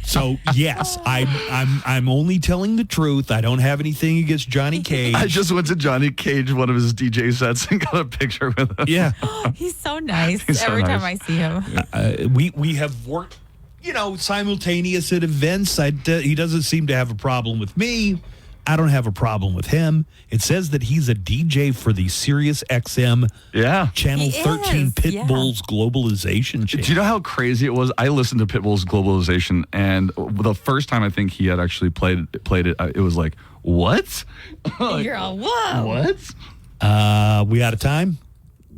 so yes, I'm only telling the truth. I don't have anything against Johnny Cage. I just went to Johnny Cage, one of his DJ sets, and got a picture with him. Yeah, he's so nice. He's so Every nice. time I see him. We have worked. Simultaneous at events. He doesn't seem to have a problem with me. I don't have a problem with him. It says that he's a DJ for the Sirius XM Channel 13 Pitbull's Globalization channel. Do you know how crazy it was? I listened to Pitbull's Globalization, and the first time I think he had actually played it, it was like, what? You're all, whoa. What? We out of time?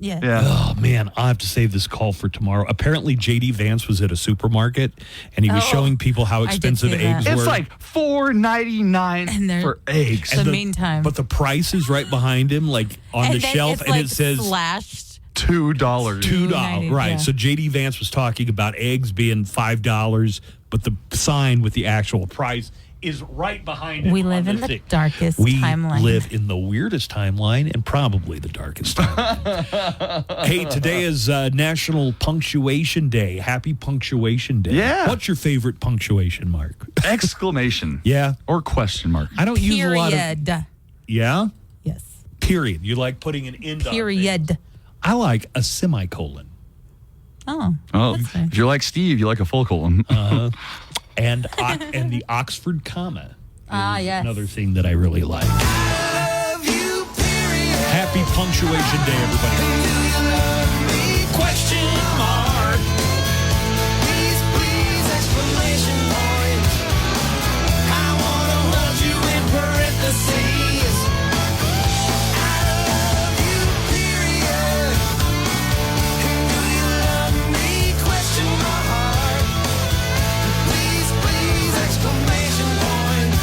Yeah. Oh, man, I'll have to save this call for tomorrow. Apparently, J.D. Vance was at a supermarket, and he was showing people how expensive eggs were. It's like $4.99 for eggs. The meantime. But the price is right behind him, like on the shelf, and it says slashed $2. $2. Right. Yeah. So J.D. Vance was talking about eggs being $5, but the sign with the actual price is right behind it. We live in the darkest timeline. We live in the weirdest timeline and probably the darkest timeline. Hey, today is National Punctuation Day. Happy Punctuation Day. Yeah. What's your favorite punctuation mark? Exclamation. Yeah. Or question mark. I don't use a lot of... Period. Yeah? Yes. Period. You like putting an end on Period. things. I like a semicolon. Oh. If you're like Steve, you like a full colon. And the Oxford comma. Yes. Another thing that I really like. Happy Punctuation Day, everybody. Question mark. Please, exclamation point. I wanna hold you in parentheses. I love you, period. And do you love me? Question mark. Please, exclamation point.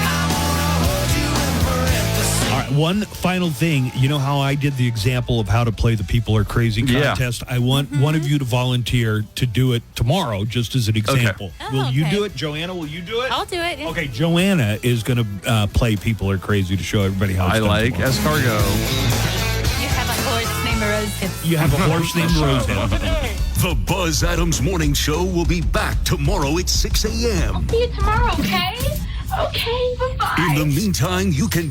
I wanna hold you in parentheses. All right, one final thing. You know how I did the example of how to play the People Are Crazy contest? I want one of you to volunteer to do it tomorrow, just as an example. Oh, will you okay. do it? Joanna, will you do it? I'll do it. Yeah. Okay, Joanna is going to play People Are Crazy to show everybody how it's I done like tomorrow. escargot. You have a horse because You have a horse named Rosehill. The Buzz Adams Morning Show will be back tomorrow at 6 a.m. See you tomorrow, okay? Okay, bye-bye. In the meantime, you can